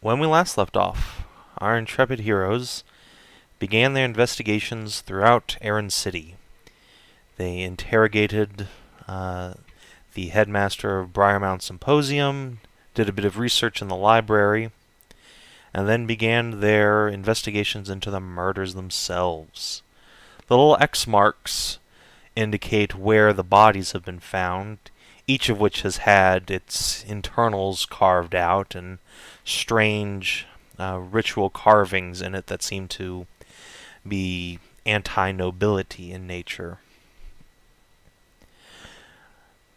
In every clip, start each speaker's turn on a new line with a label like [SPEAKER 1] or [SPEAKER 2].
[SPEAKER 1] When we last left off, our intrepid heroes began their investigations throughout Arun City. They interrogated the headmaster of Briarmount Symposium, did a bit of research in the library, and then began their investigations into the murders themselves. The little X marks indicate where the bodies have been found, each of which has had its internals carved out and strange ritual carvings in it that seem to be anti-nobility in nature.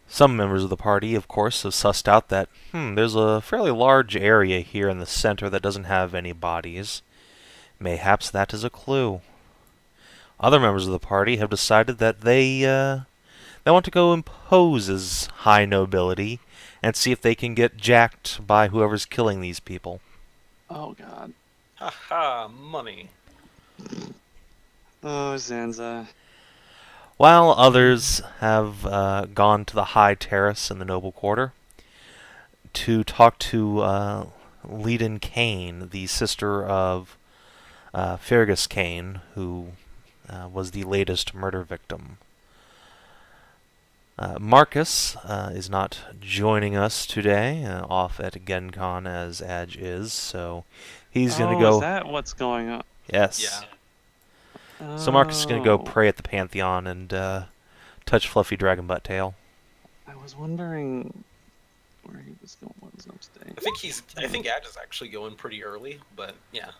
[SPEAKER 1] Some members of the party, of course, have sussed out that, there's a fairly large area here in the center that doesn't have any bodies. Mayhaps that is a clue. Other members of the party have decided that they want to go impose as high nobility and see if they can get jacked by whoever's killing these people.
[SPEAKER 2] Oh, God.
[SPEAKER 3] Haha, money.
[SPEAKER 2] Oh, Zanza.
[SPEAKER 1] While others have gone to the high terrace in the noble quarter to talk to Leiden Kane, the sister of Fergus Kane, who was the latest murder victim. Marcus is not joining us today, off at GenCon as Adj is, so he's going to go...
[SPEAKER 2] is that what's going on?
[SPEAKER 1] Yes.
[SPEAKER 3] Yeah.
[SPEAKER 1] So Marcus is going to go pray at the Pantheon and touch Fluffy Dragon Butt Tail.
[SPEAKER 2] I was wondering where he was going. What was upstate?
[SPEAKER 3] I think Adj is actually going pretty early, but yeah.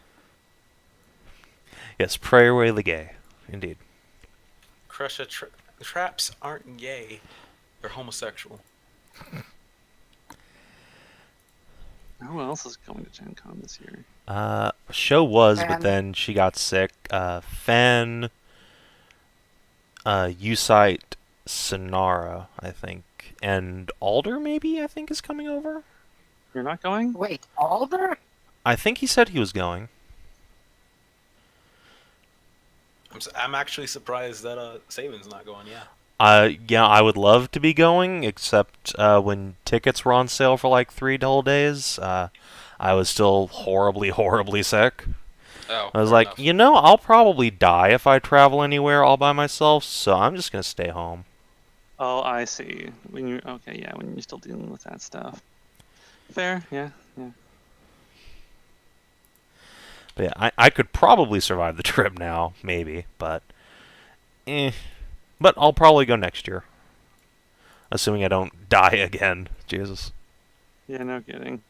[SPEAKER 1] Yes, pray away the gay. Indeed.
[SPEAKER 3] Kreshia traps aren't gay. They're homosexual.
[SPEAKER 2] Who else is going to Gen Con this year?
[SPEAKER 1] Show was, but then she got sick. Fen, Usite, Sonara, I think, and Alder maybe, I think, is coming over.
[SPEAKER 2] You're not going?
[SPEAKER 4] Wait, Alder?
[SPEAKER 1] I think he said he was going.
[SPEAKER 3] I'm actually surprised that Savin's not going. Yeah.
[SPEAKER 1] Yeah, I would love to be going, except when tickets were on sale for like 3 whole days, I was still horribly, horribly sick.
[SPEAKER 3] Oh,
[SPEAKER 1] I was
[SPEAKER 3] fair
[SPEAKER 1] like,
[SPEAKER 3] enough.
[SPEAKER 1] I'll probably die if I travel anywhere all by myself, so I'm just gonna stay home.
[SPEAKER 2] Oh, I see. When you're still dealing with that stuff. Fair, yeah.
[SPEAKER 1] But yeah, I could probably survive the trip now, maybe, but But I'll probably go next year. Assuming I don't die again. Jesus.
[SPEAKER 2] Yeah, no kidding.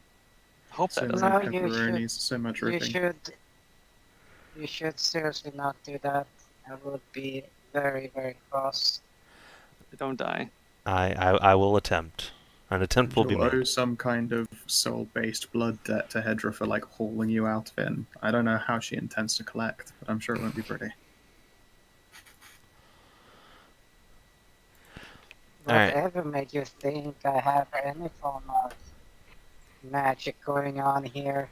[SPEAKER 2] Hope
[SPEAKER 5] So
[SPEAKER 2] that
[SPEAKER 5] many
[SPEAKER 2] doesn't.
[SPEAKER 4] No,
[SPEAKER 5] pepperonis, so much ripping.
[SPEAKER 4] You should seriously not do that. I would be very, very cross.
[SPEAKER 2] Don't die.
[SPEAKER 1] I will attempt. An attempt will be
[SPEAKER 5] You'll owe
[SPEAKER 1] made.
[SPEAKER 5] some kind of soul-based blood debt to Hedrah for like hauling you out of it. And I don't know how she intends to collect, but I'm sure it won't be pretty.
[SPEAKER 1] Alright.
[SPEAKER 4] Whatever made you think I have any form of magic going on here?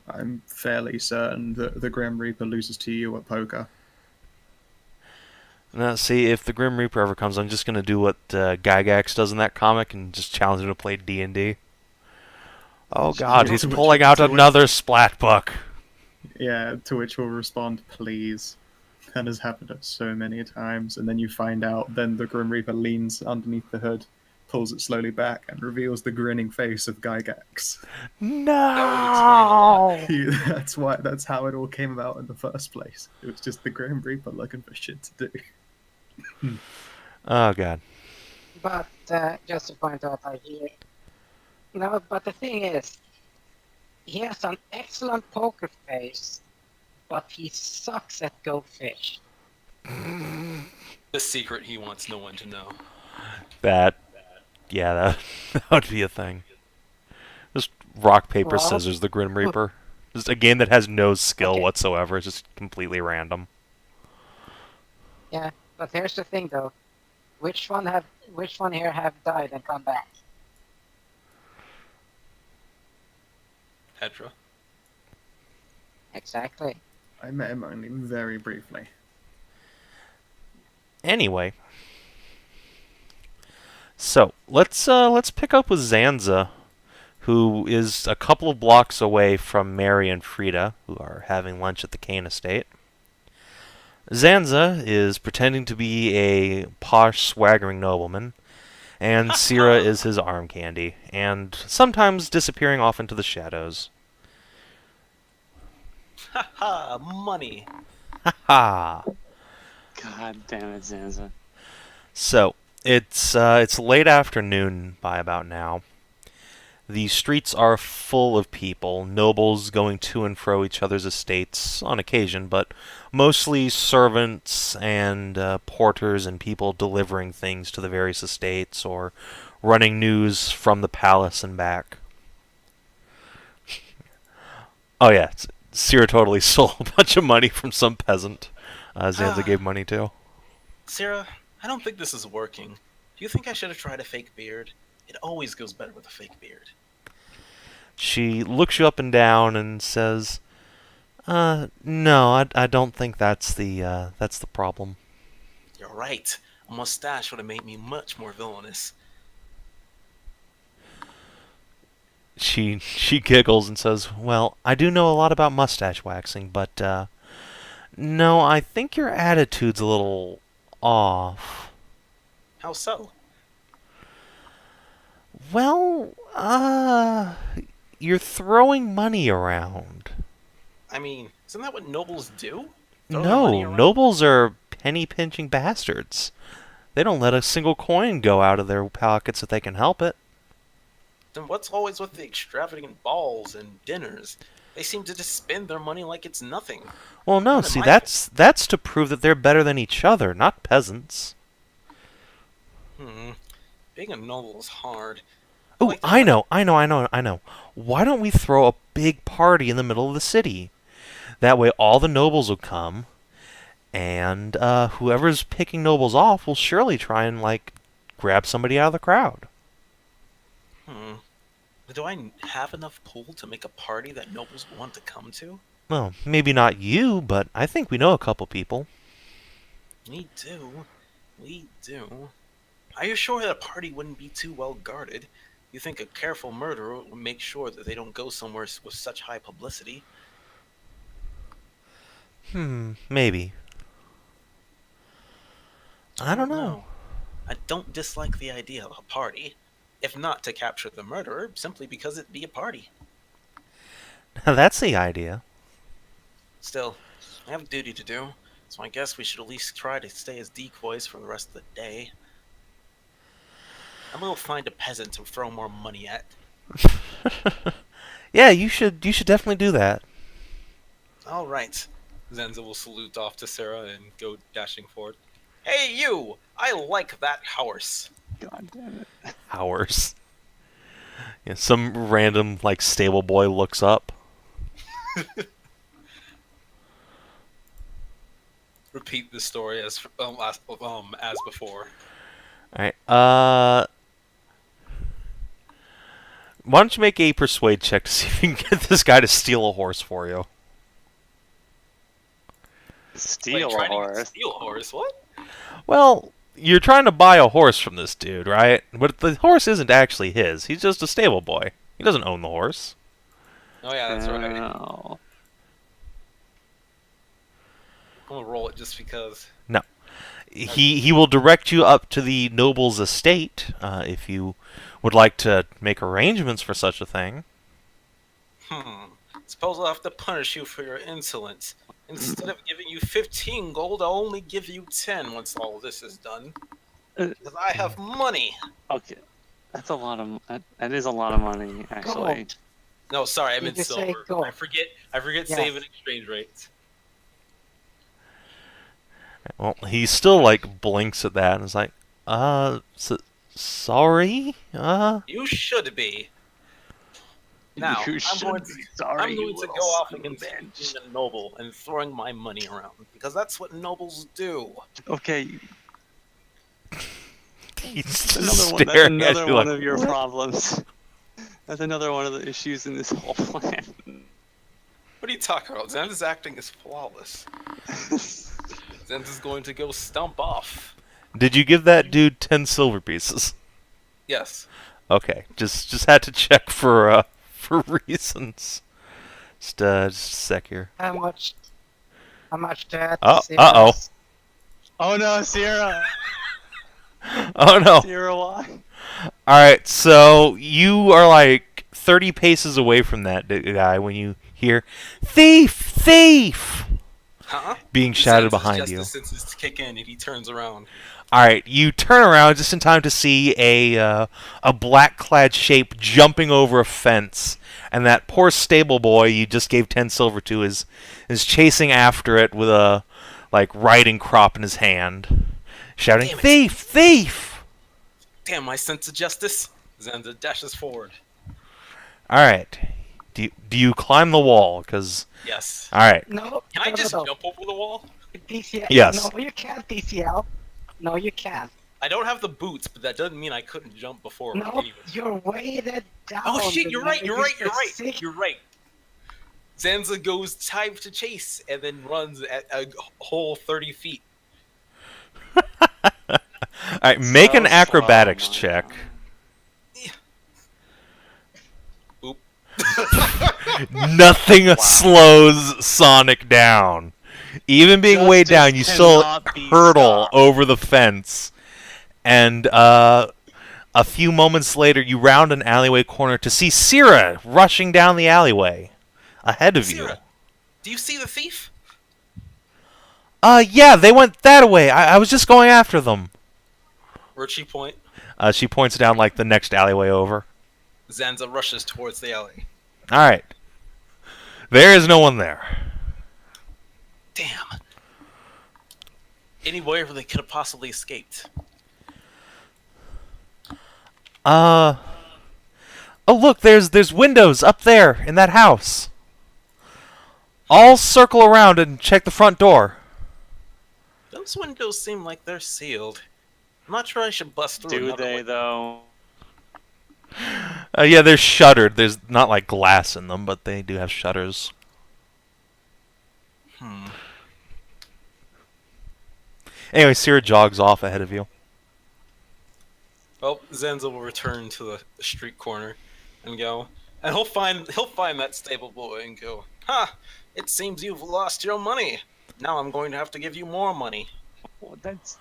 [SPEAKER 5] I'm fairly certain that the Grim Reaper loses to you at poker.
[SPEAKER 1] Now, see, if the Grim Reaper ever comes, I'm just gonna do what Gygax does in that comic and just challenge him to play D&D. Oh god, he's pulling out another splat book.
[SPEAKER 5] Yeah, to which we'll respond, please. That has happened to us so many times, and then you find out, then the Grim Reaper leans underneath the hood, pulls it slowly back, and reveals the grinning face of Gygax.
[SPEAKER 1] No!
[SPEAKER 5] That's how it all came about in the first place. It was just the Grim Reaper looking for shit to do.
[SPEAKER 1] Oh god.
[SPEAKER 4] But just to point out, but the thing is, he has an excellent poker face, but he sucks at Go Fish.
[SPEAKER 3] The secret he wants no one to know.
[SPEAKER 1] That would be a thing. Just rock, paper,
[SPEAKER 4] Well,
[SPEAKER 1] scissors, the Grim Reaper. Just a game that has no skill
[SPEAKER 4] Okay.
[SPEAKER 1] whatsoever. It's just completely random.
[SPEAKER 4] Yeah, but here's the thing though. Which one here have died and come back?
[SPEAKER 3] Hedrah.
[SPEAKER 4] Exactly.
[SPEAKER 5] I met him only very briefly.
[SPEAKER 1] Anyway. So, let's pick up with Zanza, who is a couple of blocks away from Mary and Frida, who are having lunch at the Kane estate. Zanza is pretending to be a posh, swaggering nobleman, and Sierra is his arm candy, and sometimes disappearing off into the shadows.
[SPEAKER 3] Haha, money.
[SPEAKER 1] Ha!
[SPEAKER 2] God damn it, Zanza.
[SPEAKER 1] So, it's late afternoon by about now. The streets are full of people, nobles going to and fro each other's estates on occasion, but mostly servants and porters and people delivering things to the various estates or running news from the palace and back. Oh yeah, Sierra totally stole a bunch of money from some peasant Zanza gave money to.
[SPEAKER 3] Sarah, I don't think this is working. Do you think I should have tried a fake beard? It always goes better with a fake beard.
[SPEAKER 1] She looks you up and down and says, no, I don't think that's the problem.
[SPEAKER 3] You're right. A mustache would have made me much more villainous.
[SPEAKER 1] She giggles and says, well, I do know a lot about mustache waxing, but, no, I think your attitude's a little off.
[SPEAKER 3] How so?
[SPEAKER 1] Well, you're throwing money around.
[SPEAKER 3] I mean, isn't that what nobles do? Throw their money
[SPEAKER 1] No,
[SPEAKER 3] around?
[SPEAKER 1] nobles are penny-pinching bastards. They don't let a single coin go out of their pockets if they can help it.
[SPEAKER 3] Then what's always with the extravagant balls and dinners? They seem to just spend their money like it's nothing.
[SPEAKER 1] Well, no,
[SPEAKER 3] Not in
[SPEAKER 1] see,
[SPEAKER 3] my
[SPEAKER 1] that's to prove that they're better than each other, not peasants.
[SPEAKER 3] Being a noble is hard.
[SPEAKER 1] Oh,
[SPEAKER 3] like
[SPEAKER 1] I know. Why don't we throw a big party in the middle of the city? That way all the nobles will come, and whoever's picking nobles off will surely try and, like, grab somebody out of the crowd.
[SPEAKER 3] But do I have enough pull to make a party that nobles want to come to?
[SPEAKER 1] Well, maybe not you, but I think we know a couple people.
[SPEAKER 3] We do. We do. Are you sure that a party wouldn't be too well guarded? You think a careful murderer would make sure that they don't go somewhere with such high publicity?
[SPEAKER 1] Maybe. I don't know.
[SPEAKER 3] I don't dislike the idea of a party. If not to capture the murderer, simply because it'd be a party.
[SPEAKER 1] That's the idea.
[SPEAKER 3] Still, I have a duty to do, so I guess we should at least try to stay as decoys for the rest of the day. I'm gonna find a peasant to throw more money at.
[SPEAKER 1] Yeah, you should definitely do that.
[SPEAKER 3] Alright. Zanza will salute off to Sarah and go dashing forward. Hey you! I like that horse!
[SPEAKER 2] God damn it.
[SPEAKER 1] Hours. Yeah, some random, like, stable boy looks up.
[SPEAKER 3] Repeat the story as before.
[SPEAKER 1] Alright, why don't you make a persuade check to see if you can get this guy to steal a horse for you?
[SPEAKER 2] Steal
[SPEAKER 3] Wait,
[SPEAKER 2] a
[SPEAKER 3] trying to
[SPEAKER 2] horse.
[SPEAKER 3] steal a horse? What?
[SPEAKER 1] Well, you're trying to buy a horse from this dude, right? But the horse isn't actually his. He's just a stable boy. He doesn't own the horse.
[SPEAKER 3] Oh yeah, that's right.
[SPEAKER 2] Oh.
[SPEAKER 3] I'm gonna roll it just because.
[SPEAKER 1] No. He will direct you up to the noble's estate, if you would like to make arrangements for such a thing.
[SPEAKER 3] Suppose I'll have to punish you for your insolence. Instead of giving you 15 gold, I'll only give you 10 once all this is done. Because I have money!
[SPEAKER 2] Okay. That's a lot of... That is a lot of money, actually.
[SPEAKER 4] Gold.
[SPEAKER 3] No, sorry, I
[SPEAKER 4] You
[SPEAKER 3] meant
[SPEAKER 4] just say
[SPEAKER 3] silver.
[SPEAKER 4] gold.
[SPEAKER 3] I forget
[SPEAKER 4] Yes.
[SPEAKER 3] saving exchange rates.
[SPEAKER 1] Well, he still, like, blinks at that and is like, sorry?
[SPEAKER 3] You should be. Now,
[SPEAKER 2] You
[SPEAKER 3] I'm
[SPEAKER 2] should
[SPEAKER 3] going
[SPEAKER 2] be
[SPEAKER 3] to,
[SPEAKER 2] sorry,
[SPEAKER 3] I'm
[SPEAKER 2] you
[SPEAKER 3] going to
[SPEAKER 2] little
[SPEAKER 3] go off
[SPEAKER 2] son of a
[SPEAKER 3] against
[SPEAKER 2] bitch.
[SPEAKER 3] being a noble and throwing my money around. Because that's what nobles do.
[SPEAKER 2] Okay,
[SPEAKER 1] He's
[SPEAKER 2] that's
[SPEAKER 1] just
[SPEAKER 2] another one, that's
[SPEAKER 1] staring at
[SPEAKER 2] another
[SPEAKER 1] you
[SPEAKER 2] one
[SPEAKER 1] like,
[SPEAKER 2] of your
[SPEAKER 1] "What?"
[SPEAKER 2] problems. That's another one of the issues in this whole plan.
[SPEAKER 3] What are you talking about? Zanza's acting is flawless. Zanza's going to go stomp off.
[SPEAKER 1] Did you give that dude 10 silver pieces?
[SPEAKER 3] Yes.
[SPEAKER 1] Okay, just had to check for reasons. Just a sec here.
[SPEAKER 4] How much that
[SPEAKER 1] Oh,
[SPEAKER 4] Shiraz?
[SPEAKER 2] Oh no, Sierra!
[SPEAKER 1] Oh no!
[SPEAKER 2] Sierra, why?
[SPEAKER 1] Alright, so you are like 30 paces away from that guy when you hear, "Thief! Thief!"
[SPEAKER 3] Huh?
[SPEAKER 1] being shouted
[SPEAKER 3] Zanza's
[SPEAKER 1] behind you.
[SPEAKER 3] justice senses kick in and he turns around.
[SPEAKER 1] Alright, you turn around just in time to see a black-clad shape jumping over a fence, and that poor stable boy you just gave 10 silver to is chasing after it with a riding crop in his hand, shouting,
[SPEAKER 3] Damn it.
[SPEAKER 1] "Thief! Thief!"
[SPEAKER 3] Damn my sense of justice. Zanza dashes forward.
[SPEAKER 1] Alright, do you climb the wall? Because,
[SPEAKER 3] Yes.
[SPEAKER 1] alright,
[SPEAKER 4] No.
[SPEAKER 3] Can I
[SPEAKER 4] no,
[SPEAKER 3] just
[SPEAKER 4] no,
[SPEAKER 3] jump over the wall?
[SPEAKER 4] DCL.
[SPEAKER 1] Yes.
[SPEAKER 4] No, you can't, DCL. No, you can't.
[SPEAKER 3] I don't have the boots, but that doesn't mean I couldn't jump before.
[SPEAKER 4] No,
[SPEAKER 3] Anyway.
[SPEAKER 4] you're weighted down.
[SPEAKER 3] Oh shit, you're right, you're right, you're right.
[SPEAKER 4] Sick.
[SPEAKER 3] You're right. Zanza goes time to chase and then runs at a whole 30 feet.
[SPEAKER 1] Alright, make an
[SPEAKER 2] So
[SPEAKER 1] acrobatics
[SPEAKER 2] slow,
[SPEAKER 1] check.
[SPEAKER 3] Oop.
[SPEAKER 1] Nothing slows Sonic down. Even being weighed
[SPEAKER 2] Justice
[SPEAKER 1] down, you still
[SPEAKER 2] cannot be
[SPEAKER 1] hurtle
[SPEAKER 2] stopped.
[SPEAKER 1] over the fence. And a few moments later, you round an alleyway corner to see Sierra rushing down the alleyway ahead of you.
[SPEAKER 3] Sierra, do you see the thief?
[SPEAKER 1] Yeah, they went that way. I was just going after them.
[SPEAKER 3] Where'd she point?
[SPEAKER 1] She points down the next alleyway over.
[SPEAKER 3] Zanza rushes towards the alley.
[SPEAKER 1] Alright. There is no one there.
[SPEAKER 3] Damn. Any way where they could have possibly escaped.
[SPEAKER 1] Oh look, there's windows up there in that house. I'll circle around and check the front door.
[SPEAKER 3] Those windows seem like they're sealed. I'm not sure I should bust through
[SPEAKER 2] Do
[SPEAKER 3] another
[SPEAKER 2] they,
[SPEAKER 3] window.
[SPEAKER 2] though?
[SPEAKER 1] Yeah, they're shuttered. There's not glass in them, but they do have shutters. Anyway, Sierra jogs off ahead of you.
[SPEAKER 3] Well, Zanza will return to the street corner and go, and he'll find that stable boy and go, "Ha! It seems you've lost your money. Now I'm going to have to give you more money."
[SPEAKER 2] Well, that's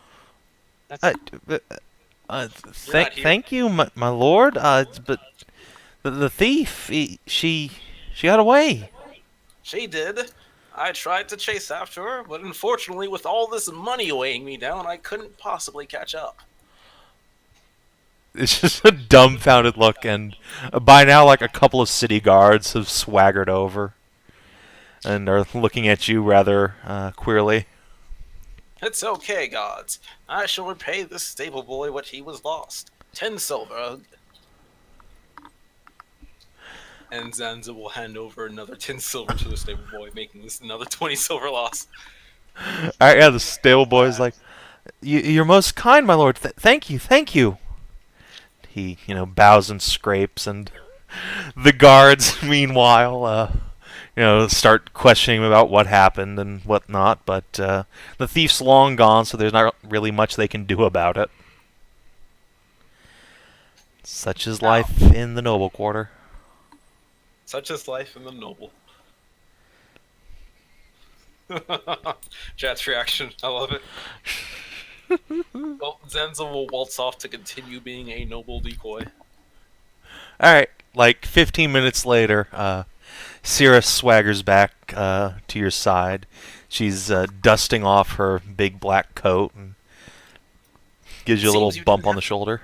[SPEAKER 1] Thank you, my lord. But the thief, she got away.
[SPEAKER 3] She did. I tried to chase after her, but unfortunately, with all this money weighing me down, I couldn't possibly catch up.
[SPEAKER 1] It's just a dumbfounded look, and by now, a couple of city guards have swaggered over and are looking at you rather queerly.
[SPEAKER 3] It's okay, gods. I shall repay this stable boy what he was lost. 10 silver. And Zanza will hand over another 10 silver to the stable boy, making this another 20 silver loss.
[SPEAKER 1] Alright, yeah, the stable boy's like, "You're most kind, my lord. Thank you, thank you." He, bows and scrapes, and the guards, meanwhile, start questioning him about what happened and whatnot, but the thief's long gone, so there's not really much they can do about it. Such is life in the noble quarter.
[SPEAKER 3] Such is life in the noble. Chat's reaction. I love it. Well, Zanza will waltz off to continue being a noble decoy.
[SPEAKER 1] Alright, 15 minutes later, Sierra swaggers back to your side. She's dusting off her big black coat and gives you a little
[SPEAKER 3] Seems you
[SPEAKER 1] bump
[SPEAKER 3] didn't
[SPEAKER 1] on the shoulder.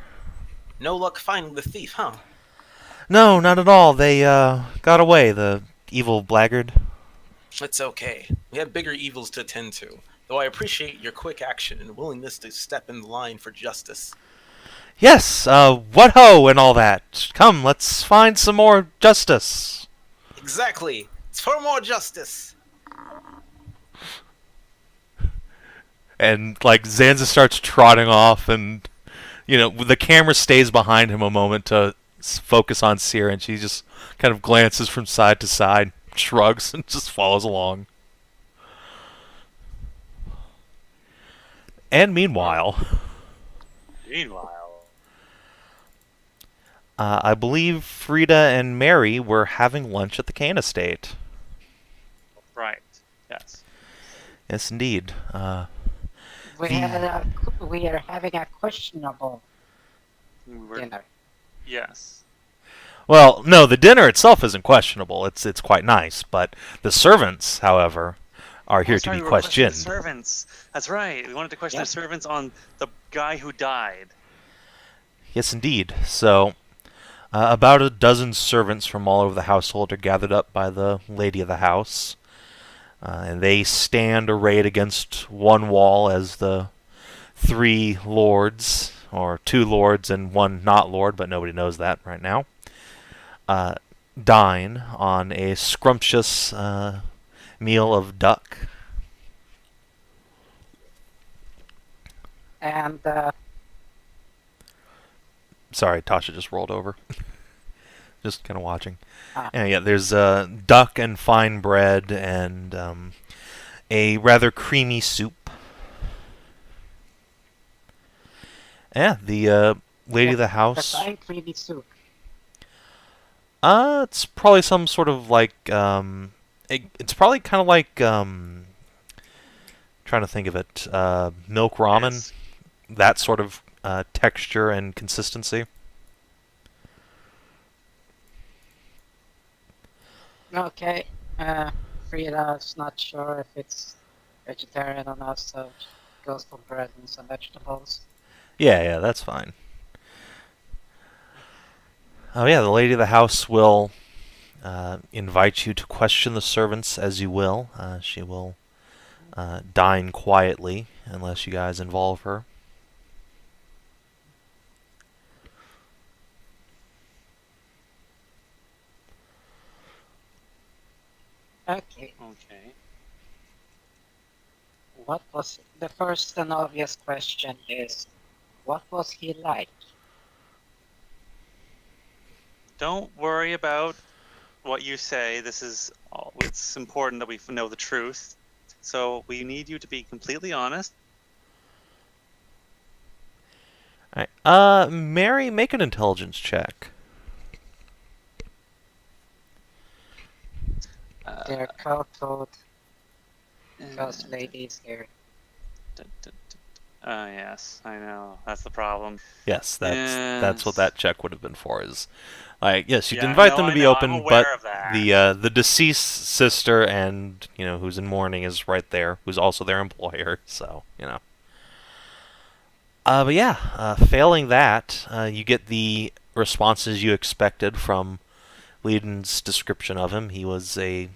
[SPEAKER 3] No luck finding the thief, huh?
[SPEAKER 1] No, not at all. They got away, the evil blackguard.
[SPEAKER 3] It's okay. We have bigger evils to attend to. Though I appreciate your quick action and willingness to step in line for justice.
[SPEAKER 1] Yes, what ho and all that. Come, let's find some more justice.
[SPEAKER 3] Exactly. It's for more justice.
[SPEAKER 1] And Zanza starts trotting off, and the camera stays behind him a moment to focus on Sierra, and she just kind of glances from side to side, shrugs, and just follows along. And meanwhile, I believe Frida and Mary were having lunch at the Kane estate.
[SPEAKER 2] Right. Yes.
[SPEAKER 1] Yes, indeed.
[SPEAKER 4] We are having a questionable
[SPEAKER 2] We were,
[SPEAKER 4] dinner.
[SPEAKER 2] yes.
[SPEAKER 1] Well, no, the dinner itself isn't questionable. It's quite nice, but the servants, however, are here
[SPEAKER 2] That's
[SPEAKER 1] to
[SPEAKER 2] right,
[SPEAKER 1] be
[SPEAKER 2] we were questioning
[SPEAKER 1] questioned.
[SPEAKER 2] the servants. That's right. We wanted to question
[SPEAKER 4] Yeah.
[SPEAKER 2] the servants on the guy who died.
[SPEAKER 1] Yes, indeed. So, about a dozen servants from all over the household are gathered up by the lady of the house, and they stand arrayed against one wall as the three lords, or two lords and one not lord, but nobody knows that right now, dine on a scrumptious meal of duck.
[SPEAKER 4] And
[SPEAKER 1] Sorry, Tasha just rolled over. Just kind of watching.
[SPEAKER 4] Ah.
[SPEAKER 1] And yeah, there's duck and fine bread and a rather creamy soup. Yeah, the lady of the
[SPEAKER 4] the
[SPEAKER 1] house.
[SPEAKER 4] fine creamy soup.
[SPEAKER 1] It's probably some sort of like it's probably kind of like trying to think of it, milk ramen,
[SPEAKER 2] Yes.
[SPEAKER 1] that sort of texture and consistency.
[SPEAKER 4] Okay. Frida's not sure if it's vegetarian or not, so she goes for bread and some vegetables.
[SPEAKER 1] Yeah, that's fine. Oh yeah, the lady of the house will invite you to question the servants as you will. She will dine quietly unless you guys involve her.
[SPEAKER 4] Okay.
[SPEAKER 2] Okay.
[SPEAKER 4] What was the first and obvious question is, what was he like?
[SPEAKER 2] Don't worry about what you say. It's important that we know the truth. So we need you to be completely honest.
[SPEAKER 1] Alright. Mary, make an intelligence check.
[SPEAKER 4] They're code
[SPEAKER 2] uh,
[SPEAKER 4] ladies here.
[SPEAKER 2] yes, I know. That's the problem.
[SPEAKER 1] Yes, that's what
[SPEAKER 2] Yes.
[SPEAKER 1] that check would have been for. Is like, yes, you'd
[SPEAKER 2] Yeah,
[SPEAKER 1] invite
[SPEAKER 2] no,
[SPEAKER 1] them to
[SPEAKER 2] I
[SPEAKER 1] be
[SPEAKER 2] know, I'm
[SPEAKER 1] open,
[SPEAKER 2] aware
[SPEAKER 1] but
[SPEAKER 2] of that.
[SPEAKER 1] the deceased sister and who's in mourning is right there, who's also their employer. So but yeah, failing that, you get the responses you expected from Leden's description of him. He was a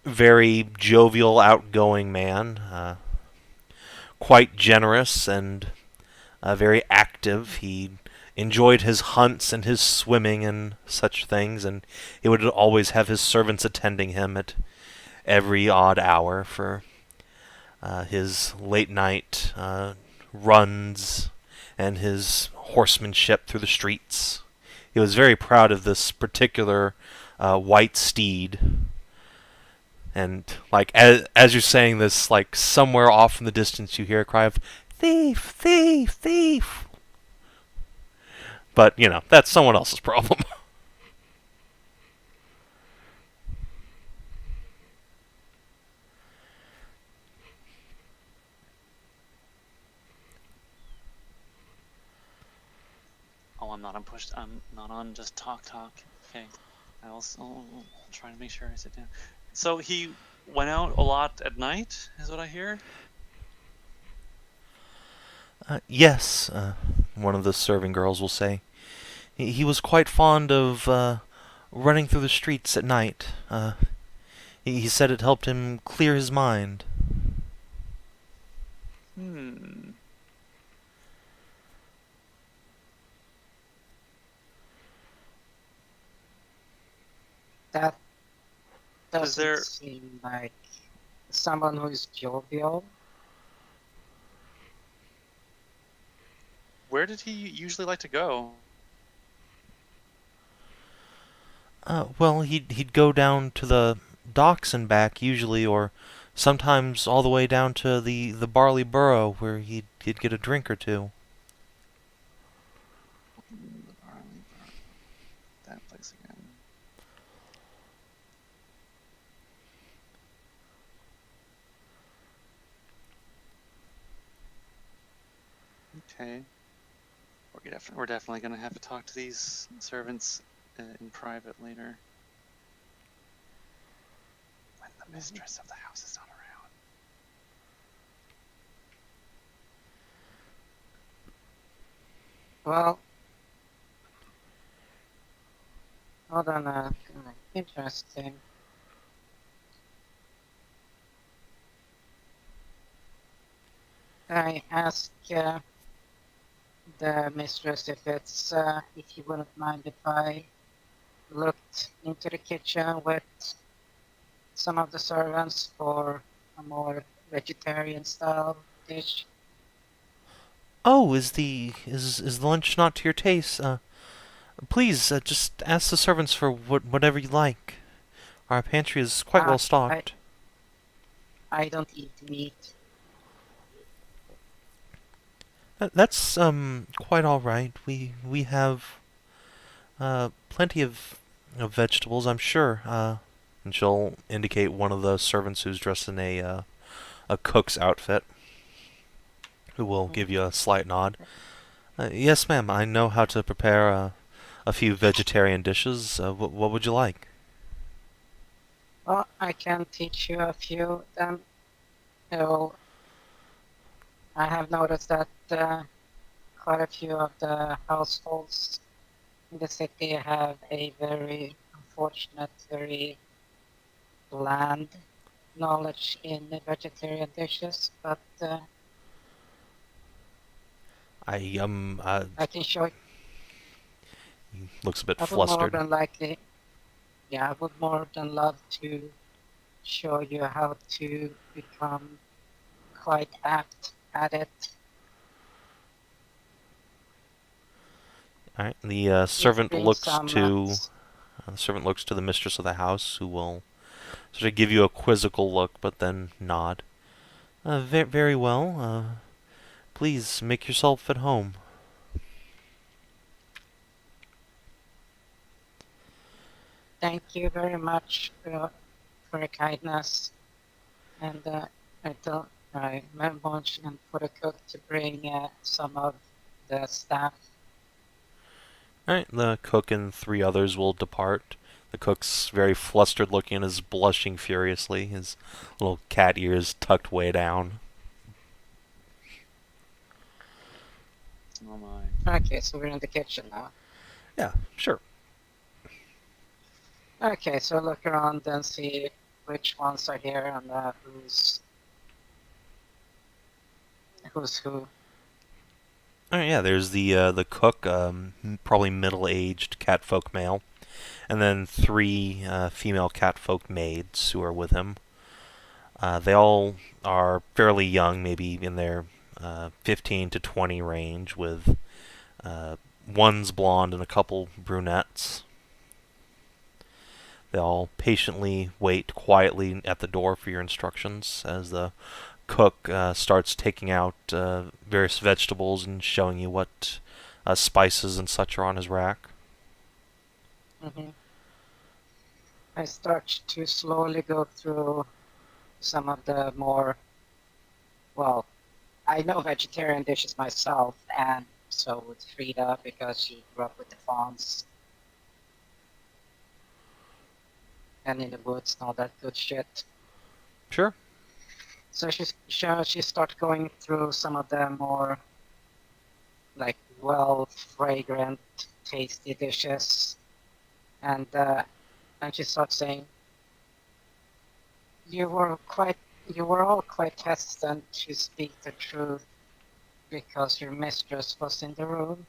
[SPEAKER 1] very jovial, outgoing man, quite generous and very active. He enjoyed his hunts and his swimming and such things, and he would always have his servants attending him at every odd hour for his late night runs and his horsemanship through the streets. He was very proud of this particular white steed. And like as you're saying this, like somewhere off in the distance, you hear a cry of "Thief! Thief! Thief!" But that's someone else's problem.
[SPEAKER 2] Oh, I'm not on push. I'm not on just talk. Okay. I'll try to make sure I sit down. So he went out a lot at night, is what I hear.
[SPEAKER 1] Yes, one of the serving girls will say. He was quite fond of running through the streets at night. He said it helped him clear his mind.
[SPEAKER 4] That
[SPEAKER 2] Was
[SPEAKER 4] doesn't
[SPEAKER 2] there-
[SPEAKER 4] seem like someone who is jovial.
[SPEAKER 2] Where did he usually like to go?
[SPEAKER 1] Well, he'd go down to the docks and back usually, or sometimes all the way down to the Barley Burrow where he'd get a drink or two.
[SPEAKER 2] Okay. We're definitely gonna have to talk to these servants in private later. When the mistress of the house is not around.
[SPEAKER 4] Well, hold on. Interesting. I asked the mistress if you wouldn't mind if I looked into the kitchen with some of the servants for a more vegetarian style dish.
[SPEAKER 1] Oh, is the lunch not to your taste? Please, just ask the servants for whatever you like. Our pantry is quite well
[SPEAKER 4] I
[SPEAKER 1] stocked.
[SPEAKER 4] don't eat meat.
[SPEAKER 1] That's quite all right. We have plenty of vegetables, I'm sure. And she'll indicate one of the servants who's dressed in a cook's outfit, who will give you a slight nod. Yes, ma'am. I know how to prepare a few vegetarian dishes. What would you like?
[SPEAKER 4] Well, I can teach you a few then. So I have noticed that quite a few of the households in the city have a very unfortunate, very bland knowledge in the vegetarian dishes, but
[SPEAKER 1] I
[SPEAKER 4] I can show you.
[SPEAKER 1] he looks a bit
[SPEAKER 4] I would more
[SPEAKER 1] flustered.
[SPEAKER 4] than likely, yeah, I would more than love to show you how to become quite apt at it.
[SPEAKER 1] All right. The servant
[SPEAKER 4] bring
[SPEAKER 1] looks
[SPEAKER 4] some,
[SPEAKER 1] to the servant looks to the mistress of the house, who will sort of give you a quizzical look, but then nod. Very well. Please make yourself at home.
[SPEAKER 4] Thank you very much for your kindness. And I mentioned for the cook to bring some of the staff.
[SPEAKER 1] Alright, the cook and 3 others will depart. The cook's very flustered looking and is blushing furiously, his little cat ears tucked way down.
[SPEAKER 2] Oh my.
[SPEAKER 4] Okay, so we're in the kitchen now.
[SPEAKER 1] Yeah, sure.
[SPEAKER 4] Okay, so look around and see which ones are here and who's who.
[SPEAKER 1] Alright, yeah, there's the cook, probably middle-aged catfolk male, and then 3 female catfolk maids who are with him. They all are fairly young, maybe in their 15 to 20 range, with one's blonde and a couple brunettes. They all patiently wait quietly at the door for your instructions as the cook starts taking out various vegetables and showing you what spices and such are on his rack.
[SPEAKER 4] Mm-hmm. I start to slowly go through some of the more, well, I know vegetarian dishes myself, and so would Frida because she grew up with the Fauns. And in the woods and all that good shit.
[SPEAKER 1] Sure.
[SPEAKER 4] So she starts going through some of the more like fragrant, tasty dishes, and she starts saying, "You were all quite hesitant to speak the truth because your mistress was in the room."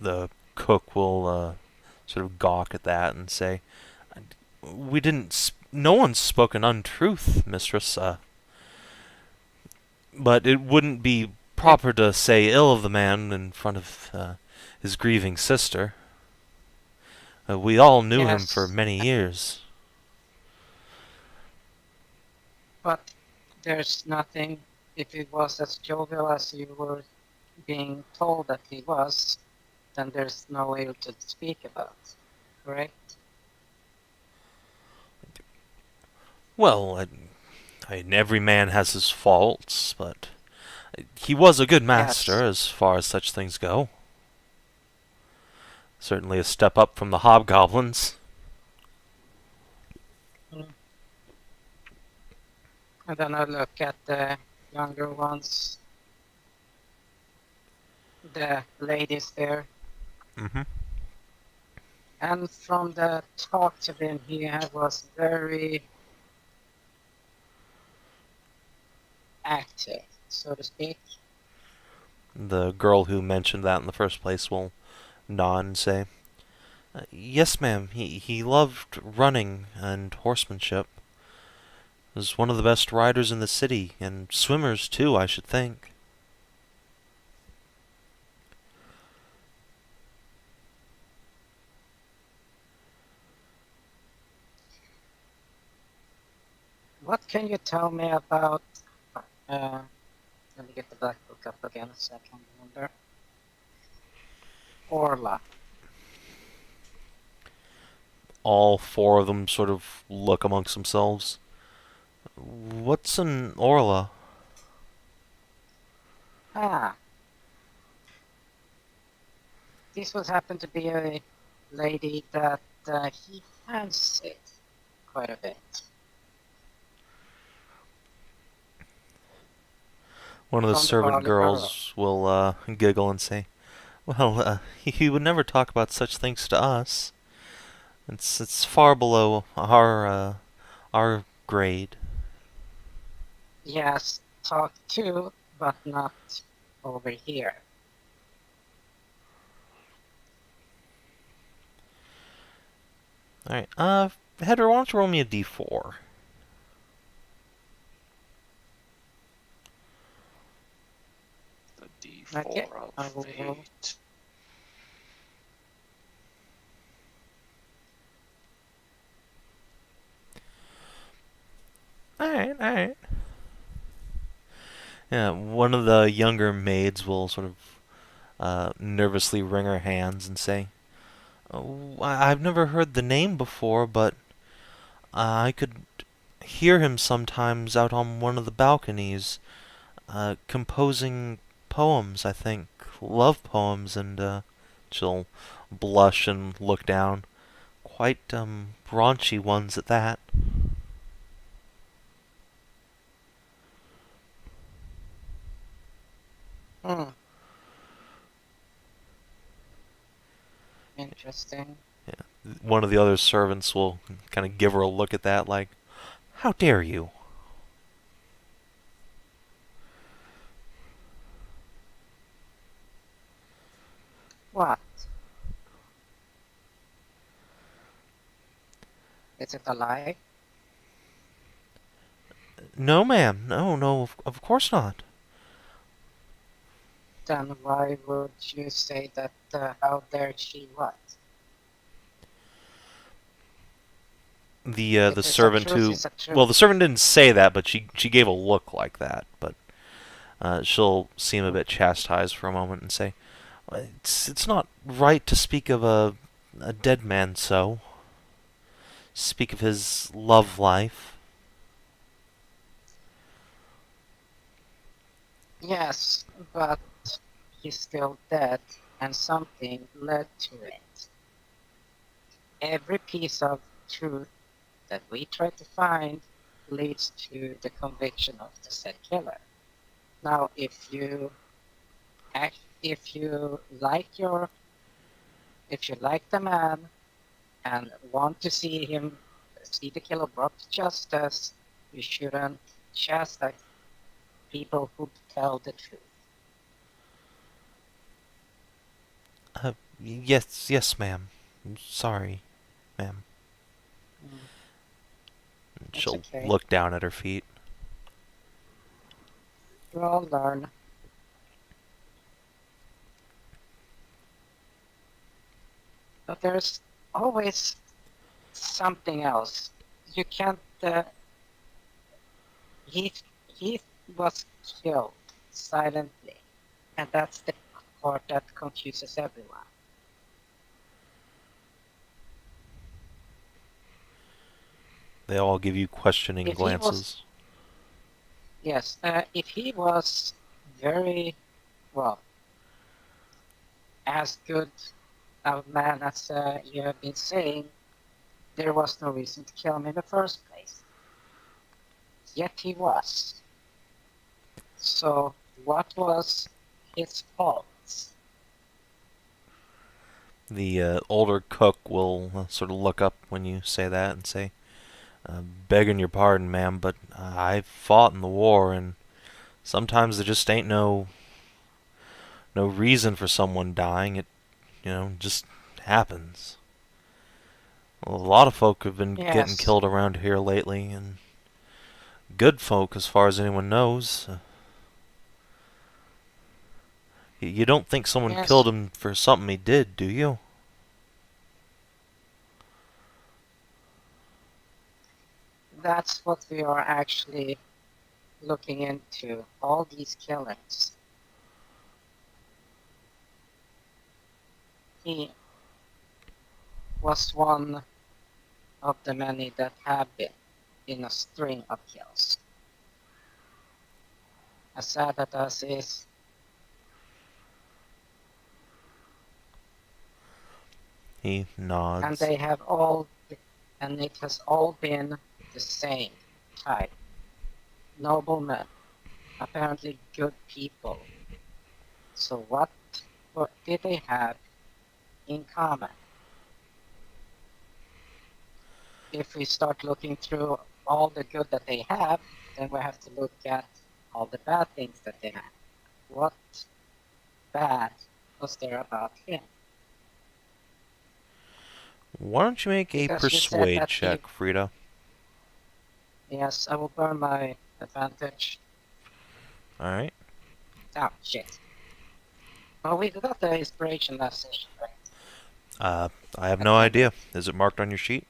[SPEAKER 1] The cook will sort of gawk at that and say, "We didn't. No one's spoken untruth, mistress. But it wouldn't be proper to say ill of the man in front of his grieving sister. We all knew him for
[SPEAKER 4] Yes,
[SPEAKER 1] many years."
[SPEAKER 4] but there's nothing. If it was as jovial as you were being told that he was, then there's no ill to speak about, correct?
[SPEAKER 1] Well, every man has his faults, but He was a good master
[SPEAKER 4] Yes.
[SPEAKER 1] as far as such things go. Certainly a step up from the hobgoblins.
[SPEAKER 4] Mm. And then I look at the younger ones, the ladies there.
[SPEAKER 1] Mm-hmm.
[SPEAKER 4] And from the talk to him, he was very active, so to speak.
[SPEAKER 1] The girl who mentioned that in the first place will nod and say, "Yes, ma'am. He loved running and horsemanship. Was one of the best riders in the city, and swimmers too, I should think."
[SPEAKER 4] What can you tell me about? Uh, Let me get the black book up again so I can remember. Orla.
[SPEAKER 1] All four of them sort of look amongst themselves. "What's an Orla?"
[SPEAKER 4] Ah, this would happen to be a lady that he fancied quite a bit.
[SPEAKER 1] One of the
[SPEAKER 4] From the
[SPEAKER 1] servant
[SPEAKER 4] Barley Borough.
[SPEAKER 1] girls will giggle and say, "Well, he would never talk about such things to us. It's far below our grade."
[SPEAKER 4] Yes, talk to, but not over here.
[SPEAKER 1] All right. Hedrah, why don't you roll me a d4?
[SPEAKER 2] The
[SPEAKER 4] Okay,
[SPEAKER 2] D4
[SPEAKER 4] I
[SPEAKER 2] of
[SPEAKER 4] will roll.
[SPEAKER 2] fate.
[SPEAKER 1] All right. All right. Yeah. One of the younger maids will sort of nervously wring her hands and say, "Oh, I've never heard the name before, but I could hear him sometimes out on one of the balconies, composing poems, I think. Love poems," and she'll blush and look down. "Quite raunchy ones at that."
[SPEAKER 4] Hmm. Interesting.
[SPEAKER 1] One of the other servants will kind of give her a look at that, like, "How dare you?"
[SPEAKER 4] What? Is it a lie?
[SPEAKER 1] "No, ma'am. No, no, of course not."
[SPEAKER 4] Then why would you say that how dare she what?
[SPEAKER 1] The
[SPEAKER 4] If it's a
[SPEAKER 1] servant
[SPEAKER 4] truth,
[SPEAKER 1] who,
[SPEAKER 4] it's a truth.
[SPEAKER 1] well, the servant didn't say that, but she gave a look like that. But she'll seem a bit chastised for a moment and say, It's not right to speak of a dead man so. Speak of his love life."
[SPEAKER 4] Yes, but he's still dead, and something led to it. Every piece of truth that we try to find leads to the conviction of the said killer. Now, if you like the man and want to see the killer brought to justice, you shouldn't chastise people who tell the truth.
[SPEAKER 1] Yes, ma'am. Sorry, ma'am."
[SPEAKER 4] Mm,
[SPEAKER 1] And
[SPEAKER 4] it's
[SPEAKER 1] she'll
[SPEAKER 4] okay.
[SPEAKER 1] look down at her feet.
[SPEAKER 4] You all learn. But there's always something else. You can't. He he was killed silently, and that's the part that confuses everyone.
[SPEAKER 1] They all give you questioning
[SPEAKER 4] If he was
[SPEAKER 1] glances.
[SPEAKER 4] Yes, if he was very, well, as good a man as you have been saying, there was no reason to kill him in the first place. Yet he was. So, what was his fault?
[SPEAKER 1] The older cook will sort of look up when you say that and say, begging your pardon, ma'am, but I fought in the war, and sometimes there just ain't no reason for someone dying. It, just happens. Well, a lot of folk have been getting
[SPEAKER 4] Yes.
[SPEAKER 1] killed around here lately, and good folk, as far as anyone knows. You don't think someone
[SPEAKER 4] Yes.
[SPEAKER 1] killed him for something he did, do you?
[SPEAKER 4] That's what we are actually looking into. All these killings. He was one of the many that have been in a string of kills. As sad as it is,
[SPEAKER 1] He nods.
[SPEAKER 4] and it has all been the same type. Noblemen, apparently good people. So what did they have in common? If we start looking through all the good that they have, then we have to look at all the bad things that they have. What bad was there about him?
[SPEAKER 1] Why don't you make a
[SPEAKER 4] Because you said
[SPEAKER 1] persuade
[SPEAKER 4] that
[SPEAKER 1] check, Frida?
[SPEAKER 4] Yes, I will burn my advantage.
[SPEAKER 1] Alright.
[SPEAKER 4] Oh, shit. Oh, we got the inspiration last session, right?
[SPEAKER 1] I have no idea. Is it marked on your sheet?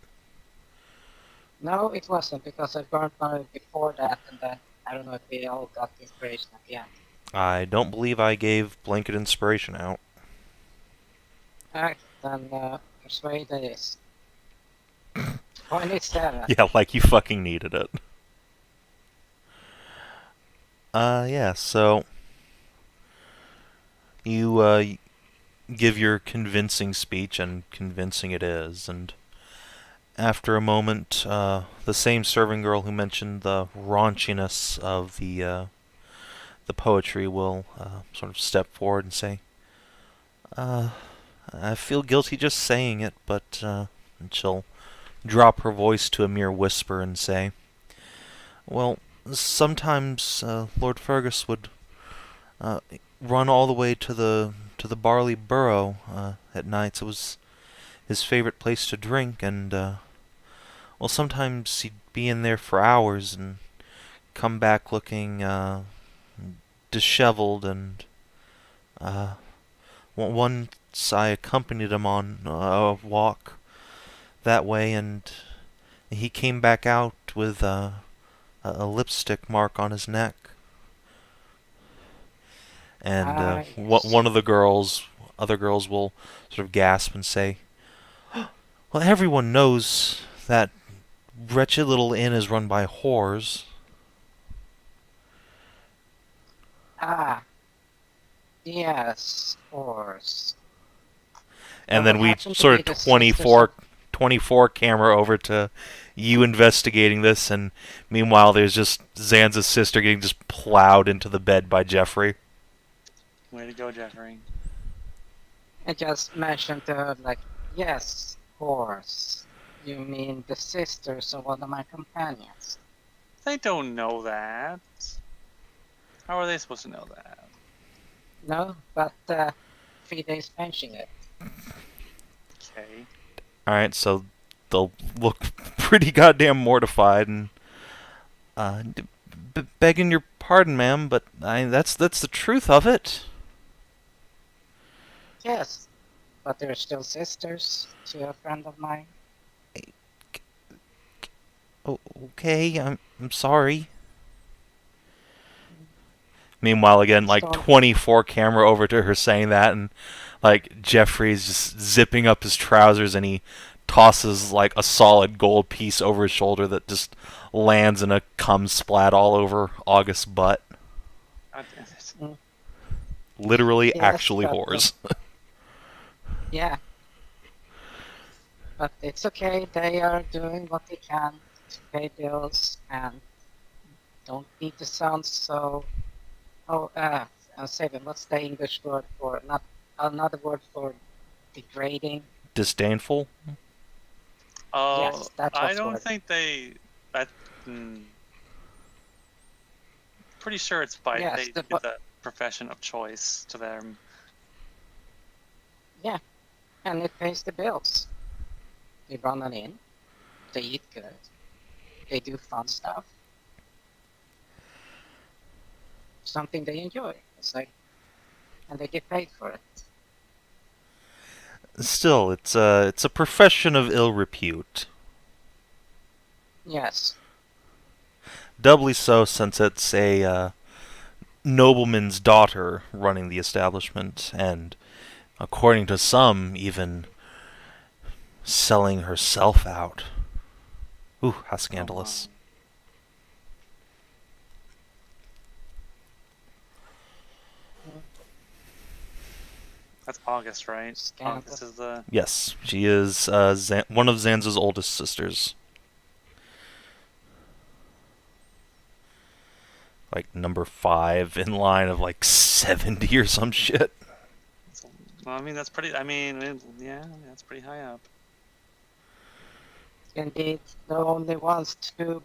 [SPEAKER 4] No, it wasn't, because I burned mine before that, and then I don't know if we all got the inspiration at the end.
[SPEAKER 1] I don't believe I gave blanket inspiration out.
[SPEAKER 4] Alright, then persuade it is. 27.
[SPEAKER 1] Yeah, like you fucking needed it. Yeah, so you give your convincing speech, and convincing it is, and after a moment, the same serving girl who mentioned the raunchiness of the poetry will sort of step forward and say, I feel guilty just saying it, but and she'll drop her voice to a mere whisper and say, well, sometimes Lord Fergus would run all the way to the Barley Burrow at nights. It was his favorite place to drink, and well, sometimes he'd be in there for hours and come back looking disheveled, and once I accompanied him on a walk that way, and he came back out with a lipstick mark on his neck. And
[SPEAKER 4] Yes.
[SPEAKER 1] one of the other girls will sort of gasp and say, well, everyone knows that wretched little inn is run by whores.
[SPEAKER 4] Ah. Yes, of course.
[SPEAKER 1] And
[SPEAKER 4] Well,
[SPEAKER 1] then
[SPEAKER 4] what
[SPEAKER 1] we
[SPEAKER 4] happened to
[SPEAKER 1] sort
[SPEAKER 4] be
[SPEAKER 1] of
[SPEAKER 4] the sisters
[SPEAKER 1] 24 camera over to you investigating this, and meanwhile there's just Zanza's sister getting just plowed into the bed by Jeffrey.
[SPEAKER 2] Way to go, Jeffrey.
[SPEAKER 4] I just mentioned to her, like, yes, of course. You mean the sisters of one of my companions?
[SPEAKER 2] They don't know that. How are they supposed to know that?
[SPEAKER 4] No, but Frida is mentioning it.
[SPEAKER 2] Okay.
[SPEAKER 1] Alright, so they'll look pretty goddamn mortified and begging your pardon, ma'am, but that's the truth of it.
[SPEAKER 4] Yes, but they're still sisters to a friend of mine.
[SPEAKER 1] Oh, okay, I'm sorry. Meanwhile, again, like
[SPEAKER 4] Stop.
[SPEAKER 1] 24 camera over to her saying that, and like Jeffrey's just zipping up his trousers, and he tosses like a solid gold piece over his shoulder that just lands in a cum splat all over August's butt.
[SPEAKER 2] God damn it.
[SPEAKER 1] Literally,
[SPEAKER 4] Yes,
[SPEAKER 1] actually
[SPEAKER 4] but
[SPEAKER 1] whores.
[SPEAKER 4] yeah, but it's okay. They are doing what they can to pay bills and don't need to sound so. Oh, Savin, what's the English word for not another word for degrading?
[SPEAKER 1] Disdainful?
[SPEAKER 2] Oh,
[SPEAKER 4] Yes, that's
[SPEAKER 2] I
[SPEAKER 4] what's
[SPEAKER 2] don't
[SPEAKER 4] word.
[SPEAKER 2] think they. That. Mm, pretty sure it's by
[SPEAKER 4] Yes,
[SPEAKER 2] they do the profession of choice to them.
[SPEAKER 4] yeah, and it pays the bills. They run an inn, they eat good, they do fun stuff, something they enjoy. It's like, and they get paid for it.
[SPEAKER 1] Still, it's a profession of ill repute.
[SPEAKER 4] Yes,
[SPEAKER 1] Doubly so since it's a nobleman's daughter running the establishment, and according to some, even selling herself out. Ooh, how
[SPEAKER 2] Oh my.
[SPEAKER 1] scandalous.
[SPEAKER 2] That's August, right?
[SPEAKER 4] scandal.
[SPEAKER 2] August is the.
[SPEAKER 1] Yes, she is one of Zanza's oldest sisters. Like number 5 in line of like 70 or some shit.
[SPEAKER 2] Well, I mean, that's pretty. I mean, yeah, that's pretty high up.
[SPEAKER 4] Indeed, the only ones to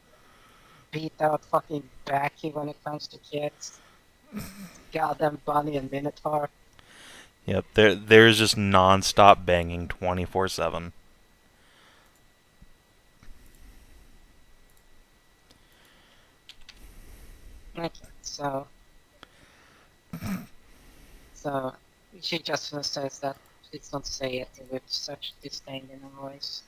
[SPEAKER 4] beat out fucking Becky when it comes to kids. Goddamn Bunny and Minotaur.
[SPEAKER 1] Yep, there's just non-stop banging 24/7.
[SPEAKER 4] Okay, so she just says that please don't say it with such disdain in her voice.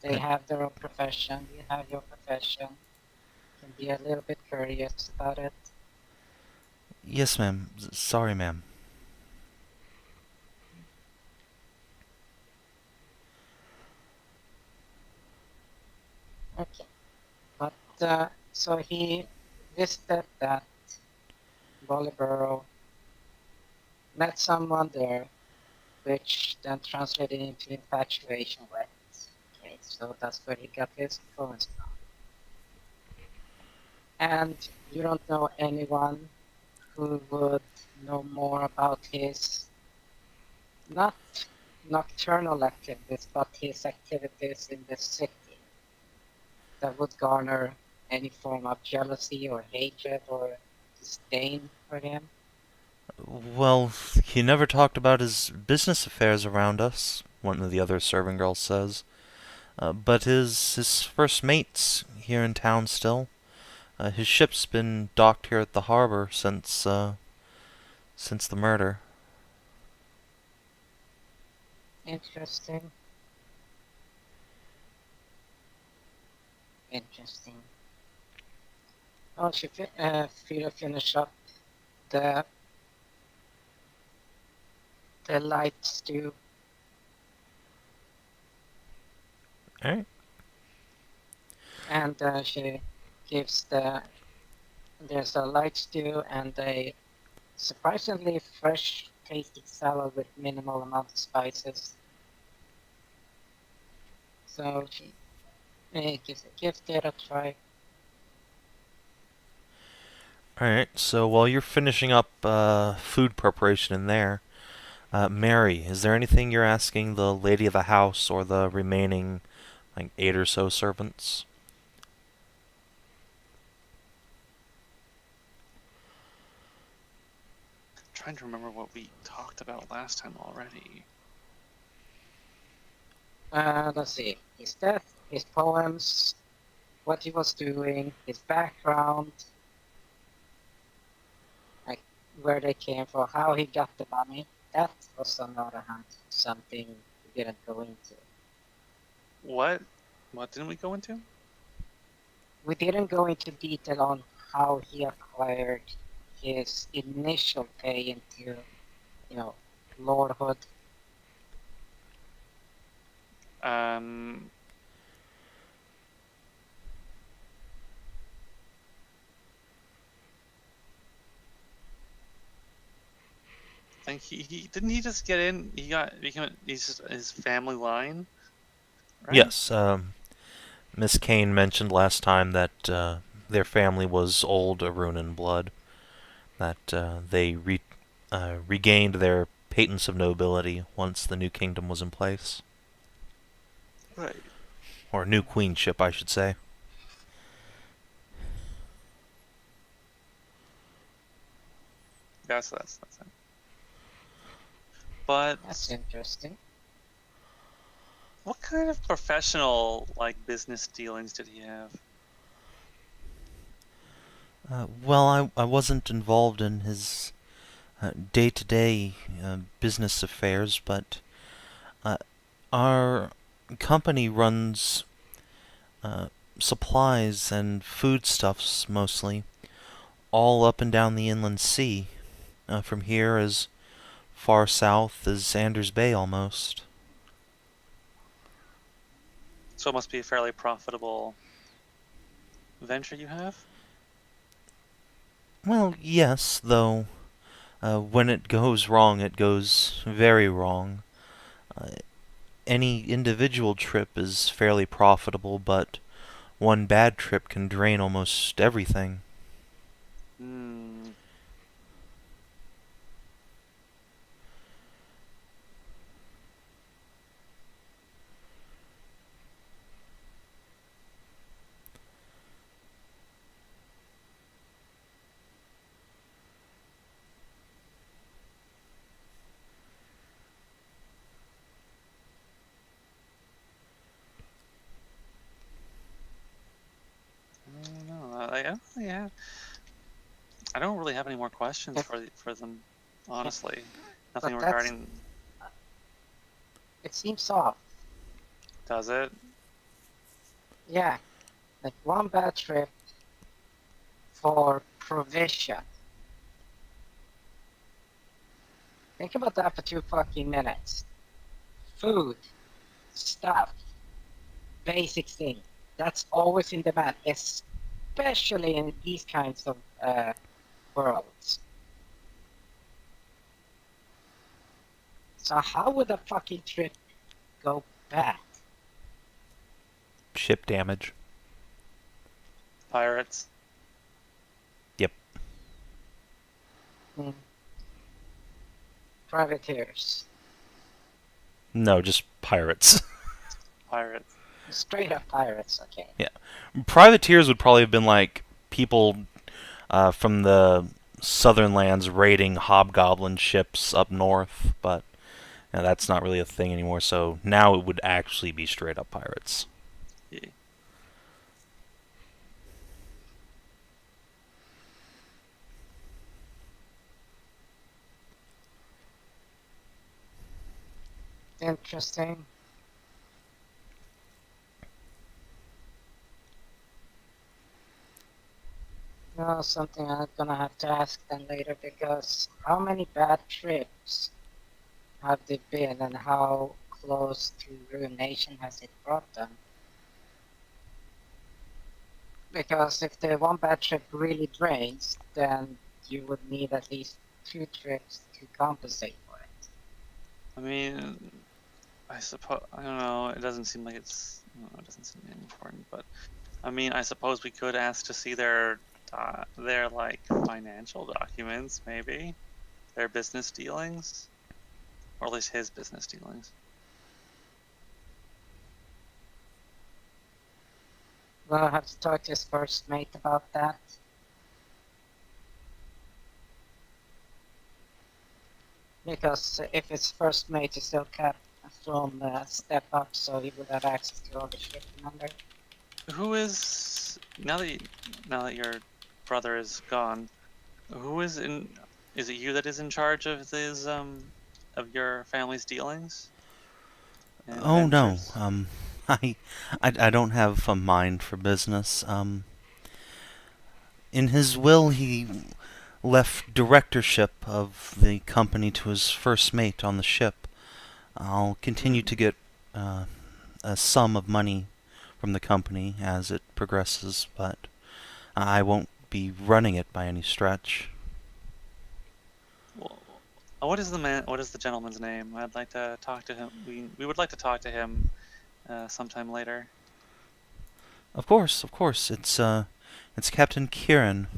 [SPEAKER 4] They have their own profession, you have your profession. You can be a little bit curious about it.
[SPEAKER 1] Yes, ma'am. Sorry, ma'am.
[SPEAKER 4] Okay. But so he visited that Boliboro, met someone there, which then translated into infatuation with. Okay, so that's where he got his influence from. And you don't know anyone who would know more about his not nocturnal activities, but his activities in the city that would garner any form of jealousy or hatred or disdain for him.
[SPEAKER 1] Well, he never talked about his business affairs around us, one of the other serving girls says. But his first mate's here in town still. His ship's been docked here at the harbor since the murder.
[SPEAKER 4] Interesting. Interesting. Oh, Frida finished up the light stew.
[SPEAKER 1] Alright.
[SPEAKER 4] And she gives there's a light stew and a surprisingly fresh tasting salad with minimal amount of spices. So she gives it a try.
[SPEAKER 1] Alright, so while you're finishing up food preparation in there, Mary, is there anything you're asking the lady of the house or the remaining, like, 8 or so servants?
[SPEAKER 2] I'm trying to remember what we talked about last time already.
[SPEAKER 4] Let's see. His death, his poems, what he was doing, his background, like where they came from, how he got the money. That was on the other hand something we didn't go into.
[SPEAKER 2] What? What didn't we go into?
[SPEAKER 4] We didn't go into detail on how he acquired his initial pay into, lordhood.
[SPEAKER 2] Um. he didn't he just get in? He's just his family line, right?
[SPEAKER 1] Yes, Miss Kane mentioned last time that their family was old Arunan blood, that they regained their patents of nobility once the new kingdom was in place.
[SPEAKER 2] Right.
[SPEAKER 1] Or new queenship, I should say.
[SPEAKER 2] Yeah, so that's it. But
[SPEAKER 4] That's interesting.
[SPEAKER 2] what kind of professional, like, business dealings did he have?
[SPEAKER 1] Well, I wasn't involved in his day-to-day business affairs, but our company runs supplies and foodstuffs mostly all up and down the inland sea, from here as far south as Anders Bay almost.
[SPEAKER 2] So it must be a fairly profitable venture you have?
[SPEAKER 1] Well, yes, though when it goes wrong, it goes very wrong. Uh, any individual trip is fairly profitable, but one bad trip can drain almost everything.
[SPEAKER 2] Hmm. I don't know. I don't really have any more questions
[SPEAKER 4] If-
[SPEAKER 2] for them, honestly. Nothing
[SPEAKER 4] But that's-
[SPEAKER 2] regarding.
[SPEAKER 4] It seems off.
[SPEAKER 2] Does it?
[SPEAKER 4] Yeah. Like one bad trip for provision. Think about that for 2 fucking minutes. Food, stuff, basic thing. That's always in demand, especially in these kinds of worlds. So how would a fucking trip go bad?
[SPEAKER 1] Ship damage.
[SPEAKER 2] Pirates.
[SPEAKER 1] Yep.
[SPEAKER 4] Hmm. Privateers.
[SPEAKER 1] No, just pirates.
[SPEAKER 2] Pirates.
[SPEAKER 4] Straight up pirates, okay.
[SPEAKER 1] Privateers would probably have been like people from the southern lands raiding hobgoblin ships up north, but that's not really a thing anymore, so now it would actually be straight up pirates.
[SPEAKER 2] Yeah.
[SPEAKER 4] Interesting. Something I'm gonna have to ask them later, because how many bad trips have they been and how close to ruination has it brought them? Because if the one bad trip really drains, then you would need at least 2 trips to compensate for it.
[SPEAKER 2] I mean, I suppose, I don't know, it doesn't seem like it doesn't seem important, but I mean, I suppose we could ask to see their like financial documents, maybe their business dealings, or at least his business dealings.
[SPEAKER 4] Well, I'll have to talk to his first mate about that. Because if his first mate is still kept from step up, so he would have access to all the shit, remember?
[SPEAKER 2] Who is now that your brother is gone? Who is in? Is it you that is in charge of this of your family's dealings? And
[SPEAKER 1] Oh no,
[SPEAKER 2] ventures?
[SPEAKER 1] I don't have a mind for business. In his will, he left directorship of the company to his first mate on the ship. I'll continue to get a sum of money from the company as it progresses, but I won't be running it by any stretch.
[SPEAKER 2] Well, Oh, what is the man? What is the gentleman's name? I'd like to talk to him. We would like to talk to him sometime later.
[SPEAKER 1] Of course. It's Captain Kieran.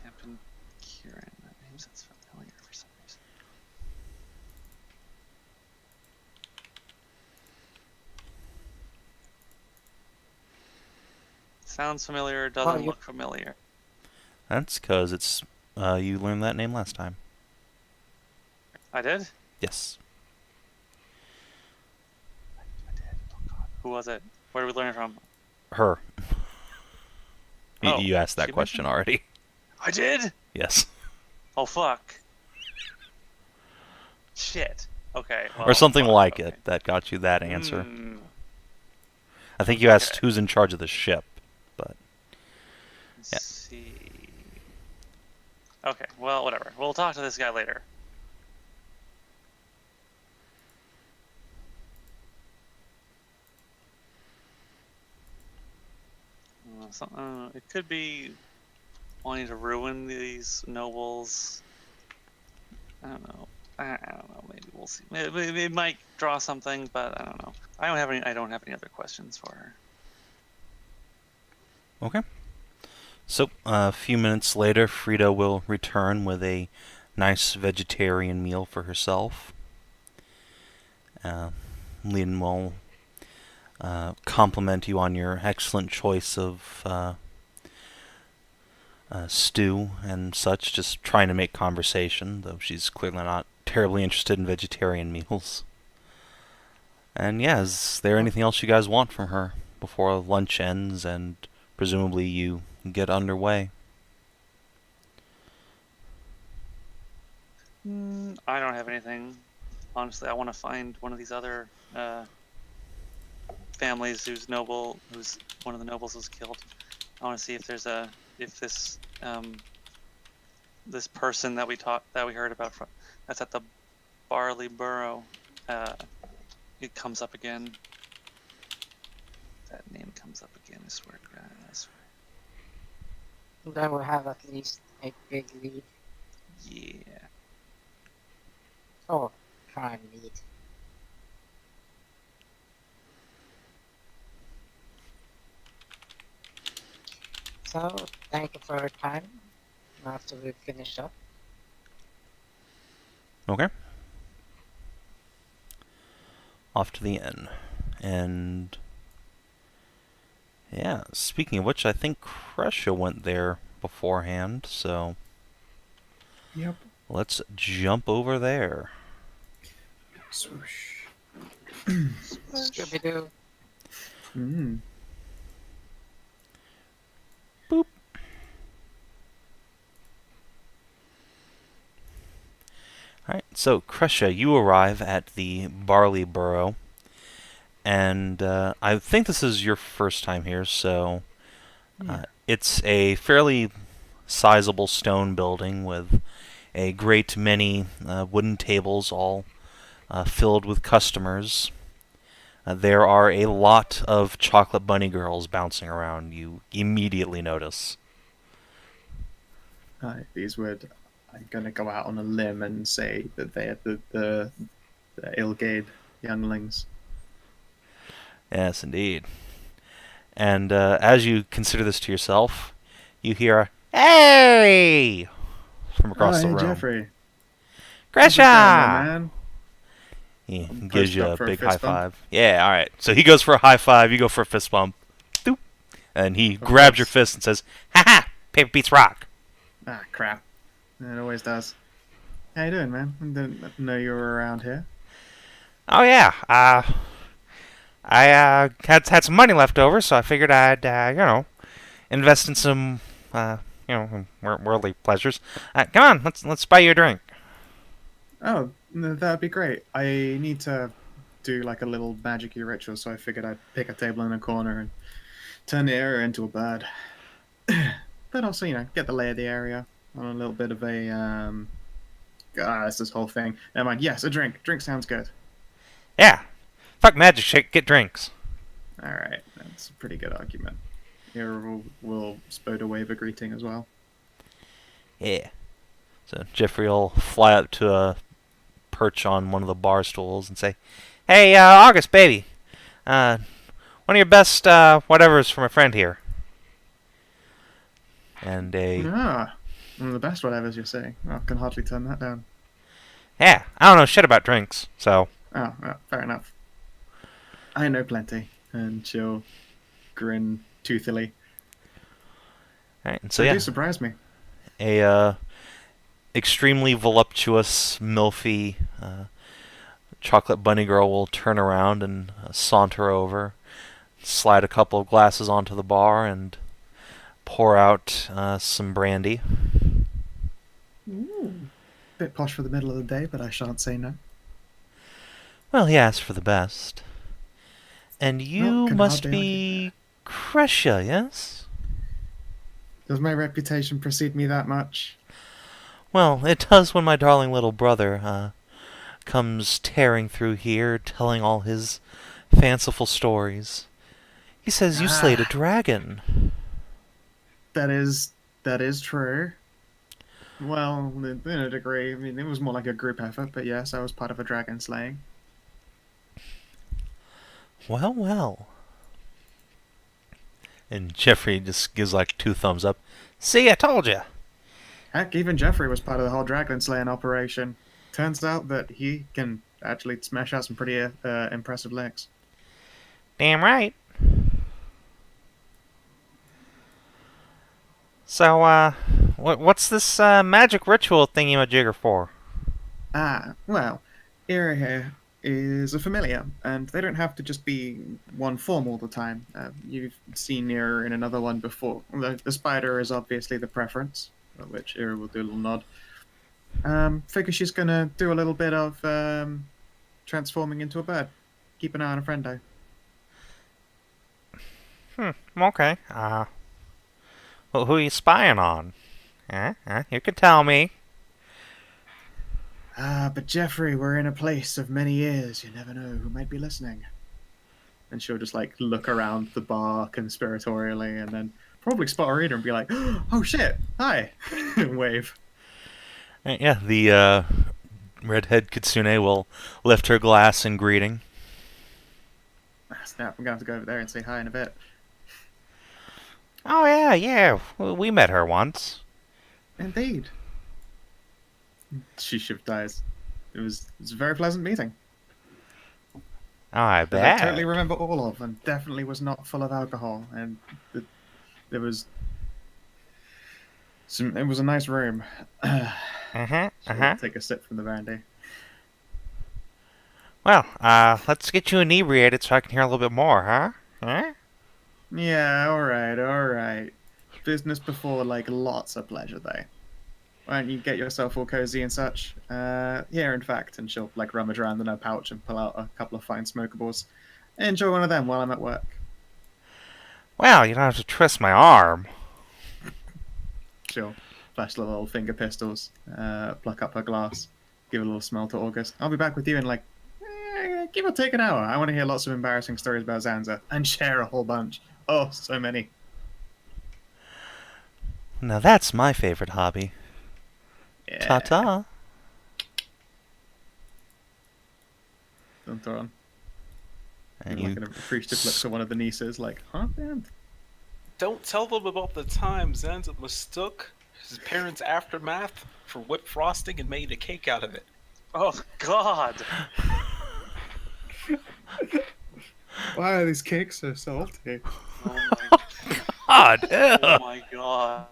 [SPEAKER 2] Captain Kieran. That name sounds familiar for some reason. Sounds familiar. Doesn't look familiar.
[SPEAKER 1] That's because it's you learned that name last time.
[SPEAKER 2] I did.
[SPEAKER 1] Yes.
[SPEAKER 2] I did. Oh God. Who was it? Where did we learn it from?
[SPEAKER 1] Her.
[SPEAKER 2] Oh,
[SPEAKER 1] you asked that
[SPEAKER 2] she
[SPEAKER 1] question
[SPEAKER 2] mentioned-
[SPEAKER 1] already.
[SPEAKER 2] I did.
[SPEAKER 1] Yes.
[SPEAKER 2] Oh fuck. Shit. Okay.
[SPEAKER 1] Or
[SPEAKER 2] well,
[SPEAKER 1] something
[SPEAKER 2] fuck,
[SPEAKER 1] like
[SPEAKER 2] okay.
[SPEAKER 1] it that got you that answer.
[SPEAKER 2] Hmm.
[SPEAKER 1] I think you asked
[SPEAKER 2] Okay.
[SPEAKER 1] who's in charge of the ship, but
[SPEAKER 2] Let's
[SPEAKER 1] Yeah.
[SPEAKER 2] see. Okay, well, whatever. We'll talk to this guy later. It could be wanting to ruin these nobles. I don't know. I don't know. Maybe we'll see. Maybe it might draw something, but I don't know. I don't have any other questions for her.
[SPEAKER 1] okay. So a few minutes later, Frida will return with a nice vegetarian meal for herself. Leon will compliment you on your excellent choice of stew and such, just trying to make conversation, though she's clearly not terribly interested in vegetarian meals. And yeah, is there anything else you guys want from her before lunch ends and presumably you get underway?
[SPEAKER 2] I don't have anything. Honestly, I want to find one of these other families whose one of the nobles was killed. I want to see if this this person that we heard about that's at the Barley Burrow, it comes up again. That name comes up again. I swear to God. I swear.
[SPEAKER 4] Then we'll have at least a big lead.
[SPEAKER 2] Yeah.
[SPEAKER 4] Oh, prime lead. So, thank you for your time. After we finish up.
[SPEAKER 1] Okay. Off to the inn. And yeah, speaking of which, I think Kreshia went there beforehand, so
[SPEAKER 5] Yep.
[SPEAKER 1] let's jump over there.
[SPEAKER 5] Swoosh.
[SPEAKER 4] Scooby-Doo.
[SPEAKER 5] Mm.
[SPEAKER 1] Boop. Alright, so Kreshia, you arrive at the Barley Burrow, and I think this is your first time here, so it's a fairly sizable stone building with a great many wooden tables all filled with customers. There are a lot of chocolate bunny girls bouncing around. You immediately notice.
[SPEAKER 5] These would. I'm gonna go out on a limb and say that they are the Ilgade younglings.
[SPEAKER 1] Yes, indeed. And as you consider this to yourself, you hear a "Hey!" from across the room.
[SPEAKER 5] Jeffrey. How's it going,
[SPEAKER 1] Kreshia!
[SPEAKER 5] man?
[SPEAKER 1] He
[SPEAKER 5] I'm
[SPEAKER 1] gives
[SPEAKER 5] posted
[SPEAKER 1] you
[SPEAKER 5] up
[SPEAKER 1] a
[SPEAKER 5] for a
[SPEAKER 1] big
[SPEAKER 5] fist
[SPEAKER 1] high
[SPEAKER 5] bump.
[SPEAKER 1] five. Yeah, all right. So he goes for a high five. You go for a fist bump. Doop. And he
[SPEAKER 5] Of
[SPEAKER 1] grabs your
[SPEAKER 5] course.
[SPEAKER 1] fist and says, "Ha ha! Paper beats rock."
[SPEAKER 5] Ah, crap. It always does. How you doing, man? I didn't know you were around here.
[SPEAKER 1] Oh yeah. I had some money left over, so I figured I'd invest in some worldly pleasures. Come on, let's buy you a drink.
[SPEAKER 5] Oh, that'd be great. I need to do like a little magic-y ritual, so I figured I'd pick a table in a corner and turn the area into a bird. But also, get the lay of the area on a little bit of a it's this whole thing. Never mind. Yes, a drink. Drink sounds good.
[SPEAKER 1] Yeah. Fuck magic shit. Get drinks.
[SPEAKER 5] All right, that's a pretty good argument. Here will spode a wave a greeting as well.
[SPEAKER 1] Yeah. So Jeffrey will fly up to a perch on one of the bar stools and say, "Hey, August, baby. One of your best whatevers from a friend here." And
[SPEAKER 5] Ah, one of the best whatevers you're saying. I can hardly turn that down.
[SPEAKER 1] yeah, I don't know shit about drinks, so.
[SPEAKER 5] Oh, fair enough. I know plenty. And she'll grin toothily.
[SPEAKER 1] Alright, and so
[SPEAKER 5] They
[SPEAKER 1] yeah,
[SPEAKER 5] do surprise me.
[SPEAKER 1] a extremely voluptuous, milfy chocolate bunny girl will turn around and saunter over, slide a couple of glasses onto the bar, and pour out some brandy.
[SPEAKER 5] Ooh. Bit posh for the middle of the day, but I shan't say no.
[SPEAKER 1] Well, he asked for the best. And you
[SPEAKER 5] can
[SPEAKER 1] must
[SPEAKER 5] hardly
[SPEAKER 1] be Kreshia, yes?
[SPEAKER 5] Does my reputation precede me that much?
[SPEAKER 1] Well, it does when my darling little brother comes tearing through here, telling all his fanciful stories. He says you slayed a dragon.
[SPEAKER 5] That is true. Well, in a degree. I mean, it was more like a group effort, but yes, I was part of a dragon slaying.
[SPEAKER 1] Well, well. And Jeffrey just gives like 2 thumbs up. See, I told you.
[SPEAKER 5] Heck, even Jeffrey was part of the whole dragon slaying operation. Turns out that he can actually smash out some pretty impressive licks.
[SPEAKER 1] Damn right. So, what's this magic ritual thingy-majigger for?
[SPEAKER 5] Ah, well, Ira here is a familiar, and they don't have to just be one form all the time. You've seen Ira in another one before. The spider is obviously the preference, which Ira will do a little nod. Figure she's gonna do a little bit of transforming into a bird. Keep an eye on a friendo.
[SPEAKER 1] Okay. Well, who are you spying on? You can tell me.
[SPEAKER 5] But Jeffrey, we're in a place of many ears. You never know who might be listening. And she'll just like look around the bar conspiratorially, and then probably spot a reader and be like, "Oh shit, hi," and wave.
[SPEAKER 1] Yeah, the redhead kitsune will lift her glass in greeting.
[SPEAKER 5] Snap! I'm gonna have to go over there and say hi in a bit.
[SPEAKER 1] Oh yeah. We met her once.
[SPEAKER 5] Indeed. She shift eyes. It was a very pleasant meeting.
[SPEAKER 1] Oh, I
[SPEAKER 5] That I
[SPEAKER 1] bet.
[SPEAKER 5] totally remember all of, and definitely was not full of alcohol. And there was some. It was a nice room. Take a sip from the brandy.
[SPEAKER 1] Well, let's get you inebriated so I can hear a little bit more, huh? Huh?
[SPEAKER 5] Yeah, all right. Business before, like, lots of pleasure, though. Why don't you get yourself all cozy and such? Here, in fact, and she'll, like, rummage around in her pouch and pull out a couple of fine smokables. Enjoy one of them while I'm at work.
[SPEAKER 1] Well, you don't have to twist my arm.
[SPEAKER 5] She'll flash the little finger pistols, pluck up her glass, give a little smell to August. I'll be back with you in, like, give or take an hour. I want to hear lots of embarrassing stories about Zanza, and share a whole bunch. Oh, so many.
[SPEAKER 1] Now that's my favorite hobby.
[SPEAKER 5] Yeah.
[SPEAKER 1] Ta-ta.
[SPEAKER 5] Dun dun.
[SPEAKER 1] And
[SPEAKER 5] Like an appreciative look to one of the nieces, like, huh, man?
[SPEAKER 3] Don't tell them about the time Zanza mistook his parents' aftermath for whipped frosting and made a cake out of it.
[SPEAKER 2] Oh God!
[SPEAKER 5] Why are these cakes so salty?
[SPEAKER 2] Oh my
[SPEAKER 1] God,
[SPEAKER 2] Oh my God!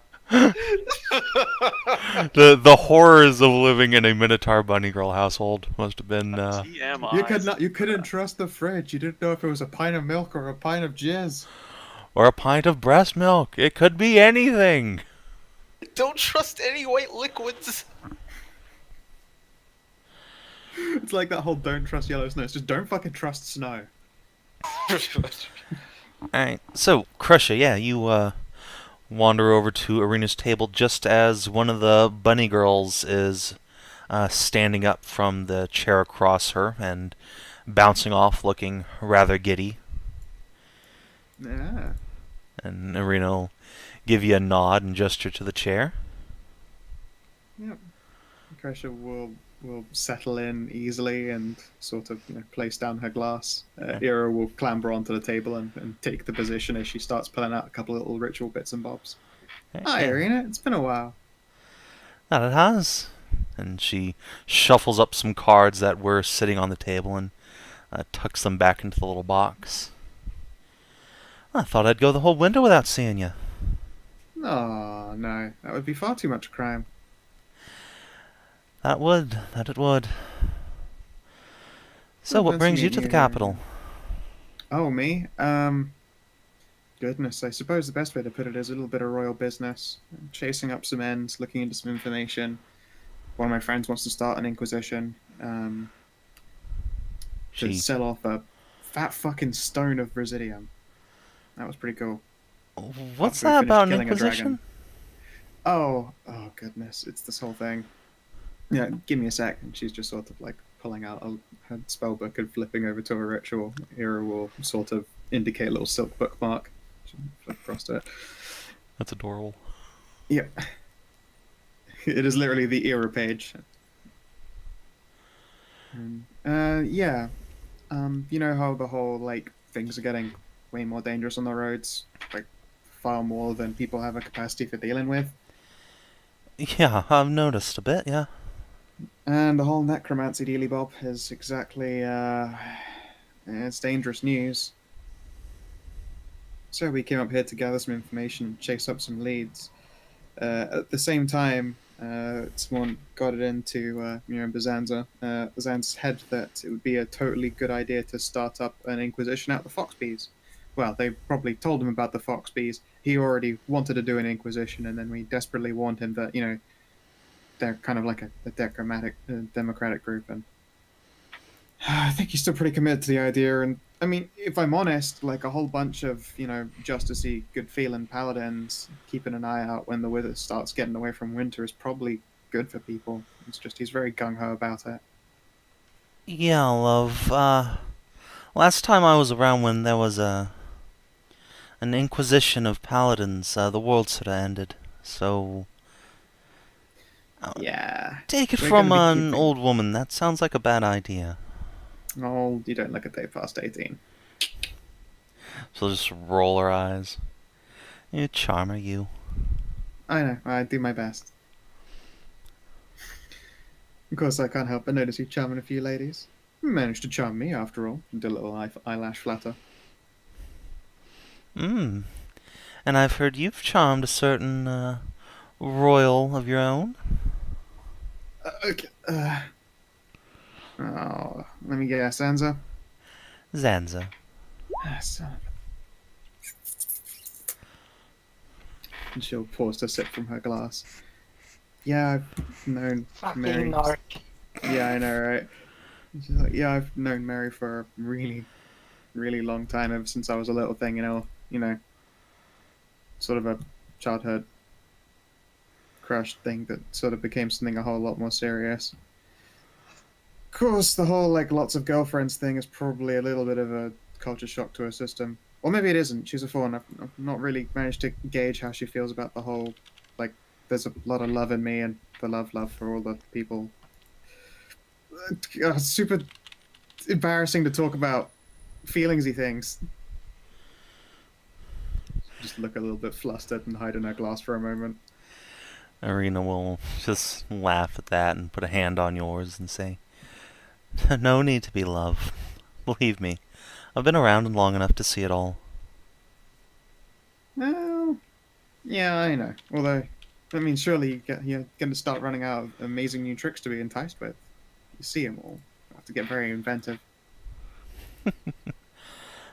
[SPEAKER 1] the horrors of living in a Minotaur bunny girl household must have been.
[SPEAKER 2] TMI.
[SPEAKER 5] You couldn't trust the fridge. You didn't know if it was a pint of milk or a pint of jizz.
[SPEAKER 1] Or a pint of breast milk. It could be anything.
[SPEAKER 3] Don't trust any white liquids.
[SPEAKER 5] It's like that whole don't trust yellow snow. It's just don't fucking trust snow.
[SPEAKER 1] Alright, so, Kreshia, yeah, you wander over to Arena's table just as one of the bunny girls is standing up from the chair across her and bouncing off looking rather giddy.
[SPEAKER 5] Yeah.
[SPEAKER 1] And Arena will give you a nod and gesture to the chair.
[SPEAKER 5] Yep. Kreshia will settle in easily and sort of place down her glass. Ira will clamber onto the table and take the position as she starts pulling out a couple of little ritual bits and bobs. Hi, Irina. It's been a while.
[SPEAKER 1] That it has. And she shuffles up some cards that were sitting on the table and tucks them back into the little box. I thought I'd go the whole winter without seeing you.
[SPEAKER 5] Oh, no. That would be far too much crime.
[SPEAKER 1] That it would. So, what brings you to the capital?
[SPEAKER 5] Oh, me? Goodness, I suppose the best way to put it is a little bit of royal business. Chasing up some ends, looking into some information. One of my friends wants to start an inquisition. To sell off a fat fucking stone of Residium. That was pretty cool.
[SPEAKER 1] What's that about an inquisition?
[SPEAKER 5] Oh goodness, it's this whole thing. Yeah, give me a sec. And she's just sort of like pulling out her spell book and flipping over to a ritual. Ira will sort of indicate a little silk bookmark. She'll flip across to it.
[SPEAKER 1] That's adorable.
[SPEAKER 5] Yep. It is literally the Ira page. Yeah. You know how the whole, like, things are getting way more dangerous on the roads? Like, far more than people have a capacity for dealing with?
[SPEAKER 1] Yeah, I've noticed a bit, yeah.
[SPEAKER 5] And the whole necromancy dealy bob is exactly, it's dangerous news. So we came up here to gather some information, chase up some leads. At the same time, someone got it into Zanza. Zanza's head that it would be a totally good idea to start up an inquisition out the Foxbees. Well, they probably told him about the Foxbees. He already wanted to do an inquisition, and then we desperately warned him that, they're kind of like a democratic group, and I think he's still pretty committed to the idea. And I mean, if I'm honest, like a whole bunch of justicey, good-feeling paladins keeping an eye out when the weather starts getting away from winter is probably good for people. It's just he's very gung-ho about it.
[SPEAKER 1] Yeah, love. Last time I was around when there was an inquisition of paladins, the world sort of ended. So
[SPEAKER 5] yeah.
[SPEAKER 1] Take it from an old woman. That sounds like a bad idea.
[SPEAKER 5] Oh, you don't look a day past 18.
[SPEAKER 1] She'll just roll her eyes. You charmer, you.
[SPEAKER 5] I know, I do my best. Of course, I can't help but notice you charming a few ladies. You managed to charm me, after all. And a little eyelash flatter.
[SPEAKER 1] And I've heard you've charmed a certain, royal of your own?
[SPEAKER 5] Okay, oh, let me guess, Zanza?
[SPEAKER 1] Zanza.
[SPEAKER 5] Son of a... And she'll pause to sip from her glass. Yeah, I've known
[SPEAKER 4] Fucking
[SPEAKER 5] Mary.
[SPEAKER 4] narc.
[SPEAKER 5] Yeah, I know, right? She's like, yeah, I've known Mary for a really, really long time, ever since I was a little thing, sort of a childhood crush thing that sort of became something a whole lot more serious. Of course, the whole, lots of girlfriends thing is probably a little bit of a culture shock to her system. Or maybe it isn't. She's a Faun. I've not really managed to gauge how she feels about the whole, there's a lot of love in me and the love for all the people. Super embarrassing to talk about feelingsy things. Just look a little bit flustered and hide in her glass for a moment.
[SPEAKER 1] Irina will just laugh at that and put a hand on yours and say, No need to be love. Believe me, I've been around long enough to see it all.
[SPEAKER 5] Well, yeah, I know. Although, I mean, surely you're going to start running out of amazing new tricks to be enticed with. You see them all. You have to get very inventive.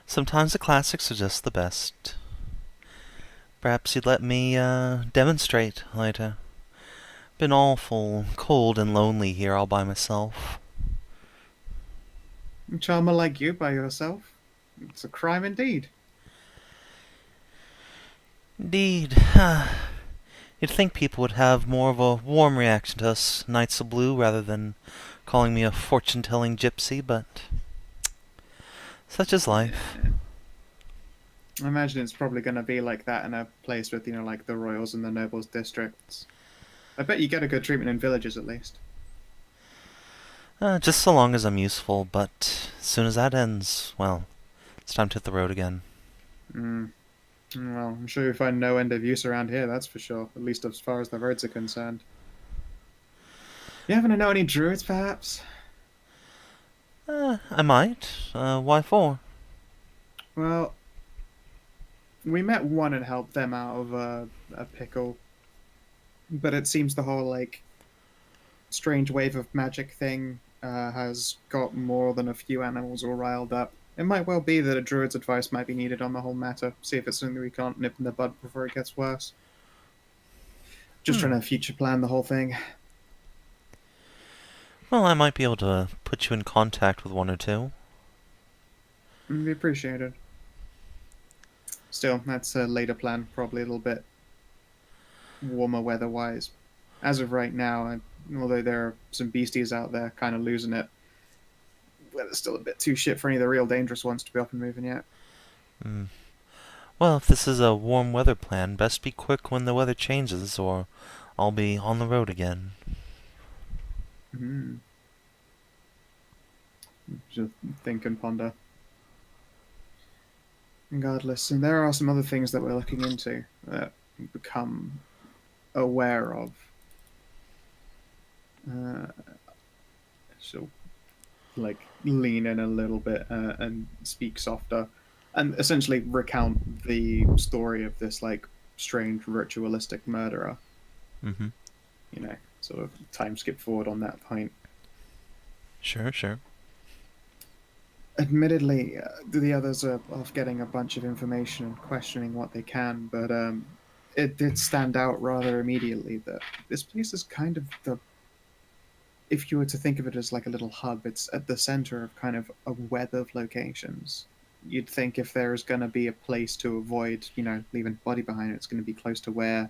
[SPEAKER 1] Sometimes the classics are just the best. Perhaps you'd let me demonstrate later. Been awful cold and lonely here all by myself.
[SPEAKER 5] A charmer like you by yourself? It's a crime indeed.
[SPEAKER 1] Indeed. You'd think people would have more of a warm reaction to us Knights of Blue rather than calling me a fortune-telling gypsy, but such is life.
[SPEAKER 5] I imagine it's probably going to be like that in a place with, the royals and the nobles districts. I bet you get a good treatment in villages, at least.
[SPEAKER 1] Just so long as I'm useful, but as soon as that ends, well, it's time to hit the road again.
[SPEAKER 5] Mm. Well, I'm sure you'll find no end of use around here, that's for sure. At least as far as the roads are concerned. You happen to know any druids, perhaps?
[SPEAKER 1] I might. Why for?
[SPEAKER 5] Well, we met one and helped them out of a pickle. But it seems the whole, like, strange wave of magic thing has got more than a few animals all riled up. It might well be that a druid's advice might be needed on the whole matter. See if it's something we can't nip in the bud before it gets worse. Just trying to future plan the whole thing.
[SPEAKER 1] Well, I might be able to put you in contact with one or two.
[SPEAKER 5] Be appreciated. Still, that's a later plan, probably a little bit warmer weather-wise. As of right now, although there are some beasties out there kind of losing it, weather's still a bit too shit for any of the real dangerous ones to be up and moving yet.
[SPEAKER 1] Well, if this is a warm weather plan, best be quick when the weather changes, or I'll be on the road again.
[SPEAKER 5] Just think and ponder. Regardless, and there are some other things that we're looking into that we've become aware of. She'll like lean in a little bit and speak softer, and essentially recount the story of this like strange ritualistic murderer.
[SPEAKER 1] Mm-hmm.
[SPEAKER 5] You know, sort of time skip forward on that point.
[SPEAKER 1] Sure.
[SPEAKER 5] Admittedly, the others are off getting a bunch of information and questioning what they can, but it did stand out rather immediately that this place is kind of the... If you were to think of it as like a little hub, it's at the center of kind of a web of locations. You'd think if there is going to be a place to avoid, leaving a body behind, it's going to be close to where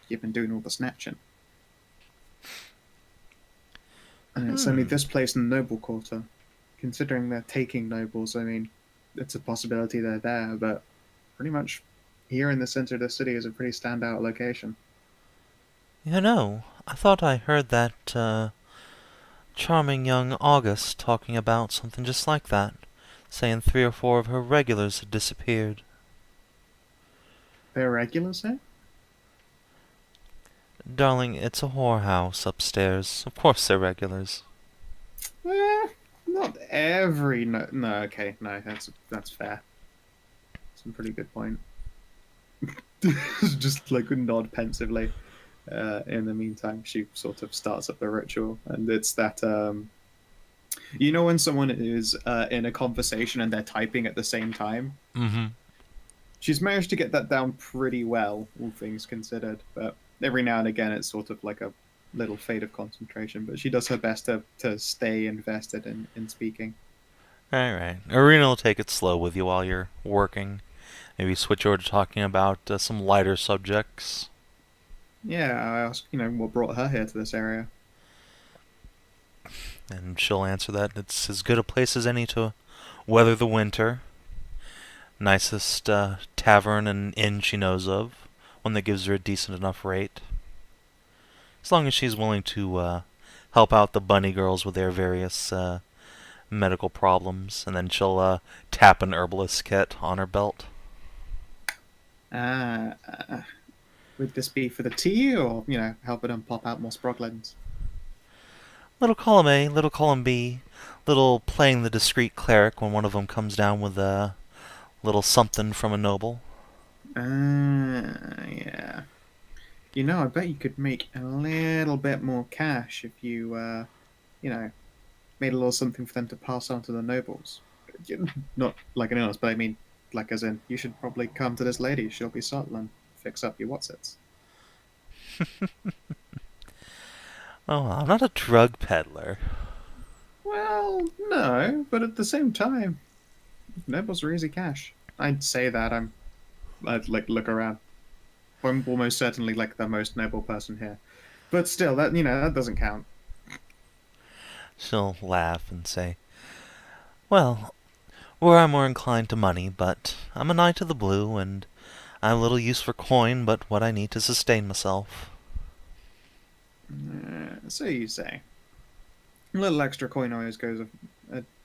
[SPEAKER 5] you've been doing all the snatching. And it's only this place in the Noble Quarter. Considering they're taking nobles, I mean, it's a possibility they're there, but pretty much here in the center of the city is a pretty standout location.
[SPEAKER 1] I thought I heard that charming young August talking about something just like that, saying 3 or 4 of her regulars had disappeared.
[SPEAKER 5] They're regulars here?
[SPEAKER 1] Darling, it's a whorehouse upstairs. Of course they're regulars.
[SPEAKER 5] Not every... No, okay, no, that's fair. That's a pretty good point. Just like nod pensively. In the meantime, she sort of starts up the ritual, and it's that... when someone is in a conversation and they're typing at the same time?
[SPEAKER 1] Mm-hmm.
[SPEAKER 5] She's managed to get that down pretty well, all things considered, but every now and again it's sort of like a little fade of concentration, but she does her best to stay invested in speaking.
[SPEAKER 1] Alright. Arena will take it slow with you while you're working. Maybe switch over to talking about some lighter subjects.
[SPEAKER 5] Yeah, I asked, what brought her here to this area.
[SPEAKER 1] And she'll answer that it's as good a place as any to weather the winter. Nicest tavern and inn she knows of. One that gives her a decent enough rate. As long as she's willing to help out the bunny girls with their various medical problems. And then she'll tap an herbalist kit on her belt.
[SPEAKER 5] Would this be for the tea, or, helping them pop out more sproglins?
[SPEAKER 1] Little column A, little column B. Little playing the discreet cleric when one of them comes down with a little something from a noble.
[SPEAKER 5] Yeah. I bet you could make a little bit more cash if you, made a little something for them to pass on to the nobles. Not like an illness, but I mean, like as in, you should probably come to this lady. She'll be subtle and fix up your whatsits.
[SPEAKER 1] Oh, I'm not a drug peddler.
[SPEAKER 5] Well, no, but at the same time, nobles are easy cash. I'd say that. I'd look around. I'm almost certainly like the most noble person here, but still, that that doesn't count.
[SPEAKER 1] She'll laugh and say, well, were I more inclined to money, but I'm a knight of the blue, and I have little use for coin but what I need to sustain myself.
[SPEAKER 5] So you say. A little extra coin always goes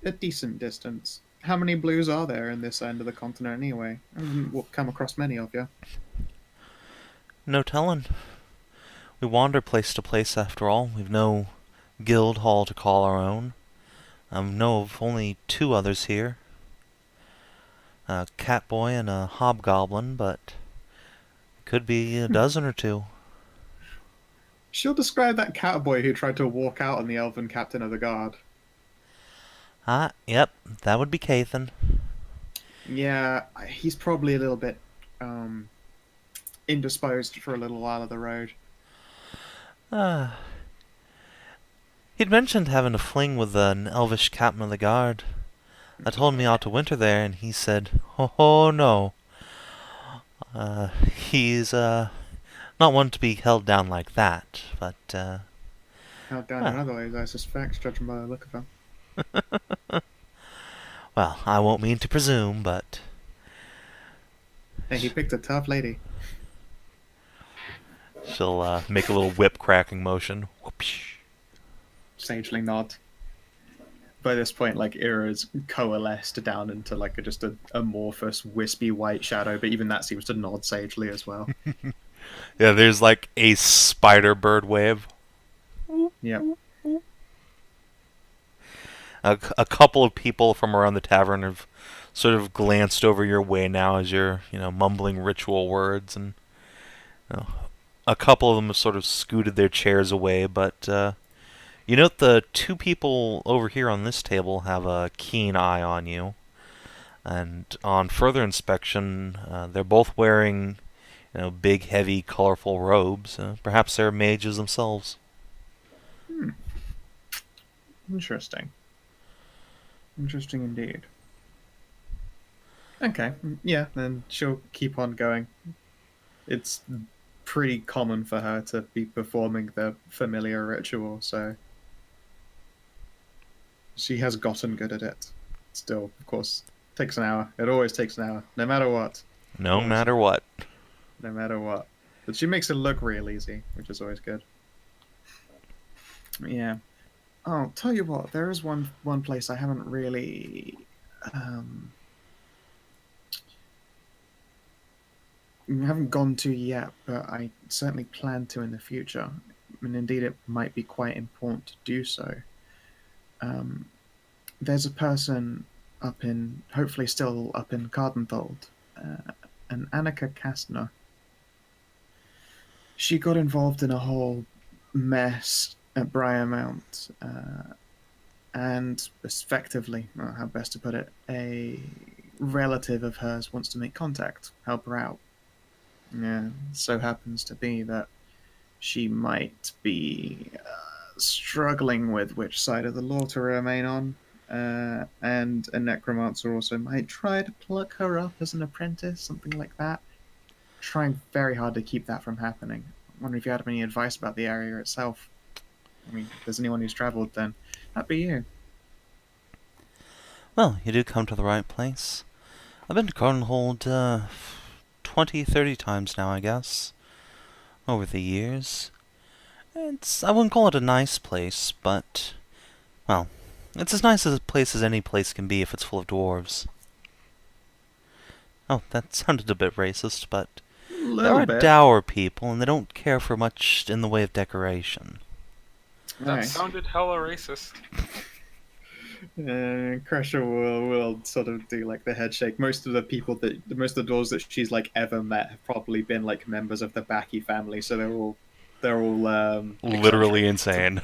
[SPEAKER 5] a decent distance. How many blues are there in this end of the continent anyway? I haven't come across many of you.
[SPEAKER 1] No telling. We wander place to place after all. We've no guild hall to call our own. I know of only 2 others here. A catboy and a hobgoblin, but could be a dozen or 2.
[SPEAKER 5] She'll describe that cowboy who tried to walk out on the elven captain of the guard.
[SPEAKER 1] Yep, that would be Kathan.
[SPEAKER 5] Yeah, he's probably a little bit indisposed for a little while of the road.
[SPEAKER 1] He'd mentioned having a fling with an elvish captain of the guard. I told him he ought to winter there, and he said, "Oh no." He's not one to be held down like that, but
[SPEAKER 5] Held down in other ways, I suspect, judging by the look of him.
[SPEAKER 1] well, I won't mean to presume, but
[SPEAKER 5] Hey, he picked a tough lady.
[SPEAKER 1] she'll make a little whip cracking motion. Whoopsh.
[SPEAKER 5] Sagely nod. By this point, like, Ira's coalesced down into like just a amorphous, wispy white shadow, but even that seems to nod sagely as well.
[SPEAKER 1] Yeah, there's like a spider bird wave.
[SPEAKER 5] Yep.
[SPEAKER 1] A couple of people from around the tavern have sort of glanced over your way now as you're, mumbling ritual words, and a couple of them have sort of scooted their chairs away, but you note the 2 people over here on this table have a keen eye on you, and on further inspection, they're both wearing, big, heavy, colorful robes. Perhaps they're mages themselves.
[SPEAKER 5] Interesting. Interesting indeed. Okay, yeah, then she'll keep on going. It's pretty common for her to be performing the familiar ritual, so she has gotten good at it. Still, of course, takes an hour. It always takes an hour, no matter what.
[SPEAKER 1] No matter what.
[SPEAKER 5] No matter what. But she makes it look real easy, which is always good. Yeah. Oh, tell you what, there is one place I haven't really haven't gone to yet, but I certainly plan to in the future. And indeed, it might be quite important to do so. There's a person hopefully still up in Cardenthold, an Annika Kastner. She got involved in a whole mess at Briarmount, and effectively, how best to put it, a relative of hers wants to make contact, help her out. Yeah, so happens to be that she might be struggling with which side of the law to remain on, and a necromancer also might try to pluck her up as an apprentice, something like that. Trying very hard to keep that from happening. I wonder if you had any advice about the area itself. I mean, if there's anyone who's travelled, then that'd be you.
[SPEAKER 1] Well, you do come to the right place. I've been to Cardinhold 20, 30 times now, I guess, over the years. I wouldn't call it a nice place, but, well, it's as nice a place as any place can be if it's full of dwarves. Oh, that sounded a bit racist, but there are dour people, and they don't care for much in the way of decoration.
[SPEAKER 6] That
[SPEAKER 5] Nice.
[SPEAKER 6] sounded hella racist.
[SPEAKER 5] Kreshia will sort of do like the head shake. Most of the dwarves that she's like ever met have probably been like members of the Baki family, so they're all
[SPEAKER 1] Literally insane.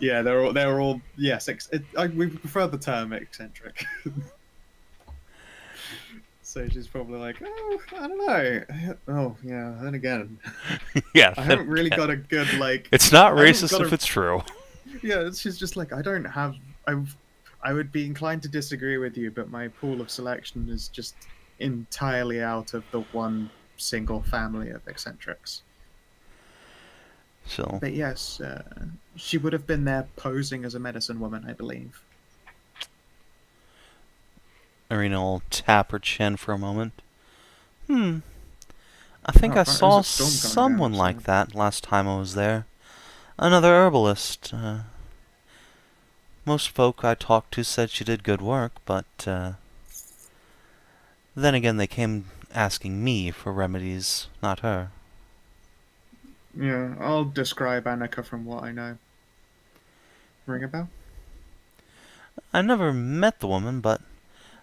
[SPEAKER 5] Yeah, they're all yes. We prefer the term eccentric. So she's probably like, oh, I don't know. Oh yeah, then again,
[SPEAKER 1] Yeah.
[SPEAKER 5] I haven't really got a good like.
[SPEAKER 1] It's not
[SPEAKER 5] I haven't
[SPEAKER 1] racist
[SPEAKER 5] got
[SPEAKER 1] if it's true.
[SPEAKER 5] Yeah, she's just like, I would be inclined to disagree with you, but my pool of selection is just entirely out of the one single family of eccentrics.
[SPEAKER 1] So,
[SPEAKER 5] But yes, she would have been there posing as a medicine woman, I believe.
[SPEAKER 1] Arena will tap her chin for a moment. I think
[SPEAKER 5] Oh,
[SPEAKER 1] I
[SPEAKER 5] right,
[SPEAKER 1] saw
[SPEAKER 5] there's a storm coming
[SPEAKER 1] someone
[SPEAKER 5] down,
[SPEAKER 1] like
[SPEAKER 5] so-
[SPEAKER 1] that last time I was there. Another herbalist. most folk I talked to said she did good work, but then again they came asking me for remedies, not her.
[SPEAKER 5] Yeah, I'll describe Annika from what I know. Ring a bell?
[SPEAKER 1] I never met the woman, but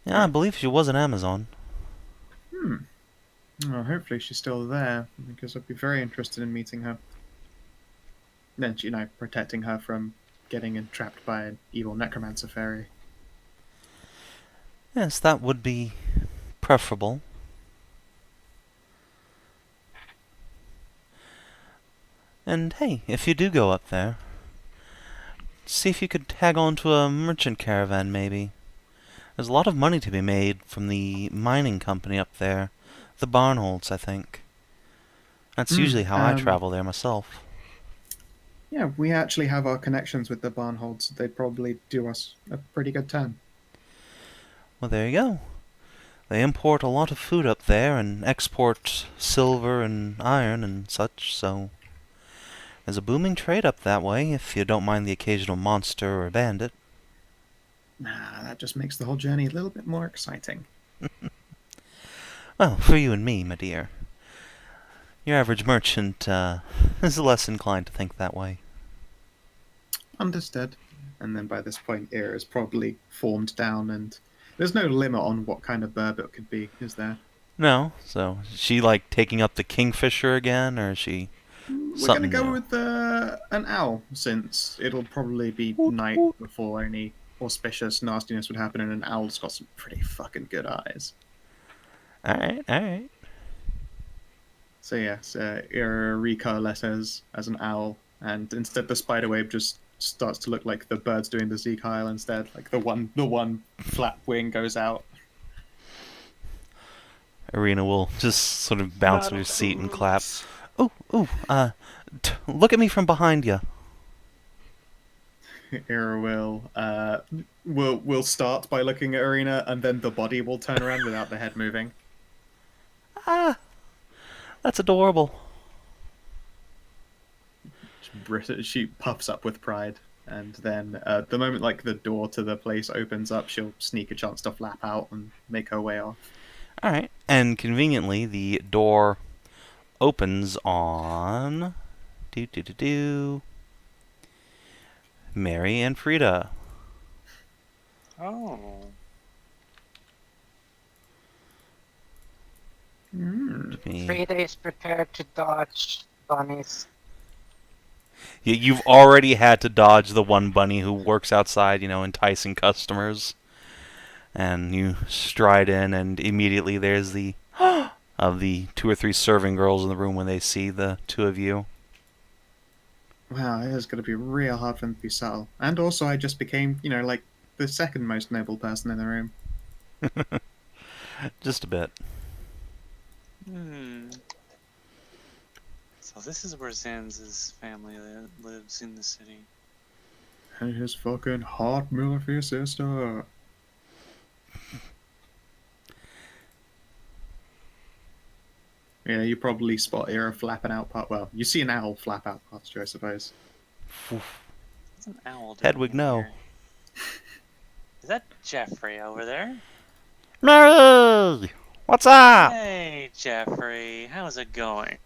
[SPEAKER 1] yeah, I believe she was an Amazon.
[SPEAKER 5] Well, hopefully she's still there, because I'd be very interested in meeting her. Then, protecting her from getting entrapped by an evil necromancer fairy.
[SPEAKER 1] Yes, that would be preferable. And hey, if you do go up there, see if you could tag on to a merchant caravan, maybe. There's a lot of money to be made from the mining company up there. The Barnholds, I think. That's usually how I travel there myself.
[SPEAKER 5] Yeah, we actually have our connections with the Barnholds. They'd probably do us a pretty good turn.
[SPEAKER 1] Well, there you go. They import a lot of food up there and export silver and iron and such, so there's a booming trade up that way, if you don't mind the occasional monster or bandit.
[SPEAKER 5] Nah, that just makes the whole journey a little bit more exciting.
[SPEAKER 1] Well, for you and me, my dear. Your average merchant is less inclined to think that way.
[SPEAKER 5] Understood. And then by this point, Ira is probably formed down, and there's no limit on what kind of burb it could be, is there?
[SPEAKER 1] No, so is she like taking up the kingfisher again, or is she
[SPEAKER 5] We're going to
[SPEAKER 1] something
[SPEAKER 5] go
[SPEAKER 1] new?
[SPEAKER 5] with an owl, since it'll probably be night before any auspicious nastiness would happen, and an owl's got some pretty fucking good eyes.
[SPEAKER 1] Alright.
[SPEAKER 5] So yes, Ira recoalesces as an owl, and instead the spiderweb just starts to look like the bird's doing the Zeke Isle instead. Like the one flap wing goes out.
[SPEAKER 1] Arena will just sort of bounce in her seat and clap. Look at me from behind you.
[SPEAKER 5] Ira will start by looking at Arena, and then the body will turn around without the head moving.
[SPEAKER 1] Ah, that's adorable.
[SPEAKER 5] She puffs up with pride, and then the moment like the door to the place opens up, she'll sneak a chance to flap out and make her way off.
[SPEAKER 1] Alright, and conveniently the door opens on Mary and Frida.
[SPEAKER 2] Oh.
[SPEAKER 4] Frida is prepared to dodge bunnies.
[SPEAKER 1] You've already had to dodge the one bunny who works outside, enticing customers. And you stride in, and immediately there's the of the 2 or 3 serving girls in the room when they see the two of you.
[SPEAKER 5] Wow, it is going to be real hard for them to be subtle. And also, I just became, like the second most noble person in the room.
[SPEAKER 1] Just a bit.
[SPEAKER 2] So this is where Zanza's family lives in the city.
[SPEAKER 5] And his fucking hot milk for your sister. Yeah, you probably spot Ira flapping out well, you see an owl flap out past you, I suppose.
[SPEAKER 2] What's an owl doing
[SPEAKER 1] Hedwig, no.
[SPEAKER 2] here? Is that Jeffrey over there?
[SPEAKER 1] Mary! What's up?
[SPEAKER 2] Hey, Jeffrey. How's it going?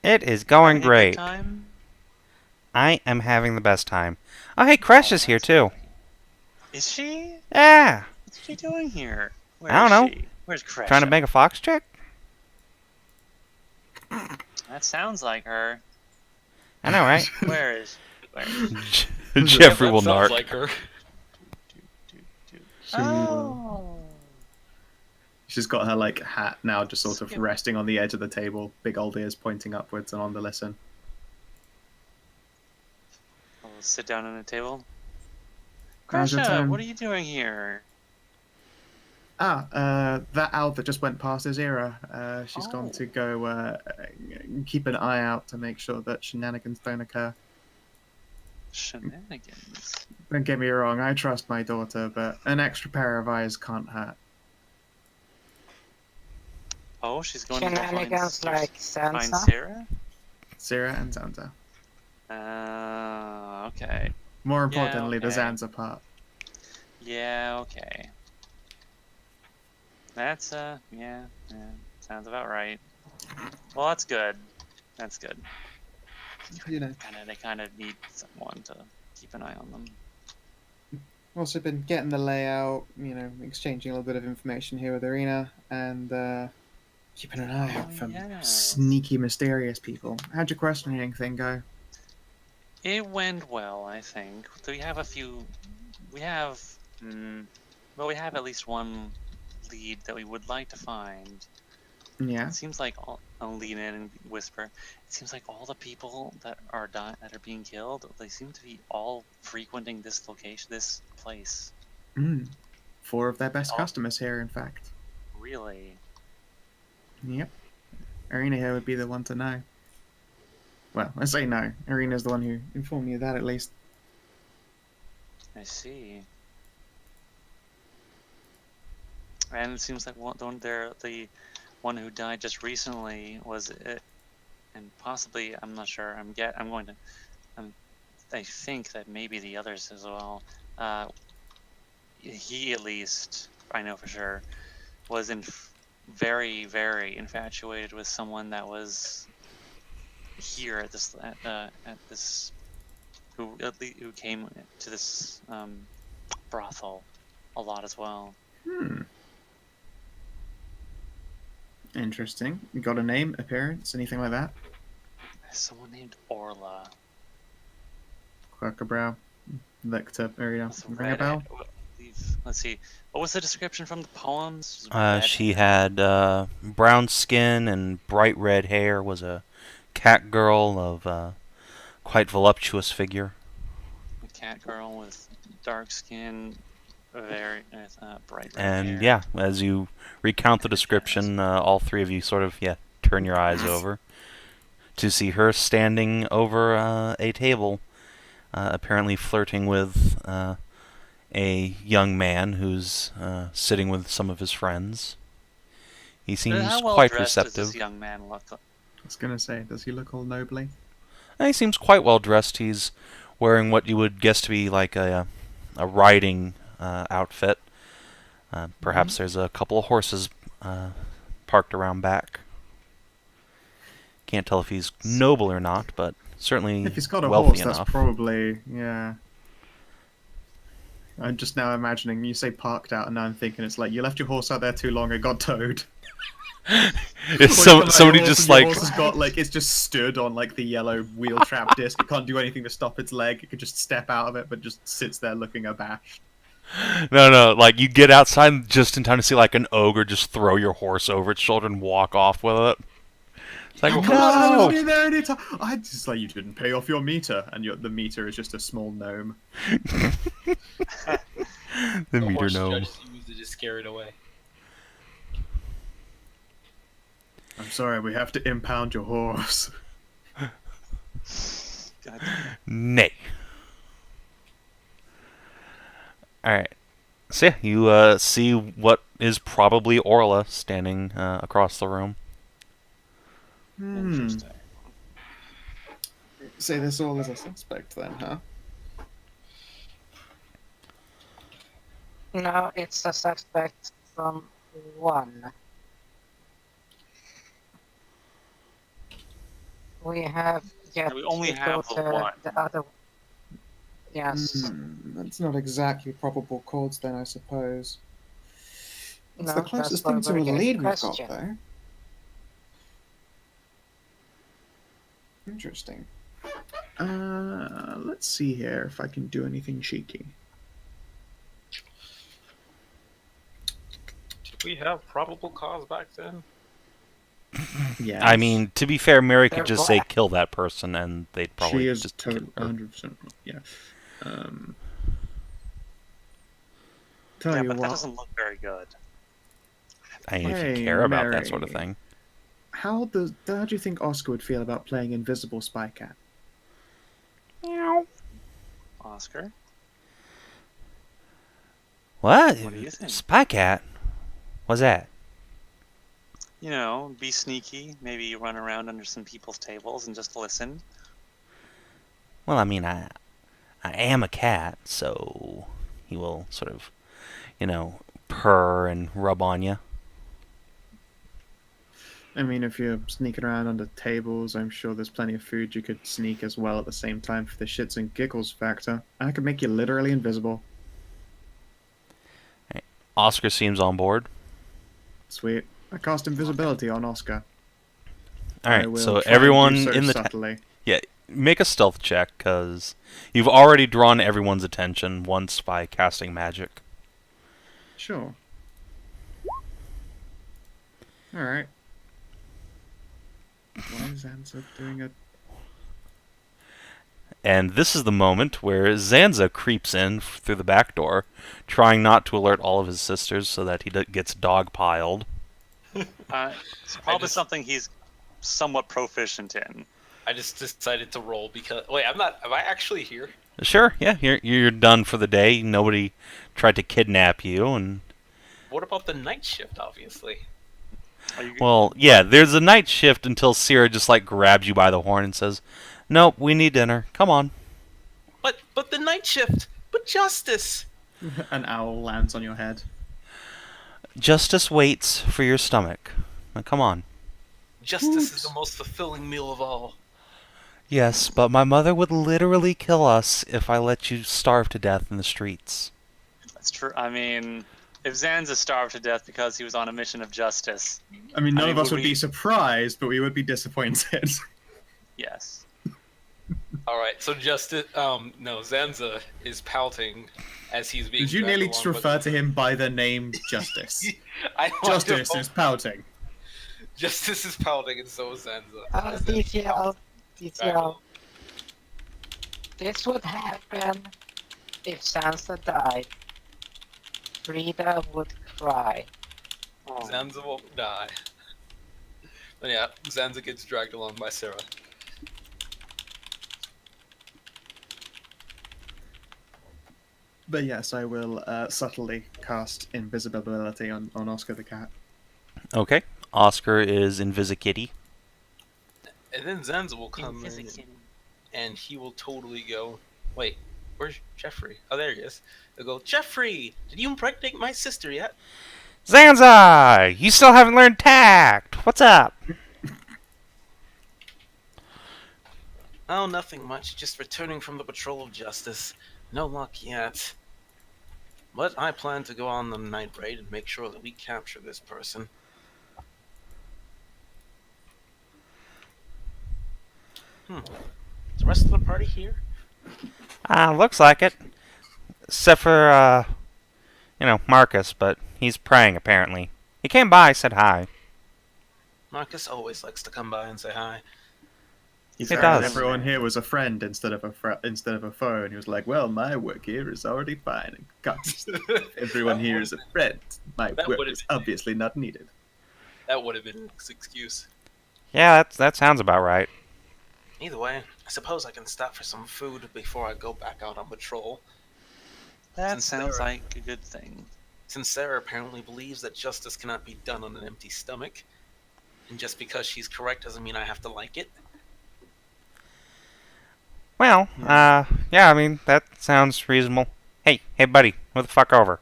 [SPEAKER 1] It is going
[SPEAKER 2] Having a good
[SPEAKER 1] great.
[SPEAKER 2] time?
[SPEAKER 1] I am having the best time. Oh, hey, Kreshia's here, too.
[SPEAKER 2] Is she?
[SPEAKER 1] Yeah.
[SPEAKER 2] What's she doing here? Where
[SPEAKER 1] I don't
[SPEAKER 2] is
[SPEAKER 1] know.
[SPEAKER 2] she? Where's Kreshia?
[SPEAKER 1] Trying to make a fox chick?
[SPEAKER 2] That sounds like her.
[SPEAKER 1] I know, right?
[SPEAKER 2] Where is
[SPEAKER 1] Jeffrey
[SPEAKER 6] That
[SPEAKER 1] will
[SPEAKER 6] sounds
[SPEAKER 1] narc.
[SPEAKER 6] like her.
[SPEAKER 2] Oh.
[SPEAKER 5] She's got her like hat now just sort of resting on the edge of the table, big old ears pointing upwards and on the listen.
[SPEAKER 2] I'll sit down on a table.
[SPEAKER 5] How's your
[SPEAKER 2] Kreshia,
[SPEAKER 5] time?
[SPEAKER 2] what are you doing here?
[SPEAKER 5] That owl that just went past is Ira. She's gone to go keep an eye out to make sure that shenanigans don't occur.
[SPEAKER 2] Shenanigans.
[SPEAKER 5] Don't get me wrong, I trust my daughter, but an extra pair of eyes can't hurt.
[SPEAKER 2] Oh, she's going to go
[SPEAKER 4] Shenanigans like
[SPEAKER 2] find
[SPEAKER 4] Sansa.
[SPEAKER 2] Sarah?
[SPEAKER 5] Sarah and Zanza.
[SPEAKER 2] Okay.
[SPEAKER 5] More
[SPEAKER 2] Yeah,
[SPEAKER 5] importantly, the
[SPEAKER 2] okay.
[SPEAKER 5] Zanza part.
[SPEAKER 2] Yeah, okay. That's, yeah, sounds about right. Well, that's good. That's good.
[SPEAKER 5] You know,
[SPEAKER 2] They kind of need someone to keep an eye on them.
[SPEAKER 5] also been getting the layout, you know, exchanging a little bit of information here with Arena, and keeping an eye out for
[SPEAKER 2] yes.
[SPEAKER 5] sneaky, mysterious people. How'd your questioning thing go?
[SPEAKER 2] It went well, I think. We have a few. We have. Well, we have at least one lead that we would like to find.
[SPEAKER 5] Yeah.
[SPEAKER 2] It seems like I'll lean in and whisper. It seems like all the people that are being killed, they seem to be all frequenting this location, this place.
[SPEAKER 5] 4 of their best
[SPEAKER 2] Oh.
[SPEAKER 5] customers here, in fact.
[SPEAKER 2] Really?
[SPEAKER 5] Yep. Arena here would be the one to know. Well, I say no. Arena's the one who informed me of that, at least.
[SPEAKER 2] I see. And it seems like the one who died just recently was it, and possibly I'm not sure. I think that maybe the others as well. He at least I know for sure was very very infatuated with someone that was here at this who came to this brothel a lot as well.
[SPEAKER 5] Interesting. You got a name, appearance, anything like that?
[SPEAKER 2] Someone named Orla.
[SPEAKER 5] Quirkerbrow, Lecter, Arena.
[SPEAKER 2] With
[SPEAKER 5] Ring a bell?
[SPEAKER 2] Let's see. What was the description from the poems?
[SPEAKER 1] She had brown skin and bright red hair, was a cat girl of quite voluptuous figure.
[SPEAKER 2] A cat girl with dark skin, very bright red
[SPEAKER 1] And
[SPEAKER 2] hair.
[SPEAKER 1] yeah, as you recount the description, all 3 of you sort of, turn your eyes over to see her standing over a table, apparently flirting with a young man who's sitting with some of his friends. He seems
[SPEAKER 2] How well
[SPEAKER 1] quite
[SPEAKER 2] dressed
[SPEAKER 1] receptive.
[SPEAKER 2] does this young man look?
[SPEAKER 5] I was going to say, does he look all nobly?
[SPEAKER 1] He seems quite well dressed. He's wearing what you would guess to be like a riding outfit. Perhaps there's a couple of horses parked around back. Can't tell if he's noble or not, but certainly
[SPEAKER 5] If he's got a
[SPEAKER 1] wealthy
[SPEAKER 5] horse,
[SPEAKER 1] enough.
[SPEAKER 5] that's probably, yeah. I'm just now imagining, you say parked out, and now I'm thinking it's like, you left your horse out there too long, it got towed.
[SPEAKER 1] If somebody just
[SPEAKER 5] your
[SPEAKER 1] like...
[SPEAKER 5] horse has got, like, it's just stood on, like, the yellow wheel trap disc. It can't do anything to stop its leg. It could just step out of it, but just sits there looking abashed.
[SPEAKER 1] No, like, you get outside just in time to see, like, an ogre just throw your horse over its shoulder and walk off with it. It's like,
[SPEAKER 5] I was
[SPEAKER 1] no!
[SPEAKER 5] in there anytime. I just like, you didn't pay off your meter, and the meter is just a small gnome.
[SPEAKER 1] The meter
[SPEAKER 7] horse
[SPEAKER 1] gnome.
[SPEAKER 7] judge used to just scare it away.
[SPEAKER 5] I'm sorry, we have to impound your horse.
[SPEAKER 2] God.
[SPEAKER 1] Nay. Alright. So yeah, you see what is probably Orla standing across the room.
[SPEAKER 2] Interesting.
[SPEAKER 5] Say this all as a suspect then, huh?
[SPEAKER 4] No, it's a suspect from 1. We have yet
[SPEAKER 2] We only
[SPEAKER 4] to
[SPEAKER 2] have
[SPEAKER 4] go
[SPEAKER 2] the
[SPEAKER 4] to
[SPEAKER 2] one.
[SPEAKER 4] the other. Yes.
[SPEAKER 5] That's not exactly probable cause then, I suppose. It's
[SPEAKER 4] No,
[SPEAKER 5] the
[SPEAKER 4] that's
[SPEAKER 5] closest
[SPEAKER 4] why
[SPEAKER 5] thing to
[SPEAKER 4] we're
[SPEAKER 5] a
[SPEAKER 4] getting
[SPEAKER 5] lead
[SPEAKER 4] the
[SPEAKER 5] we've got,
[SPEAKER 4] question.
[SPEAKER 5] though. Interesting. Let's see here if I can do anything cheeky.
[SPEAKER 6] Did we have probable cause back then?
[SPEAKER 5] Yeah.
[SPEAKER 1] I mean, to be fair, Mary could
[SPEAKER 4] They're
[SPEAKER 1] just say
[SPEAKER 4] black.
[SPEAKER 1] kill that person and they'd probably
[SPEAKER 5] she is
[SPEAKER 1] just kill her.
[SPEAKER 5] 100%. Yeah. Tell
[SPEAKER 2] Yeah,
[SPEAKER 5] you
[SPEAKER 2] but that
[SPEAKER 5] what.
[SPEAKER 2] doesn't look very good.
[SPEAKER 1] I mean, if
[SPEAKER 5] Hey,
[SPEAKER 1] you care about that sort of
[SPEAKER 5] Mary.
[SPEAKER 1] thing.
[SPEAKER 5] How do you think Oscar would feel about playing Invisible Spy Cat?
[SPEAKER 2] Oscar?
[SPEAKER 1] What?
[SPEAKER 2] What do you think?
[SPEAKER 1] Spy Cat? What's that?
[SPEAKER 2] You know, be sneaky, maybe run around under some people's tables and just listen.
[SPEAKER 1] Well, I mean, I I am a cat, so he will sort of, purr and rub on you.
[SPEAKER 5] I mean, if you're sneaking around under tables, I'm sure there's plenty of food you could sneak as well at the same time for the shits and giggles factor. I could make you literally invisible.
[SPEAKER 1] Oscar seems on board.
[SPEAKER 5] Sweet. I cast invisibility on Oscar.
[SPEAKER 1] All
[SPEAKER 5] I
[SPEAKER 1] right,
[SPEAKER 5] will
[SPEAKER 1] so
[SPEAKER 5] try and
[SPEAKER 1] everyone
[SPEAKER 5] do so
[SPEAKER 1] in the
[SPEAKER 5] subtly.
[SPEAKER 1] make a stealth check, because you've already drawn everyone's attention once by casting magic.
[SPEAKER 5] Sure. Alright. Why is Zanza doing a...
[SPEAKER 1] And this is the moment where Zanza creeps in through the back door, trying not to alert all of his sisters so that he gets dogpiled.
[SPEAKER 2] It's probably something he's somewhat proficient in.
[SPEAKER 3] I just decided to roll because... Wait, I'm not... Am I actually here?
[SPEAKER 1] Sure, yeah, you're done for the day. Nobody tried to kidnap you, and...
[SPEAKER 3] What about the night shift, obviously?
[SPEAKER 1] Well, yeah, there's a night shift until Sierra just, grabs you by the horn and says, "Nope, we need dinner. Come on."
[SPEAKER 3] But the night shift! But justice!
[SPEAKER 5] An owl lands on your head.
[SPEAKER 1] Justice waits for your stomach. Now, come on.
[SPEAKER 3] Justice is the most fulfilling meal of all.
[SPEAKER 1] Yes, but my mother would literally kill us if I let you starve to death in the streets.
[SPEAKER 2] That's true. I mean, if Zanza starved to death because he was on a mission of justice...
[SPEAKER 5] I mean, none of us would be surprised, but we would be disappointed.
[SPEAKER 2] Yes.
[SPEAKER 3] Alright, so Justice... no, Zanza is pouting as he's being...
[SPEAKER 5] Did you nearly just refer to him by the name Justice? Justice is pouting.
[SPEAKER 3] Justice is pouting, and so is Zanza.
[SPEAKER 4] DCL. This would happen if Sansa died. Frida would cry.
[SPEAKER 3] Zanza won't die. But yeah, Zanza gets dragged along by Sarah.
[SPEAKER 5] But yes, I will subtly cast invisibility on Oscar the cat.
[SPEAKER 1] Okay. Oscar is Invisikitty.
[SPEAKER 3] And then Zanza will come in, and he will totally go, wait, where's Jeffrey? Oh, there he is. He'll go, Jeffrey, did you impregnate my sister yet?
[SPEAKER 1] Zanza! You still haven't learned tact! What's up?
[SPEAKER 3] Oh, nothing much. Just returning from the patrol of justice. No luck yet. But I plan to go on the night raid and make sure that we capture this person. Is the rest of the party here?
[SPEAKER 1] Looks like it. Except for, Marcus, but he's praying, apparently. He came by, said hi.
[SPEAKER 3] Marcus always likes to come by and say hi.
[SPEAKER 5] He
[SPEAKER 1] It
[SPEAKER 5] said
[SPEAKER 1] does.
[SPEAKER 5] everyone here was a friend instead of a foe, and he was like, "Well, my work here is already fine. And cuts. Everyone here is a friend. My work is obviously not needed."
[SPEAKER 3] That would have been his excuse.
[SPEAKER 1] Yeah, that sounds about right.
[SPEAKER 3] Either way, I suppose I can stop for some food before I go back out on patrol.
[SPEAKER 2] That sounds like a good thing.
[SPEAKER 3] Since Sarah apparently believes that justice cannot be done on an empty stomach, and just because she's correct doesn't mean I have to like it.
[SPEAKER 1] Well, yeah, I mean, that sounds reasonable. Hey, buddy, move the fuck over.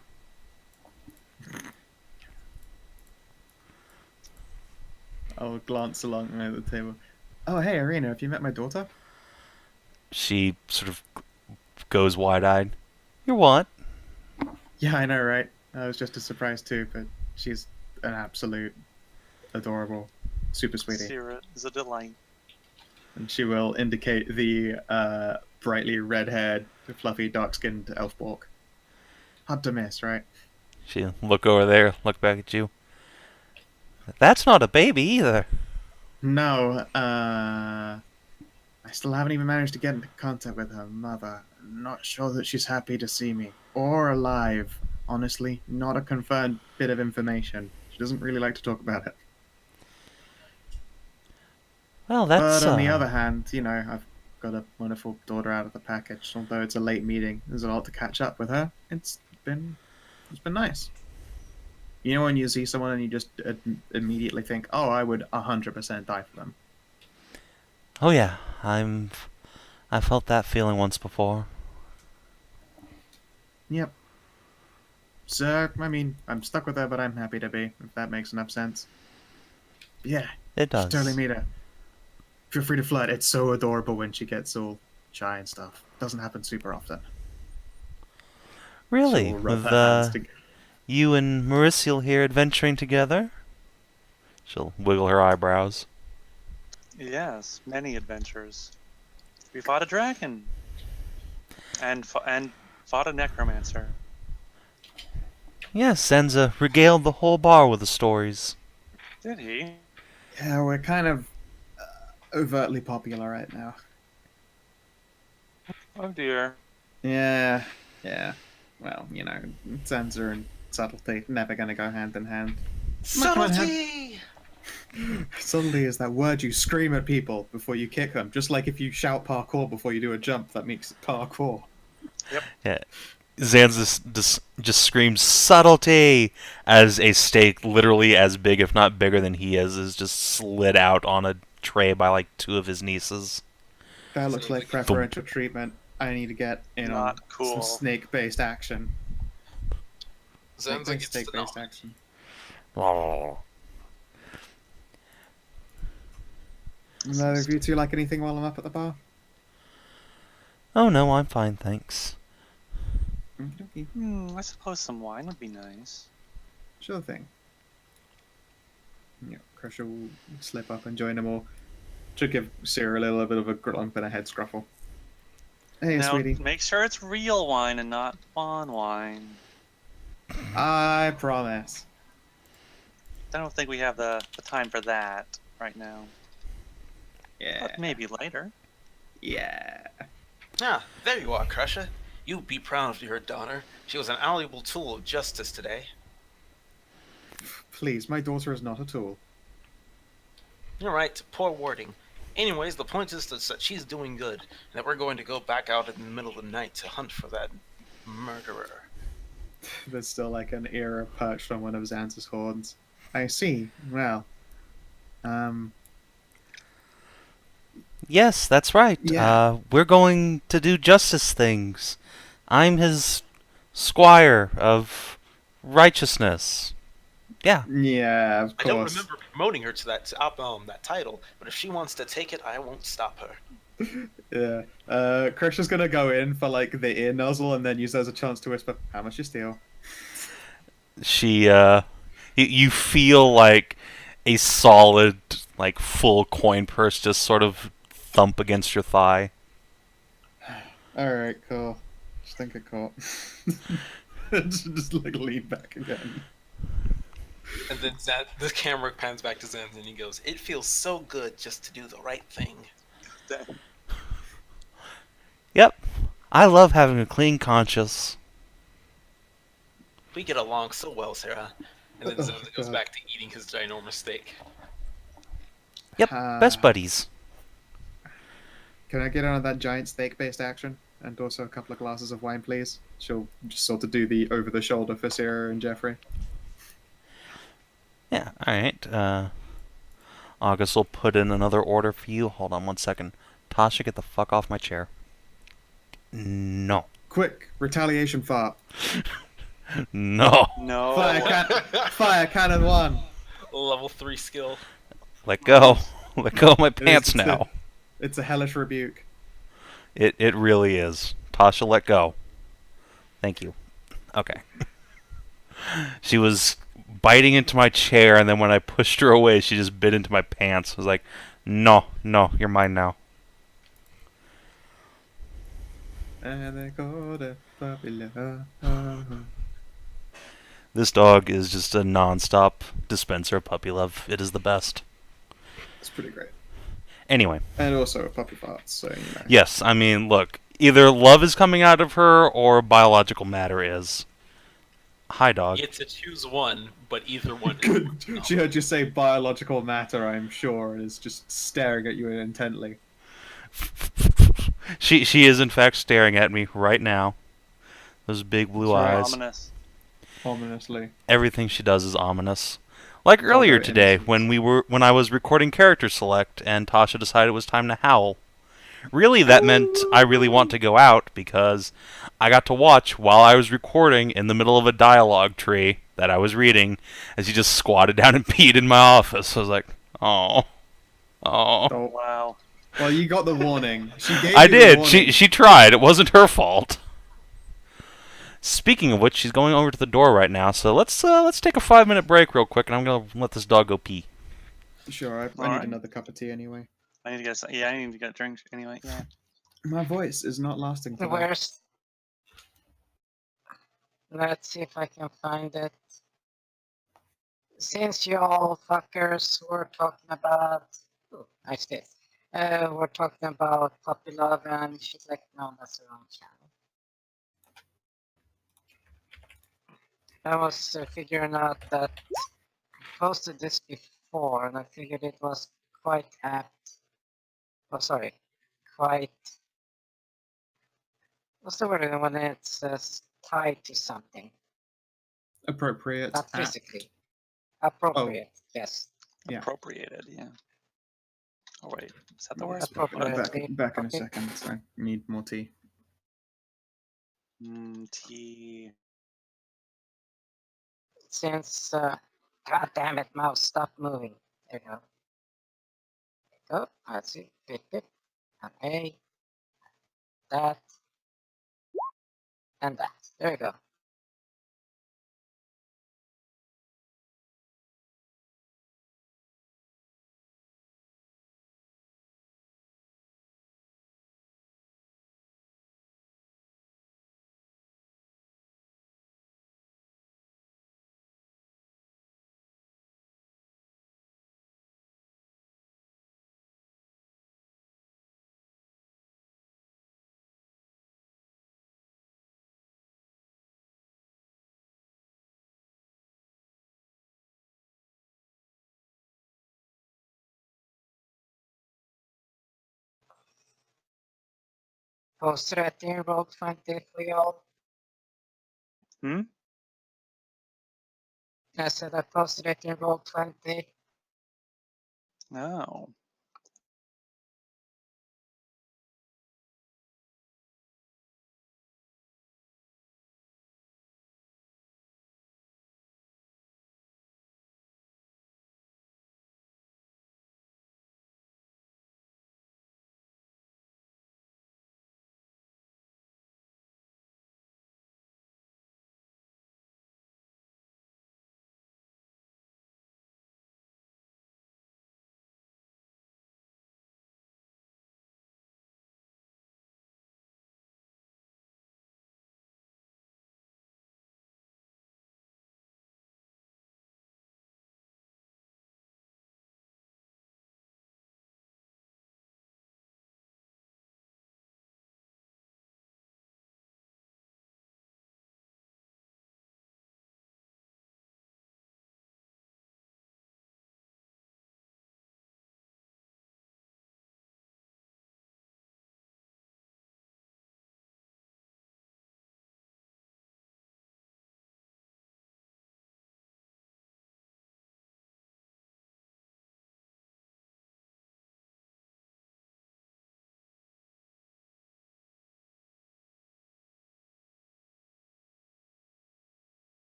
[SPEAKER 5] I'll glance along the table. Oh, hey, Irina, have you met my daughter?
[SPEAKER 1] She sort of goes wide-eyed. You're what?
[SPEAKER 5] Yeah, I know, right? I was just as surprised too, but she's an absolute adorable, super sweetie.
[SPEAKER 2] Sierra is a delight.
[SPEAKER 5] And she will indicate the brightly red-haired, fluffy, dark-skinned elfborg. Hard to miss, right?
[SPEAKER 1] She'll look over there, look back at you. That's not a baby either.
[SPEAKER 5] No, I still haven't even managed to get into contact with her mother. Not sure that she's happy to see me. Or alive. Honestly, not a confirmed bit of information. She doesn't really like to talk about it.
[SPEAKER 1] Well, that's...
[SPEAKER 5] But on the other hand, I've got a wonderful daughter out of the package. Although it's a late meeting, there's a lot to catch up with her. It's been nice. You know when you see someone and you just immediately think, oh, I would 100% die for them.
[SPEAKER 1] Oh yeah, I felt that feeling once before.
[SPEAKER 5] Yep. So, I mean, I'm stuck with her, but I'm happy to be, if that makes enough sense. Yeah,
[SPEAKER 1] It
[SPEAKER 5] she
[SPEAKER 1] does.
[SPEAKER 5] totally made her. Feel free to flirt. It's so adorable when she gets all shy and stuff. Doesn't happen super often.
[SPEAKER 1] Really?
[SPEAKER 5] She'll rub
[SPEAKER 1] With
[SPEAKER 5] her hands together.
[SPEAKER 1] you and Merisiel here adventuring together? She'll wiggle her eyebrows.
[SPEAKER 2] Yes, many adventures. We fought a dragon. And fought a necromancer.
[SPEAKER 1] Yes, Zanza regaled the whole bar with the stories.
[SPEAKER 2] Did he?
[SPEAKER 5] Yeah, we're kind of overtly popular right now.
[SPEAKER 2] Oh dear.
[SPEAKER 5] Yeah. Well, Zanza and subtlety never gonna go hand in hand.
[SPEAKER 3] Subtlety!
[SPEAKER 5] Subtlety is that word you scream at people before you kick them. Just like if you shout parkour before you do a jump, that makes it parkour.
[SPEAKER 1] Yeah. Zanza just screams subtlety as a steak literally as big, if not bigger than he is just slid out on a tray by like 2 of his nieces.
[SPEAKER 5] That looks like preferential treatment. I need to get in on
[SPEAKER 2] Not cool.
[SPEAKER 5] some snake-based action.
[SPEAKER 3] Zanza gets to know.
[SPEAKER 5] Snake-based action. Either of you two like anything while I'm up at the bar?
[SPEAKER 1] Oh no, I'm fine, thanks.
[SPEAKER 5] Okay.
[SPEAKER 2] I suppose some wine would be nice.
[SPEAKER 5] Sure thing. Yeah, Kreshia will slip up and join them all. Should give Sarah a little bit of a glump and a head scruffle. Hey,
[SPEAKER 2] Now,
[SPEAKER 5] sweetie.
[SPEAKER 2] make sure it's real wine and not Faun wine.
[SPEAKER 5] I promise.
[SPEAKER 2] I don't think we have the time for that right now.
[SPEAKER 5] Yeah.
[SPEAKER 2] But maybe later.
[SPEAKER 5] Yeah.
[SPEAKER 3] Ah, there you are, Kreshia. You be proud of your daughter. She was an valuable tool of justice today.
[SPEAKER 5] Please, my daughter is not a tool.
[SPEAKER 3] You're right, poor wording. Anyways, the point is that she's doing good, and that we're going to go back out in the middle of the night to hunt for that murderer.
[SPEAKER 5] There's still like an ear perched on one of Zanza's horns. I see. Well,
[SPEAKER 1] Yes, that's right.
[SPEAKER 5] Yeah.
[SPEAKER 1] We're going to do justice things. I'm his squire of righteousness. Yeah.
[SPEAKER 5] Yeah, of
[SPEAKER 3] I don't
[SPEAKER 5] course.
[SPEAKER 3] remember promoting her to that title, but if she wants to take it, I won't stop her.
[SPEAKER 5] Yeah. Krishia's gonna go in for like the ear nuzzle and then use that as a chance to whisper, "How much you steal?"
[SPEAKER 1] She, you feel like a solid, like, full coin purse just sort of thump against your thigh.
[SPEAKER 5] Alright, cool. Just think it caught. just like lean back again.
[SPEAKER 3] And then the camera pans back to Zanza and he goes, "It feels so good just to do the right thing."
[SPEAKER 1] Yep. I love having a clean conscience.
[SPEAKER 3] We get along so well, Sarah. And then
[SPEAKER 5] Oh,
[SPEAKER 3] Zanza goes
[SPEAKER 5] God.
[SPEAKER 3] back to eating his ginormous steak.
[SPEAKER 1] Yep, best buddies.
[SPEAKER 5] Can I get on that giant steak-based action? And also a couple of glasses of wine, please? She'll just sort of do the over-the-shoulder for Sarah and Jeffrey.
[SPEAKER 1] Yeah, alright. August will put in another order for you. Hold on one second. Tasha, get the fuck off my chair. No.
[SPEAKER 5] Quick, retaliation fart.
[SPEAKER 1] No.
[SPEAKER 2] No.
[SPEAKER 5] Fire cannon 1.
[SPEAKER 3] Level 3 skill.
[SPEAKER 1] Let go. Let go of my
[SPEAKER 5] It is-
[SPEAKER 1] pants
[SPEAKER 5] it's
[SPEAKER 1] now.
[SPEAKER 5] It's a hellish rebuke.
[SPEAKER 1] It really is. Tasha, let go. Thank you. Okay. She was biting into my chair, and then when I pushed her away, she just bit into my pants. I was like, no, you're mine now.
[SPEAKER 5] And they called it popular.
[SPEAKER 1] This dog is just a non-stop dispenser of puppy love. It is the best.
[SPEAKER 5] It's pretty great.
[SPEAKER 1] Anyway.
[SPEAKER 5] And also puppy farts, so you know.
[SPEAKER 1] Yes, I mean, look. Either love is coming out of her, or biological matter is. Hi, dog.
[SPEAKER 3] You get to choose one, but either one is.
[SPEAKER 5] She heard you say biological matter, I'm sure, and is just staring at you intently.
[SPEAKER 1] She is in fact staring at me right now. Those big blue eyes.
[SPEAKER 2] Ominous.
[SPEAKER 5] Ominously.
[SPEAKER 1] Everything she does is ominous. Like earlier
[SPEAKER 5] very
[SPEAKER 1] today,
[SPEAKER 5] innocent.
[SPEAKER 1] when I was recording character select, and Tasha decided it was time to howl. Really, that meant I really want to go out because I got to watch while I was recording in the middle of a dialogue tree that I was reading as he just squatted down and peed in my office. I was like, oh.
[SPEAKER 5] Oh,
[SPEAKER 2] Wow.
[SPEAKER 5] well, you got the warning. She gave
[SPEAKER 1] I
[SPEAKER 5] you the
[SPEAKER 1] did.
[SPEAKER 5] warning.
[SPEAKER 1] She tried. It wasn't her fault. Speaking of which, she's going over to the door right now. So let's take a 5-minute break real quick, and I'm gonna let this dog go pee.
[SPEAKER 5] Sure, I need
[SPEAKER 2] Alright.
[SPEAKER 5] another cup of tea anyway.
[SPEAKER 2] I need to get. Yeah, I need to get a drink anyway. Yeah.
[SPEAKER 5] My voice is not lasting today.
[SPEAKER 4] Where's... Let's see if I can find it. Since you all fuckers were talking about... Oh, I see. We're talking about puppy love and shit like... No, that's the wrong channel. I was figuring out that I posted this before, and I figured it was quite apt. Oh, sorry. Quite... What's the word when it's tied to something?
[SPEAKER 5] Appropriate.
[SPEAKER 4] Not physically. Appropriate, yes.
[SPEAKER 5] Yeah.
[SPEAKER 2] Appropriated. Yeah. Oh wait, is that the word?
[SPEAKER 4] Appropriately.
[SPEAKER 5] Back in a
[SPEAKER 4] Okay.
[SPEAKER 5] second. So I need more tea.
[SPEAKER 2] T.
[SPEAKER 4] Since, god damn it, mouse, stop moving. There you go. There you go. Let's see. Bip, bip. Okay. That. And that. There you go. Posted it in roll 20 for y'all.
[SPEAKER 2] Hmm.
[SPEAKER 4] I said I posted it in roll 20.
[SPEAKER 2] No.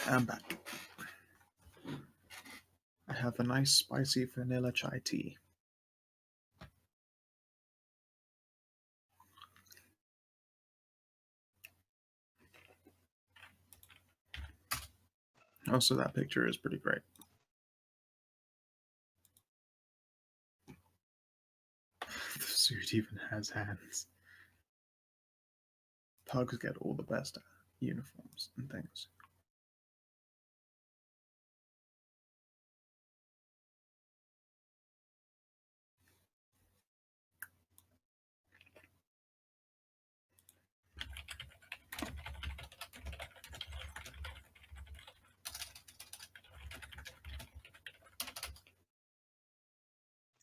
[SPEAKER 5] I'm back. I have a nice spicy vanilla chai tea. Also, that picture is pretty great. The suit even has hands. Pugs get all the best uniforms and things.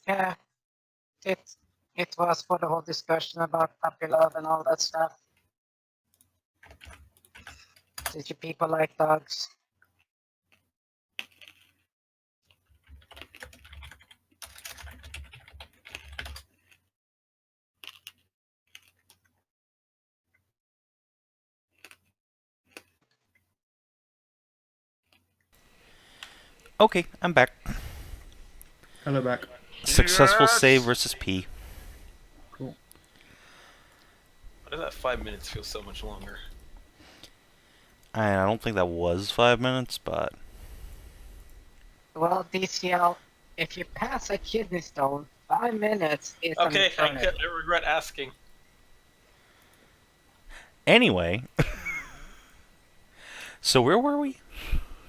[SPEAKER 4] Yeah, it it was for the whole discussion about puppy love and all that stuff. Did you people like dogs?
[SPEAKER 1] Okay, I'm back.
[SPEAKER 5] Hello back.
[SPEAKER 1] Successful
[SPEAKER 6] Yes!
[SPEAKER 1] save versus P.
[SPEAKER 5] Cool.
[SPEAKER 3] Why does that 5 minutes feel so much longer?
[SPEAKER 1] I don't think that was 5 minutes, but
[SPEAKER 4] Well, DCL, if you pass a kidney stone, 5 minutes is an
[SPEAKER 3] Okay,
[SPEAKER 4] eternity.
[SPEAKER 3] I regret asking.
[SPEAKER 1] anyway. So where were we?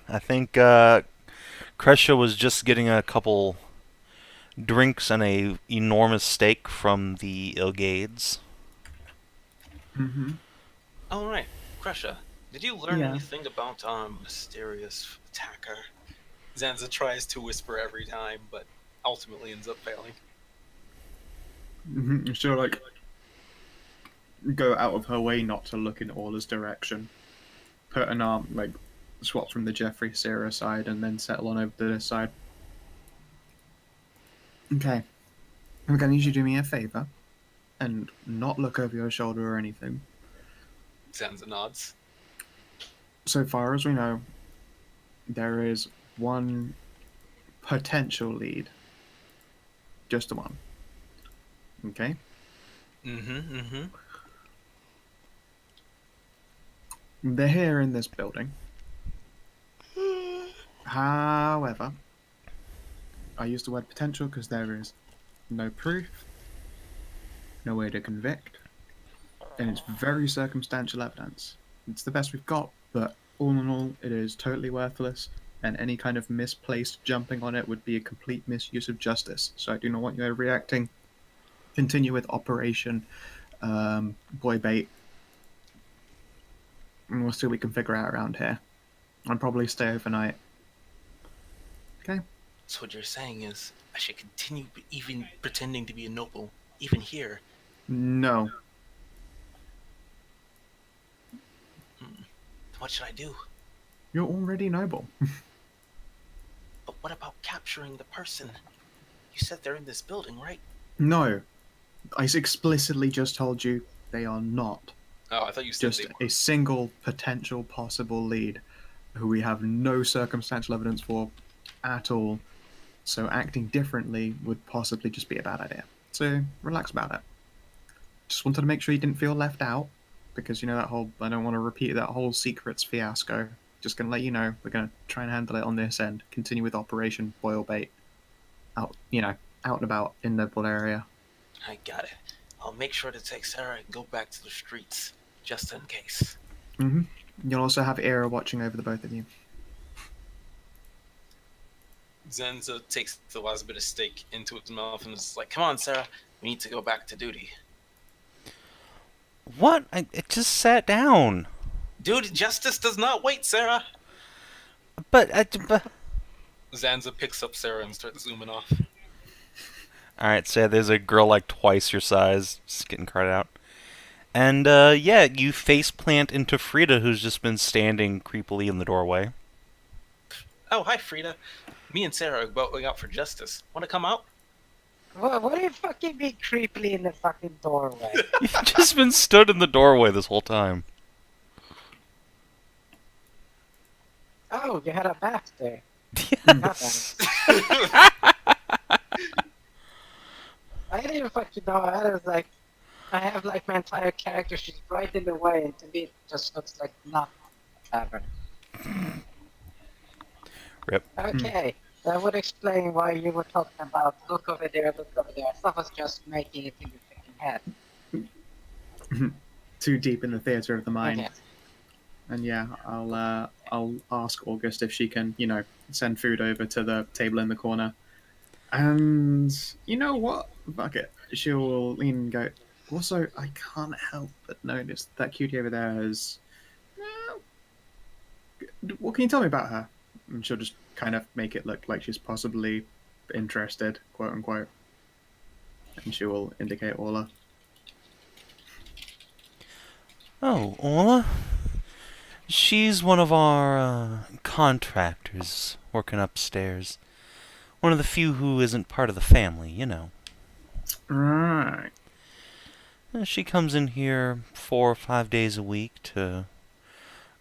[SPEAKER 1] I think Kreshia was just getting a couple drinks and a enormous steak from the Ilgades.
[SPEAKER 5] Mm-hmm.
[SPEAKER 3] All right, Kreshia, did you learn
[SPEAKER 5] Yeah.
[SPEAKER 3] anything about mysterious attacker? Zanza tries to whisper every time, but ultimately ends up failing.
[SPEAKER 5] Mm-hmm. She'll like go out of her way not to look in Orla's direction. Put an arm like swap from the Jeffrey Sarah side and then settle on over to this side. Okay. I'm gonna need you to do me a favor and not look over your shoulder or anything.
[SPEAKER 3] Zanza nods.
[SPEAKER 5] So far as we know, there is one potential lead. Just the one. Okay?
[SPEAKER 3] Mm-hmm.
[SPEAKER 5] They're here in this building. However, I use the word potential because there is no proof, no way to convict, and it's very circumstantial evidence. It's the best we've got, but all in all, it is totally worthless, and any kind of misplaced jumping on it would be a complete misuse of justice. So I do not want you overreacting. Continue with Operation Boy Bait, and we'll see what we can figure out around here. I'll probably stay overnight. Okay?
[SPEAKER 3] So what you're saying is I should continue even pretending to be a noble, even here.
[SPEAKER 5] No.
[SPEAKER 3] What should I do?
[SPEAKER 5] You're already noble.
[SPEAKER 3] But what about capturing the person? You said they're in this building, right?
[SPEAKER 5] No. I explicitly just told you they are not.
[SPEAKER 3] Oh, I thought you said
[SPEAKER 5] Just
[SPEAKER 3] they were.
[SPEAKER 5] a single potential possible lead who we have no circumstantial evidence for at all. So acting differently would possibly just be a bad idea. So relax about it. Just wanted to make sure you didn't feel left out because you know that whole I don't want to repeat that whole secrets fiasco. Just gonna let you know we're gonna try and handle it on this end. Continue with Operation Boil Bait. Out and about in the Bull area.
[SPEAKER 3] I got it. I'll make sure to take Sarah and go back to the streets, just in case.
[SPEAKER 5] Mm-hmm. You'll also have Era watching over the both of you.
[SPEAKER 3] Zanza takes the last bit of steak into his mouth and is like, "Come on, Sarah, we need to go back to duty."
[SPEAKER 1] What? I just sat down.
[SPEAKER 3] Dude, justice does not wait, Sarah!
[SPEAKER 1] But
[SPEAKER 3] Zanza picks up Sarah and starts zooming off.
[SPEAKER 1] Alright, so there's a girl like twice your size just getting carted out. And yeah, you face plant into Frida, who's just been standing creepily in the doorway.
[SPEAKER 3] Oh, hi, Frida. Me and Sarah are going out for justice. Want to come out?
[SPEAKER 4] What do you fucking be creepily in the fucking doorway?
[SPEAKER 1] You've just been stood in the doorway this whole time.
[SPEAKER 4] Oh, you had a bath there.
[SPEAKER 1] Yes.
[SPEAKER 4] I didn't even fucking know. I was like, I have like my entire character sheet right in the way, and to me it just looks like not a tavern.
[SPEAKER 1] Rip.
[SPEAKER 4] Okay, that would explain why you were talking about look over there, look over there. I thought I was just making it in your fucking head.
[SPEAKER 5] Too deep in the theater of the mind.
[SPEAKER 4] Okay.
[SPEAKER 5] And yeah, I'll ask August if she can, send food over to the table in the corner. And you know what? Fuck it. She'll lean and go, also, I can't help but notice that cutie over there is... what can you tell me about her? And she'll just kind of make it look like she's possibly interested, quote unquote. And she will indicate Orla.
[SPEAKER 1] Oh, Orla? She's one of our contractors working upstairs. One of the few who isn't part of the family, you know.
[SPEAKER 5] Right.
[SPEAKER 1] She comes in here 4 or 5 days a week to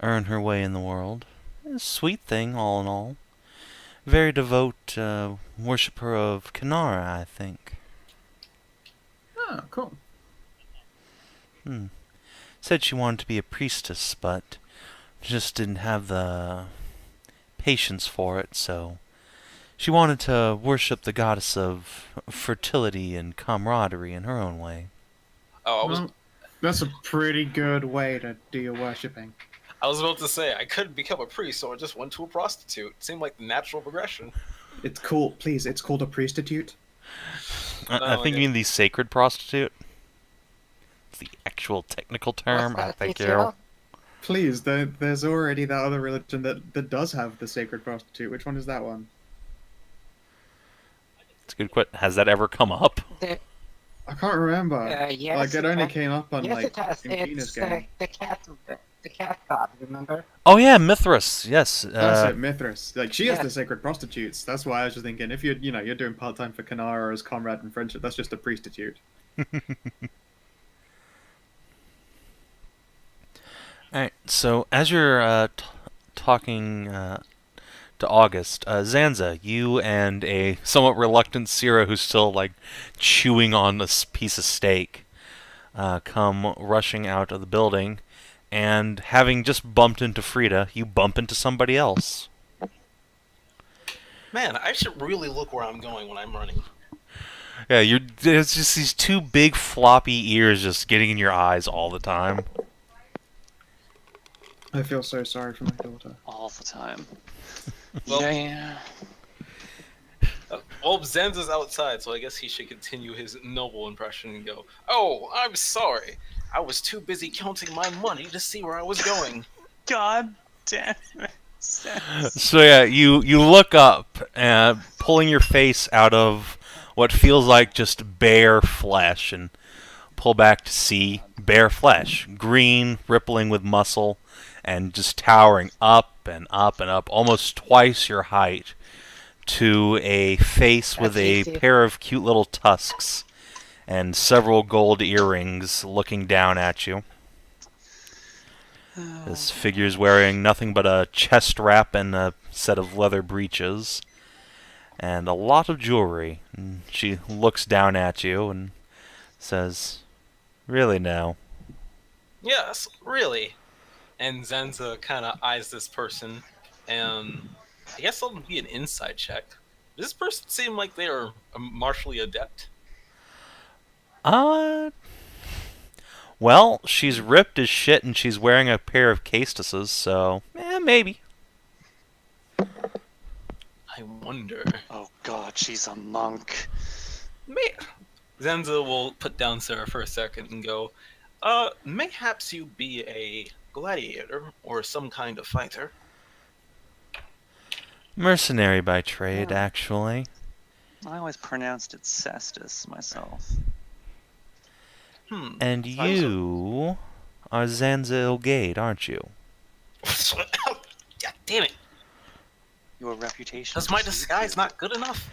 [SPEAKER 1] earn her way in the world. A sweet thing, all in all. Very devout worshipper of Kinara, I think.
[SPEAKER 5] Oh, cool.
[SPEAKER 1] Said she wanted to be a priestess, but just didn't have the patience for it, so she wanted to worship the goddess of fertility and camaraderie in her own way.
[SPEAKER 3] Oh,
[SPEAKER 5] Well, that's a pretty good way to do your worshipping.
[SPEAKER 3] I was about to say I could become a priest, so I just went to a prostitute. Seemed like the natural progression.
[SPEAKER 5] It's cool. Please, it's called a priestitude.
[SPEAKER 1] I think you mean the sacred prostitute? It's the actual technical term.
[SPEAKER 4] What's that,
[SPEAKER 1] Thank you.
[SPEAKER 4] Michelle?
[SPEAKER 5] Please, there's already that other religion that does have the sacred prostitute. Which one is that one?
[SPEAKER 1] It's a good question. Has that ever come up?
[SPEAKER 5] I can't remember.
[SPEAKER 4] Yes,
[SPEAKER 5] Like, it only came up on,
[SPEAKER 4] yes,
[SPEAKER 5] like,
[SPEAKER 4] it has.
[SPEAKER 5] in Kina's
[SPEAKER 4] It's
[SPEAKER 5] game.
[SPEAKER 4] the cat god, remember?
[SPEAKER 1] Oh yeah, Mithras. Yes.
[SPEAKER 5] That's it, Mithras. Like, she has
[SPEAKER 4] yeah.
[SPEAKER 5] the sacred prostitutes. That's why I was just thinking, if you're doing part-time for Kinara as comrade and friendship, that's just a priestitude.
[SPEAKER 1] Alright, so as you're talking to August, Zanza, you and a somewhat reluctant Sierra who's still, like, chewing on this piece of steak, come rushing out of the building, and having just bumped into Frida, you bump into somebody else.
[SPEAKER 3] Man, I should really look where I'm going when I'm running.
[SPEAKER 1] Yeah, there's just these two big floppy ears just getting in your eyes all the time.
[SPEAKER 5] I feel so sorry for my daughter.
[SPEAKER 2] All the time.
[SPEAKER 3] Well-
[SPEAKER 2] Yeah.
[SPEAKER 3] Well, Zanza's outside, so I guess he should continue his noble impression and go, "Oh, I'm sorry. I was too busy counting my money to see where I was going."
[SPEAKER 2] God damn it.
[SPEAKER 1] So yeah, you look up, pulling your face out of what feels like just bare flesh, and pull back to see bare flesh, green, rippling with muscle, and just towering up and up and up, almost twice your height, to a face with
[SPEAKER 4] That's
[SPEAKER 1] a
[SPEAKER 4] easy.
[SPEAKER 1] pair of cute little tusks and several gold earrings looking down at you. This figure's wearing nothing but a chest wrap and a set of leather breeches, and a lot of jewelry. And she looks down at you and says, "Really now?"
[SPEAKER 3] Yes, really. And Zanza kind of eyes this person, and I guess it'll be an inside check. Does this person seem like they are martially adept?
[SPEAKER 1] Well, she's ripped as shit and she's wearing a pair of castuses, so, maybe.
[SPEAKER 3] I wonder.
[SPEAKER 2] Oh god, she's a monk.
[SPEAKER 3] Zanza will put down Sarah for a second and go, mayhaps you be a gladiator or some kind of fighter.
[SPEAKER 1] Mercenary by trade,
[SPEAKER 2] Yeah.
[SPEAKER 1] actually.
[SPEAKER 2] I always pronounced it cestus myself.
[SPEAKER 1] And you are Zanza Ilgade, aren't you?
[SPEAKER 3] God damn it.
[SPEAKER 2] Your reputation.
[SPEAKER 3] Does my
[SPEAKER 2] precedes
[SPEAKER 3] disguise
[SPEAKER 2] you.
[SPEAKER 3] not good enough?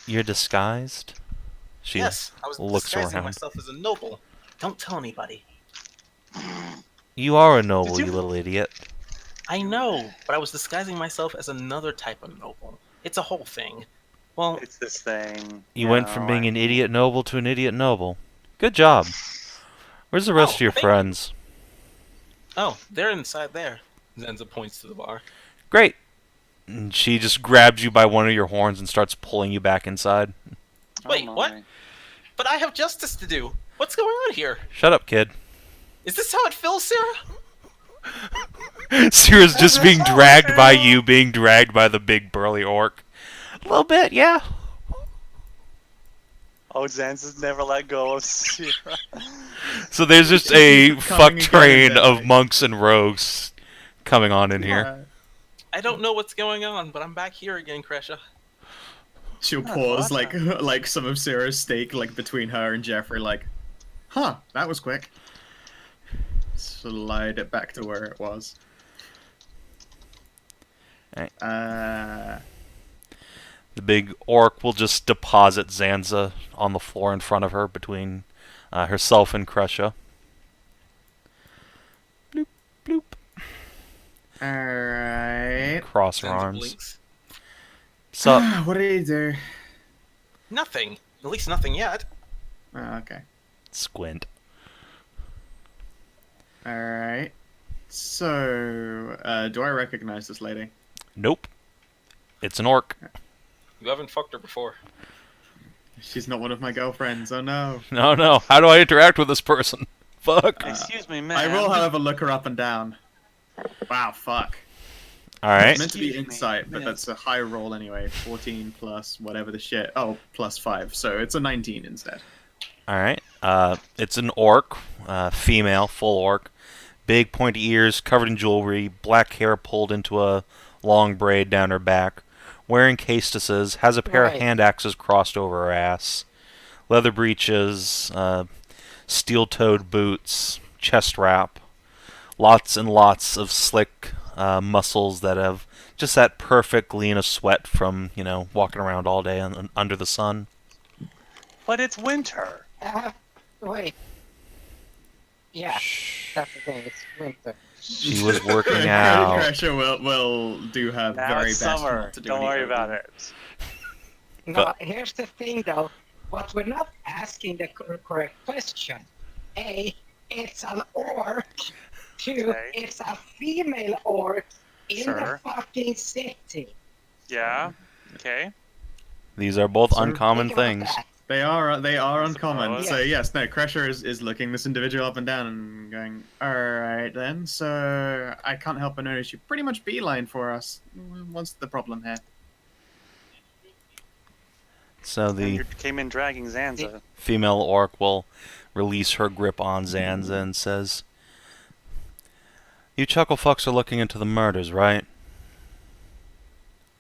[SPEAKER 1] You're disguised? She
[SPEAKER 3] Yes, I was
[SPEAKER 1] looks
[SPEAKER 3] disguising
[SPEAKER 1] around.
[SPEAKER 3] myself as a noble. Don't tell anybody.
[SPEAKER 1] You are a noble,
[SPEAKER 2] Did
[SPEAKER 1] you
[SPEAKER 2] you-
[SPEAKER 1] little idiot.
[SPEAKER 3] I know, but I was disguising myself as another type of noble. It's a whole thing. Well,
[SPEAKER 2] It's this thing.
[SPEAKER 1] You went from being an idiot noble to an idiot noble. Good job. Where's the rest of your
[SPEAKER 3] thank you.
[SPEAKER 1] friends?
[SPEAKER 3] oh, they're inside there. Zanza points to the bar.
[SPEAKER 1] Great. And she just grabs you by one of your horns and starts pulling you back inside.
[SPEAKER 3] Wait, what? But I have justice to do. What's going on here?
[SPEAKER 1] Shut up, kid.
[SPEAKER 3] Is this how it feels, Sarah?
[SPEAKER 1] Sierra's just being dragged by you, being dragged by the big burly orc. A little bit, yeah.
[SPEAKER 2] Oh, Zanza's never let go of Sierra.
[SPEAKER 1] So there's just a
[SPEAKER 5] Coming
[SPEAKER 1] fuck
[SPEAKER 5] again,
[SPEAKER 1] train of
[SPEAKER 5] exactly.
[SPEAKER 1] monks and rogues coming on in here.
[SPEAKER 5] Right.
[SPEAKER 3] I don't know what's going on, but I'm back here again, Kreshia.
[SPEAKER 5] She'll
[SPEAKER 2] Oh,
[SPEAKER 5] pause,
[SPEAKER 2] awesome.
[SPEAKER 5] like some of Sarah's steak, like between her and Jeffrey, like, huh, that was quick. Slide it back to where it was.
[SPEAKER 1] Alright.
[SPEAKER 5] Uh,
[SPEAKER 1] The big orc will just deposit Zanza on the floor in front of her between herself and Kreshia. Bloop, bloop.
[SPEAKER 5] Alright.
[SPEAKER 1] Cross her
[SPEAKER 3] Zanza
[SPEAKER 1] arms.
[SPEAKER 3] blinks.
[SPEAKER 1] Sup?
[SPEAKER 5] What do you do?
[SPEAKER 3] Nothing. At least nothing yet.
[SPEAKER 5] Oh, okay.
[SPEAKER 1] Squint.
[SPEAKER 5] Alright. So, do I recognize this lady?
[SPEAKER 1] Nope. It's an orc.
[SPEAKER 6] You haven't fucked her before.
[SPEAKER 5] She's not one of my girlfriends, oh no.
[SPEAKER 1] No. How do I interact with this person? Fuck.
[SPEAKER 2] Excuse me, man.
[SPEAKER 5] I will, however, look her up and down. Wow, fuck.
[SPEAKER 1] Alright.
[SPEAKER 5] It's meant to be
[SPEAKER 2] Excuse me,
[SPEAKER 5] insight, but
[SPEAKER 2] yes.
[SPEAKER 5] that's a high roll anyway. 14 plus whatever the shit. Oh, plus 5. So it's a 19 instead.
[SPEAKER 1] Alright. It's an orc. Female, full orc. Big pointy ears, covered in jewelry, black hair pulled into a long braid down her back. Wearing castices, has a pair of
[SPEAKER 4] Right.
[SPEAKER 1] hand axes crossed over her ass. Leather breeches, steel-toed boots, chest wrap. Lots and lots of slick muscles that have just that perfect lean of sweat from, walking around all day under the sun.
[SPEAKER 2] But it's winter.
[SPEAKER 4] Wait. Yeah, that's the thing. It's winter.
[SPEAKER 1] She was working out.
[SPEAKER 5] Kreshia will do her
[SPEAKER 2] Now
[SPEAKER 5] very
[SPEAKER 2] it's
[SPEAKER 5] best
[SPEAKER 2] summer.
[SPEAKER 5] not to do
[SPEAKER 2] Don't
[SPEAKER 5] any
[SPEAKER 2] worry about
[SPEAKER 5] overeating.
[SPEAKER 2] it.
[SPEAKER 4] No,
[SPEAKER 1] But-
[SPEAKER 4] here's the thing though. What we're not asking the correct question. A, it's an orc. 2,
[SPEAKER 2] Okay.
[SPEAKER 4] it's a female orc in
[SPEAKER 2] Sure.
[SPEAKER 4] the fucking city.
[SPEAKER 2] Yeah. Okay.
[SPEAKER 1] These are both
[SPEAKER 5] So-
[SPEAKER 1] uncommon
[SPEAKER 4] Think about
[SPEAKER 1] things.
[SPEAKER 4] that.
[SPEAKER 5] They are uncommon.
[SPEAKER 2] suppose.
[SPEAKER 5] So yes, no, Kreshia is looking this individual up and down and going, alright then, so I can't help but notice you pretty much beeline for us. What's the problem here?
[SPEAKER 1] So
[SPEAKER 2] And
[SPEAKER 1] the
[SPEAKER 2] you came in dragging Zanza.
[SPEAKER 1] female orc will release her grip on Zanza and says, "You chuckle fucks are looking into the murders, right?"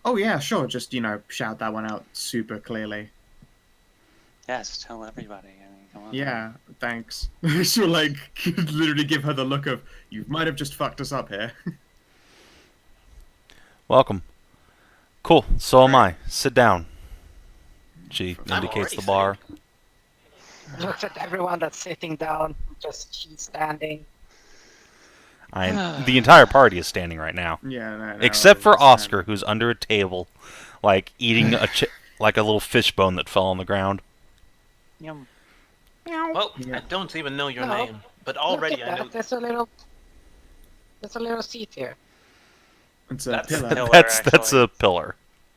[SPEAKER 5] Oh yeah, sure, just, shout that one out super clearly.
[SPEAKER 2] Yes, tell everybody. I mean, come on.
[SPEAKER 5] Yeah, thanks. She'll literally give her the look of, you might have just fucked us up here.
[SPEAKER 1] Welcome. Cool, so am I. Sit down. She
[SPEAKER 3] I'm
[SPEAKER 1] indicates
[SPEAKER 3] already
[SPEAKER 1] the bar.
[SPEAKER 4] Looks at everyone that's sitting down, just she's standing.
[SPEAKER 1] The entire party is standing right now.
[SPEAKER 5] Yeah, no,
[SPEAKER 1] Except
[SPEAKER 5] I
[SPEAKER 1] for
[SPEAKER 5] understand.
[SPEAKER 1] Oscar, who's under a table, eating like a little fish bone that fell on the ground.
[SPEAKER 2] Yum.
[SPEAKER 3] Well,
[SPEAKER 5] Yeah.
[SPEAKER 3] I don't even know your
[SPEAKER 4] No.
[SPEAKER 3] name, but already
[SPEAKER 4] Look
[SPEAKER 3] I
[SPEAKER 4] at
[SPEAKER 3] know.
[SPEAKER 4] that. There's a little seat here.
[SPEAKER 5] It's a
[SPEAKER 3] That's-
[SPEAKER 5] pillar.
[SPEAKER 2] Pillar,
[SPEAKER 1] That's
[SPEAKER 2] actually.
[SPEAKER 1] a pillar.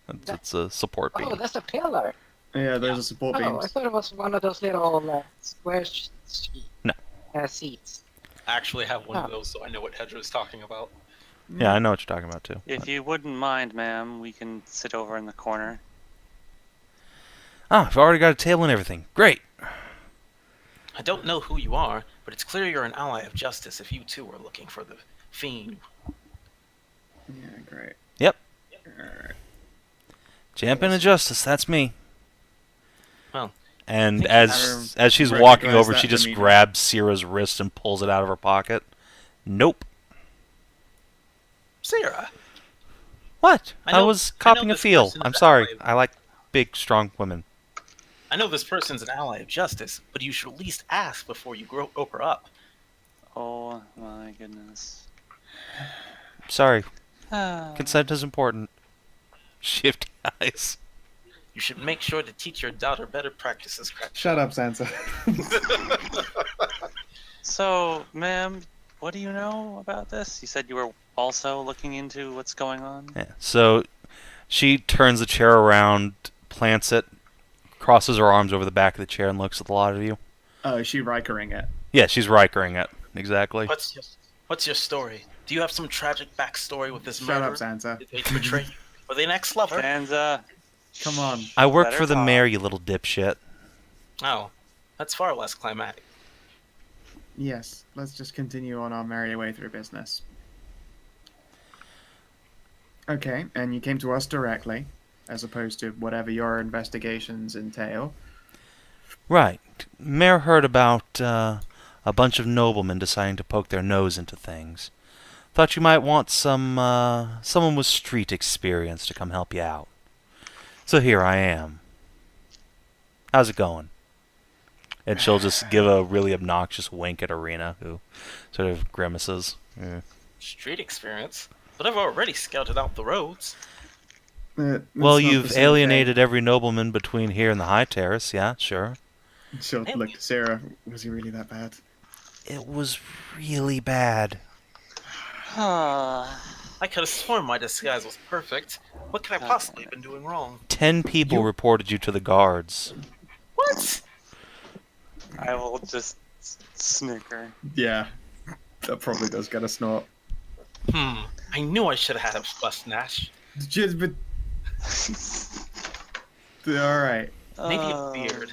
[SPEAKER 1] It's a support
[SPEAKER 4] Oh,
[SPEAKER 1] beam.
[SPEAKER 4] that's a pillar.
[SPEAKER 5] Yeah, there's a support
[SPEAKER 4] Oh, I
[SPEAKER 5] beams.
[SPEAKER 4] thought it was one of those little square
[SPEAKER 1] No.
[SPEAKER 4] seats.
[SPEAKER 3] I actually have one of
[SPEAKER 4] Oh.
[SPEAKER 3] those, so I know what Hedrah is talking about.
[SPEAKER 1] Yeah, I know what you're talking about too.
[SPEAKER 2] If you wouldn't mind, ma'am, we can sit over in the corner.
[SPEAKER 1] Ah, I've already got a table and everything. Great.
[SPEAKER 3] I don't know who you are, but it's clear you're an ally of justice if you too are looking for the fiend.
[SPEAKER 5] Yeah, great.
[SPEAKER 1] Yep.
[SPEAKER 5] Alright.
[SPEAKER 1] Champion of Justice, that's me.
[SPEAKER 3] Well,
[SPEAKER 1] And
[SPEAKER 3] think
[SPEAKER 1] as she's
[SPEAKER 5] recognize
[SPEAKER 1] walking over,
[SPEAKER 5] that
[SPEAKER 1] she just
[SPEAKER 5] immediately.
[SPEAKER 1] grabs Sierra's wrist and pulls it out of her pocket. Nope.
[SPEAKER 3] Sarah,
[SPEAKER 1] What?
[SPEAKER 3] I
[SPEAKER 1] I
[SPEAKER 3] know-
[SPEAKER 1] was
[SPEAKER 3] I know
[SPEAKER 1] copying a
[SPEAKER 3] this
[SPEAKER 1] feel.
[SPEAKER 3] person
[SPEAKER 1] I'm
[SPEAKER 3] is
[SPEAKER 1] sorry.
[SPEAKER 3] ally.
[SPEAKER 1] I like big, strong women.
[SPEAKER 3] I know this person's an ally of justice, but you should at least ask before you rope her up.
[SPEAKER 2] Oh my goodness.
[SPEAKER 1] Sorry.
[SPEAKER 2] Ah.
[SPEAKER 1] Consent is important. Shifty eyes.
[SPEAKER 3] You should make sure to teach your daughter better practices, Kreshia.
[SPEAKER 5] Shut up, Sansa.
[SPEAKER 2] So, ma'am, what do you know about this? You said you were also looking into what's going on?
[SPEAKER 1] Yeah. So she turns the chair around, plants it, crosses her arms over the back of the chair, and looks at the lot of you.
[SPEAKER 5] Oh, is she Rikering it?
[SPEAKER 1] Yeah, she's Rikering it. Exactly.
[SPEAKER 3] What's your story? Do you have some tragic backstory with this
[SPEAKER 5] Shut
[SPEAKER 3] murder?
[SPEAKER 5] up, Sansa.
[SPEAKER 3] Did they betray you? Were they an ex-lover?
[SPEAKER 2] Zanza.
[SPEAKER 5] Come on.
[SPEAKER 1] I work
[SPEAKER 2] Better
[SPEAKER 1] for the
[SPEAKER 2] talk.
[SPEAKER 1] mayor, you little dipshit.
[SPEAKER 3] Oh, that's far less climatic.
[SPEAKER 5] Yes, let's just continue on our merry way through business. Okay, and you came to us directly. as opposed to whatever your investigations entail.
[SPEAKER 1] Right. Mayor heard about a bunch of noblemen deciding to poke their nose into things. Thought you might want someone with street experience to come help you out. So here I am. How's it going? And she'll just give a really obnoxious wink at Arena, who sort of grimaces.
[SPEAKER 3] Street experience? But I've already scouted out the roads.
[SPEAKER 5] It's
[SPEAKER 1] Well,
[SPEAKER 5] not the
[SPEAKER 1] you've
[SPEAKER 5] same
[SPEAKER 1] alienated every nobleman between here and the High Terrace, yeah, sure.
[SPEAKER 5] thing. She'll look to Sarah. Was he really that bad?
[SPEAKER 1] It was really bad.
[SPEAKER 3] I could have sworn my disguise was perfect. What could I possibly have been doing wrong?
[SPEAKER 1] 10 people reported you to the guards.
[SPEAKER 3] What?
[SPEAKER 2] I will just snicker.
[SPEAKER 5] Yeah, that probably does get a snort.
[SPEAKER 3] I knew I should have had a mustache.
[SPEAKER 5] Just, but all right.
[SPEAKER 3] Maybe a beard.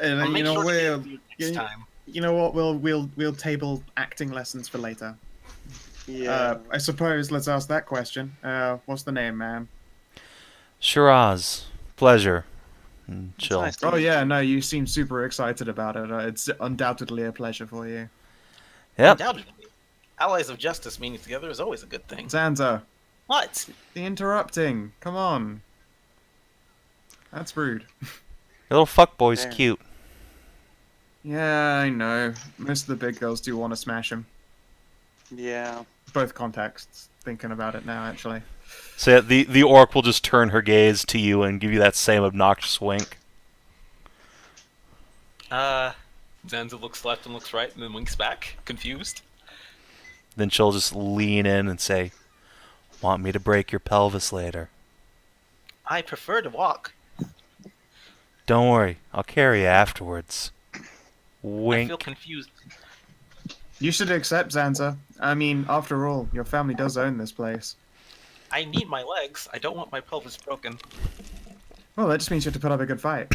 [SPEAKER 5] And
[SPEAKER 3] I'll
[SPEAKER 5] you
[SPEAKER 3] make
[SPEAKER 5] know
[SPEAKER 3] sure to get a
[SPEAKER 5] we'll,
[SPEAKER 3] beard next time.
[SPEAKER 5] you know what? We'll table acting lessons for later.
[SPEAKER 2] Yeah.
[SPEAKER 5] I suppose let's ask that question. What's the name, ma'am?
[SPEAKER 1] Shiraz. Pleasure. And chill.
[SPEAKER 2] nice to
[SPEAKER 5] Oh
[SPEAKER 2] meet
[SPEAKER 5] yeah,
[SPEAKER 2] you.
[SPEAKER 5] no, you seem super excited about it. It's undoubtedly a pleasure for you.
[SPEAKER 1] Yep.
[SPEAKER 3] Undoubtedly. Allies of justice meeting together is always a good thing.
[SPEAKER 5] Zanza,
[SPEAKER 3] What?
[SPEAKER 5] the interrupting. Come on. That's rude.
[SPEAKER 1] Your little fuckboy's
[SPEAKER 2] There.
[SPEAKER 1] cute.
[SPEAKER 5] Yeah, I know. Most of the big girls do want to smash him.
[SPEAKER 2] Yeah.
[SPEAKER 5] Both contexts. Thinking about it now, actually.
[SPEAKER 1] So yeah, the orc will just turn her gaze to you and give you that same obnoxious wink.
[SPEAKER 3] Zanza looks left and looks right and then winks back, confused.
[SPEAKER 1] Then she'll just lean in and say, "Want me to break your pelvis later?"
[SPEAKER 3] I prefer to walk.
[SPEAKER 1] Don't worry, I'll carry you afterwards.
[SPEAKER 3] I
[SPEAKER 1] Wink.
[SPEAKER 3] feel confused.
[SPEAKER 5] You should accept, Zanza. I mean, after all, your family does own this place.
[SPEAKER 3] I need my legs. I don't want my pelvis broken.
[SPEAKER 5] Well, that just means you have to put up a good fight.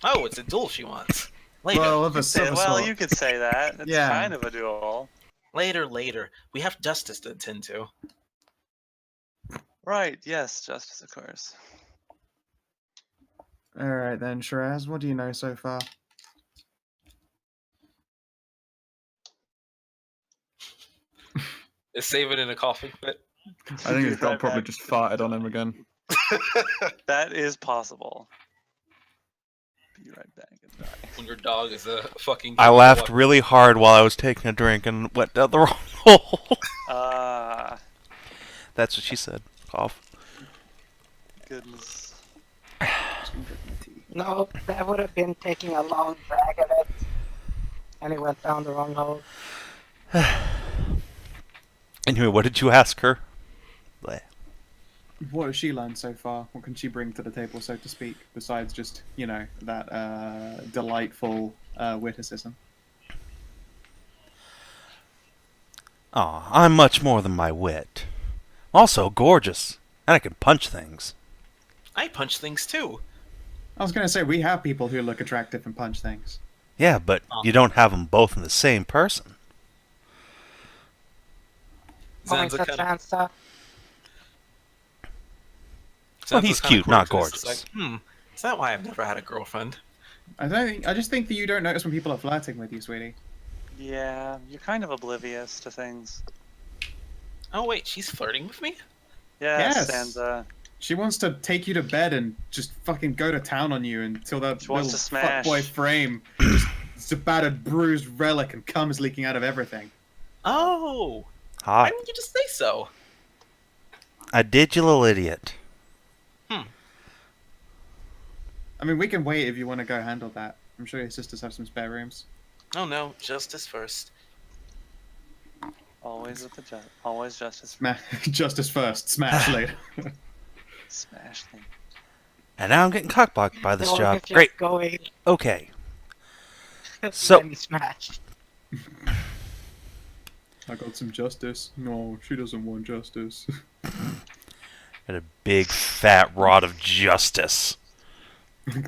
[SPEAKER 3] Oh, it's a duel she wants. Later.
[SPEAKER 5] Well, of a
[SPEAKER 2] Say,
[SPEAKER 5] silver
[SPEAKER 2] well,
[SPEAKER 5] sort.
[SPEAKER 2] you could say that. It's
[SPEAKER 5] Yeah.
[SPEAKER 2] kind of a duel.
[SPEAKER 3] Later. We have justice to attend to.
[SPEAKER 2] Right, yes, justice, of course.
[SPEAKER 5] Alright then, Shiraz, what do you know so far?
[SPEAKER 3] Is Savin in a coughing fit?
[SPEAKER 5] I think his dog
[SPEAKER 2] Right
[SPEAKER 5] probably
[SPEAKER 2] back.
[SPEAKER 5] just farted on him again.
[SPEAKER 2] That is possible. Be right back. And die.
[SPEAKER 3] When your dog is a fucking...
[SPEAKER 1] I laughed really hard while I was taking a drink and went down the wrong hole. That's what she said. Cough.
[SPEAKER 2] Goodness.
[SPEAKER 4] No, that would have been taking a long drag of it. And it went down the wrong hole.
[SPEAKER 1] Anyway, what did you ask her? Bleh.
[SPEAKER 5] What has she learned so far? What can she bring to the table, so to speak, besides just, you know, that delightful witticism?
[SPEAKER 1] Aw, I'm much more than my wit. I'm also gorgeous, and I can punch things.
[SPEAKER 3] I punch things too.
[SPEAKER 5] I was going to say, we have people who look attractive and punch things.
[SPEAKER 1] Yeah, but you don't have them both in the same person.
[SPEAKER 4] Points
[SPEAKER 3] Zanza
[SPEAKER 4] at
[SPEAKER 3] kinda-
[SPEAKER 4] Sansa.
[SPEAKER 1] Well,
[SPEAKER 3] Zanza's
[SPEAKER 1] he's
[SPEAKER 3] kinda
[SPEAKER 1] cute, not
[SPEAKER 3] quirks, and it's
[SPEAKER 1] gorgeous.
[SPEAKER 3] Like, is that why I've never had a girlfriend?
[SPEAKER 5] I just think that you don't notice when people are flirting with you, sweetie.
[SPEAKER 2] Yeah, you're kind of oblivious to things.
[SPEAKER 3] Oh wait, she's flirting with me?
[SPEAKER 2] Yes,
[SPEAKER 5] Yes.
[SPEAKER 2] and
[SPEAKER 5] She wants to take you to bed and just fucking go to town on you until that
[SPEAKER 2] She wants
[SPEAKER 5] little
[SPEAKER 2] to smash.
[SPEAKER 5] fuckboy frame just it's a battered, bruised relic and cum is leaking out of everything.
[SPEAKER 3] Oh! Why
[SPEAKER 1] Hot.
[SPEAKER 3] didn't you just say so?
[SPEAKER 1] I did, you little idiot.
[SPEAKER 5] I mean, we can wait if you want to go handle that. I'm sure your sisters have some spare rooms.
[SPEAKER 3] Oh no, justice first.
[SPEAKER 2] always with the always justice.
[SPEAKER 5] Justice first, smash later.
[SPEAKER 2] Smash thing.
[SPEAKER 1] And now I'm getting cockblocked by this
[SPEAKER 4] No,
[SPEAKER 1] job.
[SPEAKER 4] it's just
[SPEAKER 1] Great.
[SPEAKER 4] Going.
[SPEAKER 1] Okay. So-
[SPEAKER 4] Let me smash.
[SPEAKER 5] I got some justice. No, she doesn't want justice.
[SPEAKER 1] And a big fat rod of justice.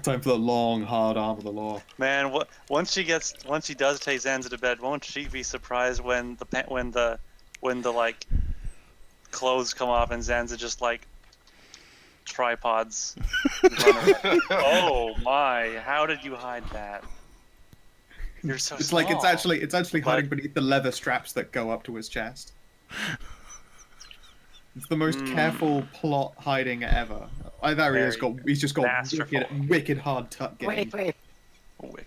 [SPEAKER 5] Time for the long, hard arm of the law.
[SPEAKER 2] Man, once she does take Zanza to bed, won't she be surprised when the like clothes come off and Zanza just like tripods. Run away. Oh my! How did you hide that? You're so
[SPEAKER 5] It's
[SPEAKER 2] small.
[SPEAKER 5] like it's actually
[SPEAKER 2] But-
[SPEAKER 5] hiding beneath the leather straps that go up to his chest. It's the most careful plot hiding ever. Either he's just got
[SPEAKER 2] masterful.
[SPEAKER 5] wicked hard tuck game.
[SPEAKER 4] Wait.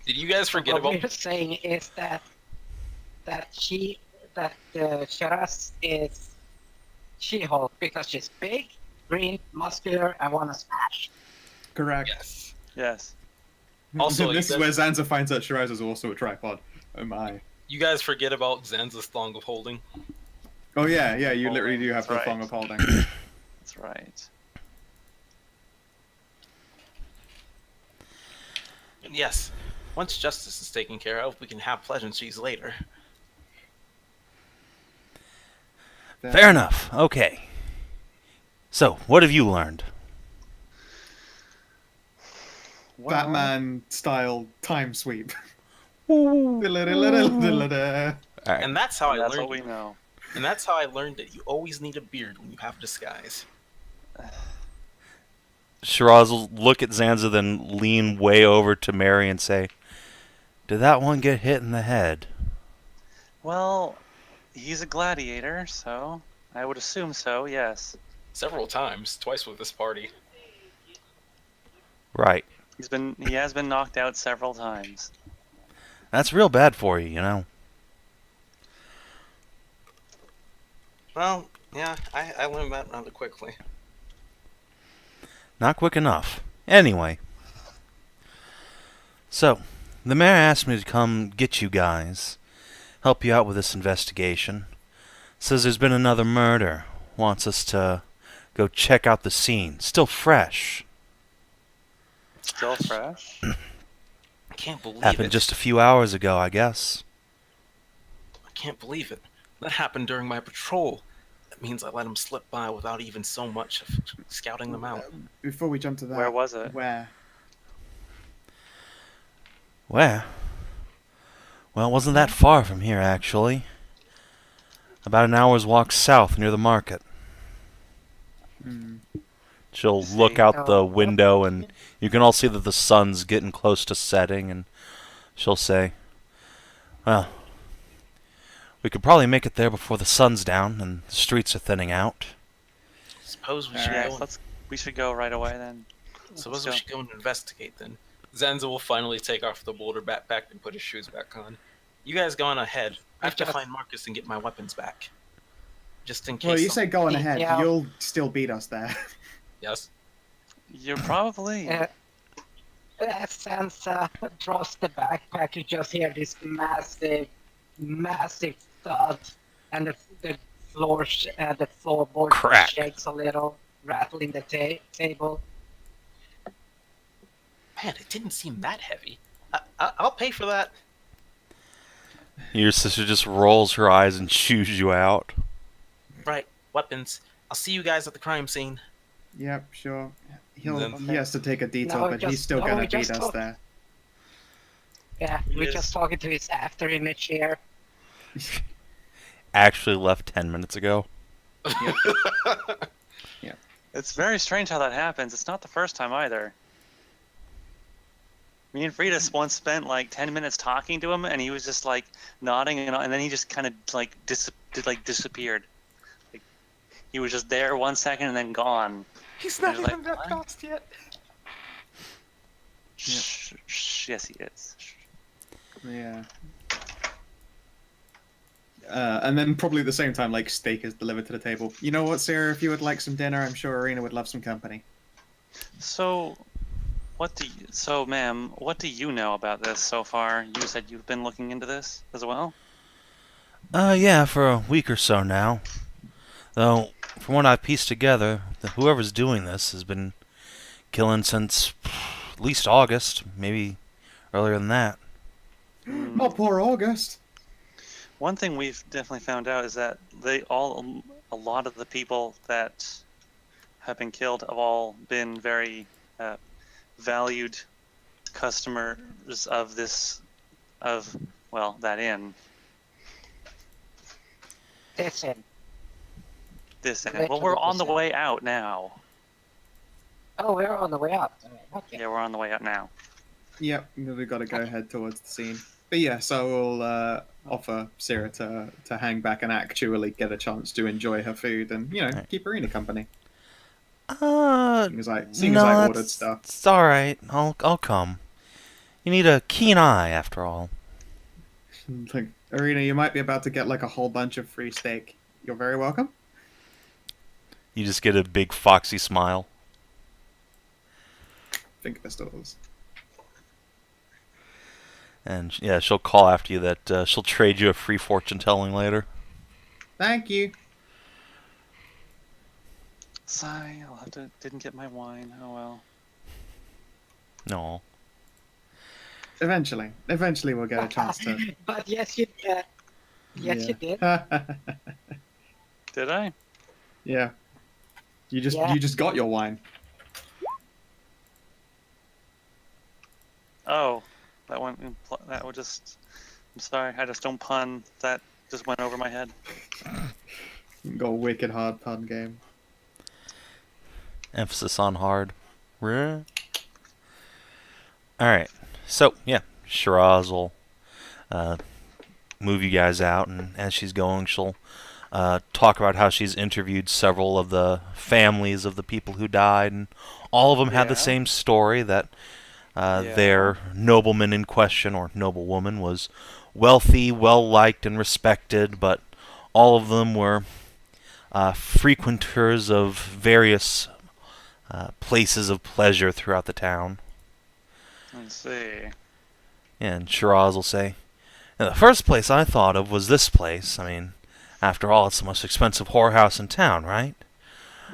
[SPEAKER 6] Did you guys forget
[SPEAKER 4] What
[SPEAKER 6] about?
[SPEAKER 4] we're saying is that Shiraz is She-Hulk because she's big, green, muscular, and wanna smash.
[SPEAKER 5] Correct.
[SPEAKER 6] Yes.
[SPEAKER 2] Yes.
[SPEAKER 6] Also,
[SPEAKER 5] this
[SPEAKER 6] you
[SPEAKER 5] is where
[SPEAKER 6] guys-
[SPEAKER 5] Zanza finds out Shiraz is also a tripod. Oh my.
[SPEAKER 6] You guys forget about Zanza's thong of holding.
[SPEAKER 5] Oh yeah, you literally do have
[SPEAKER 2] That's
[SPEAKER 5] the
[SPEAKER 2] right.
[SPEAKER 5] thong of holding.
[SPEAKER 2] That's right.
[SPEAKER 3] And yes, once justice is taken care of, we can have pleasantries later.
[SPEAKER 1] Fair enough. Okay. So, what have you learned?
[SPEAKER 2] Well,
[SPEAKER 5] Batman style time sweep.
[SPEAKER 1] Ooh.
[SPEAKER 5] Diddle-diddle-diddle-diddle.
[SPEAKER 1] Alright.
[SPEAKER 3] And that's how I
[SPEAKER 2] that's
[SPEAKER 3] learned.
[SPEAKER 2] what we know.
[SPEAKER 3] And that's how I learned that you always need a beard when you have disguise.
[SPEAKER 1] Shiraz will look at Zanza, then lean way over to Mary and say, "Did that one get hit in the head?"
[SPEAKER 2] Well, he's a gladiator, so I would assume so. Yes.
[SPEAKER 6] Several times, twice with this party.
[SPEAKER 1] Right.
[SPEAKER 2] He has been knocked out several times.
[SPEAKER 1] That's real bad for you, you know.
[SPEAKER 3] Well, yeah, I learned that rather quickly.
[SPEAKER 1] Not quick enough. Anyway. So, the mayor asked me to come get you guys. Help you out with this investigation. Says there's been another murder. Wants us to go check out the scene. Still fresh.
[SPEAKER 2] Still fresh.
[SPEAKER 3] I can't believe
[SPEAKER 1] Happened
[SPEAKER 3] it.
[SPEAKER 1] just a few hours ago, I guess.
[SPEAKER 3] I can't believe it. That happened during my patrol. That means I let them slip by without even so much of scouting them out.
[SPEAKER 5] Before we jump to that,
[SPEAKER 2] Where was it?
[SPEAKER 5] Where?
[SPEAKER 1] Where? Well, it wasn't that far from here, actually. About an hour's walk south near the market. She'll look out the window, and you can all see that the sun's getting close to setting, and she'll say, "Well, we could probably make it there before the sun's down and the streets are thinning out."
[SPEAKER 3] Suppose we should
[SPEAKER 2] Yes,
[SPEAKER 3] go.
[SPEAKER 2] we should go right away then.
[SPEAKER 3] Suppose
[SPEAKER 2] go.
[SPEAKER 3] we should go and investigate then.
[SPEAKER 6] Zanza will finally take off the boulder backpack and put his shoes back on.
[SPEAKER 3] You guys go on ahead. I have to
[SPEAKER 4] just-
[SPEAKER 3] find Marcus and get my weapons back. Just in case.
[SPEAKER 5] Well, you say go on ahead.
[SPEAKER 4] Yeah.
[SPEAKER 5] You'll still beat us there.
[SPEAKER 6] Yes.
[SPEAKER 2] You're probably.
[SPEAKER 4] As Sansa draws the backpack, you just hear this massive thud, and the floorboard
[SPEAKER 1] Crack.
[SPEAKER 4] shakes a little, rattling the table.
[SPEAKER 3] Man, it didn't seem that heavy. I'll pay for that.
[SPEAKER 1] Your sister just rolls her eyes and shoos you out.
[SPEAKER 3] Right, weapons. I'll see you guys at the crime scene.
[SPEAKER 5] Yep, sure. He
[SPEAKER 6] Then-
[SPEAKER 5] has to take a detour,
[SPEAKER 4] No,
[SPEAKER 5] but he's
[SPEAKER 4] just-
[SPEAKER 5] still
[SPEAKER 4] no,
[SPEAKER 5] gonna
[SPEAKER 4] we
[SPEAKER 5] beat
[SPEAKER 4] just
[SPEAKER 5] us
[SPEAKER 4] talk.
[SPEAKER 5] there.
[SPEAKER 4] Yeah, we're
[SPEAKER 3] Yes.
[SPEAKER 4] just talking to his after image here.
[SPEAKER 1] Actually left 10 minutes ago.
[SPEAKER 2] It's very strange how that happens. It's not the first time either. Me and Frida once spent like 10 minutes talking to him, and he was just like nodding, and then he just kind of like disappeared. Like, he was just there 1 second and then gone.
[SPEAKER 3] He's
[SPEAKER 2] not even that
[SPEAKER 3] fast yet.
[SPEAKER 2] Shh, shh, yes, he is. Shh.
[SPEAKER 5] Yeah. And then probably at the same time, like, steak is delivered to the table. You know what, Sarah? If you would like some dinner, I'm sure Arena would love some company.
[SPEAKER 2] So, ma'am, what do you know about this so far? You said you've been looking into this as well?
[SPEAKER 1] Yeah, for a week or so now. Though, from what I've pieced together, whoever's doing this has been killing since at least August, maybe earlier than that.
[SPEAKER 5] Oh, poor August.
[SPEAKER 2] One thing we've definitely found out is that a lot of the people that have been killed have all been very valued customers of that inn.
[SPEAKER 4] This in.
[SPEAKER 2] Well, we're on the way out now.
[SPEAKER 4] Oh, we're on the way up. Okay.
[SPEAKER 2] Yeah, we're on the way up now.
[SPEAKER 5] Yep, we've got to go head towards the scene. But yeah, so we'll offer Sarah to hang back and actually get a chance to enjoy her food and,
[SPEAKER 1] Right.
[SPEAKER 5] keep Arena company.
[SPEAKER 1] No,
[SPEAKER 5] Seeing as I ordered
[SPEAKER 1] that's,
[SPEAKER 5] stuff.
[SPEAKER 1] it's all right. I'll come. You need a keen eye, after all.
[SPEAKER 5] Like, Arena, you might be about to get like a whole bunch of free steak. You're very welcome.
[SPEAKER 1] You just get a big foxy smile.
[SPEAKER 5] Finger pistols.
[SPEAKER 1] And yeah, she'll call after you that she'll trade you a free fortune telling later.
[SPEAKER 5] Thank you.
[SPEAKER 2] Sigh, didn't get my wine. Oh well.
[SPEAKER 1] No.
[SPEAKER 5] Eventually we'll get a chance to.
[SPEAKER 4] But yes, you did. Yes, you did.
[SPEAKER 2] Did I?
[SPEAKER 5] Yeah. You
[SPEAKER 4] Yeah.
[SPEAKER 5] just got your wine.
[SPEAKER 2] Oh, that would just. I'm sorry, I just don't pun. That just went over my head.
[SPEAKER 5] Got a wicked hard pun game.
[SPEAKER 1] Emphasis on hard. Alright. So, yeah. Shiraz will move you guys out, and as she's going, she'll talk about how she's interviewed several of the families of the people who died, and all of them had the
[SPEAKER 2] Yeah.
[SPEAKER 1] same story, that their nobleman in question, or noblewoman, was wealthy, well-liked, and respected, but all of them were frequenters of various places of pleasure throughout the town.
[SPEAKER 2] Let's see.
[SPEAKER 1] And Shiraz will say, "And the first place I thought of was this place. I mean, after all, it's the most expensive whorehouse in town, right?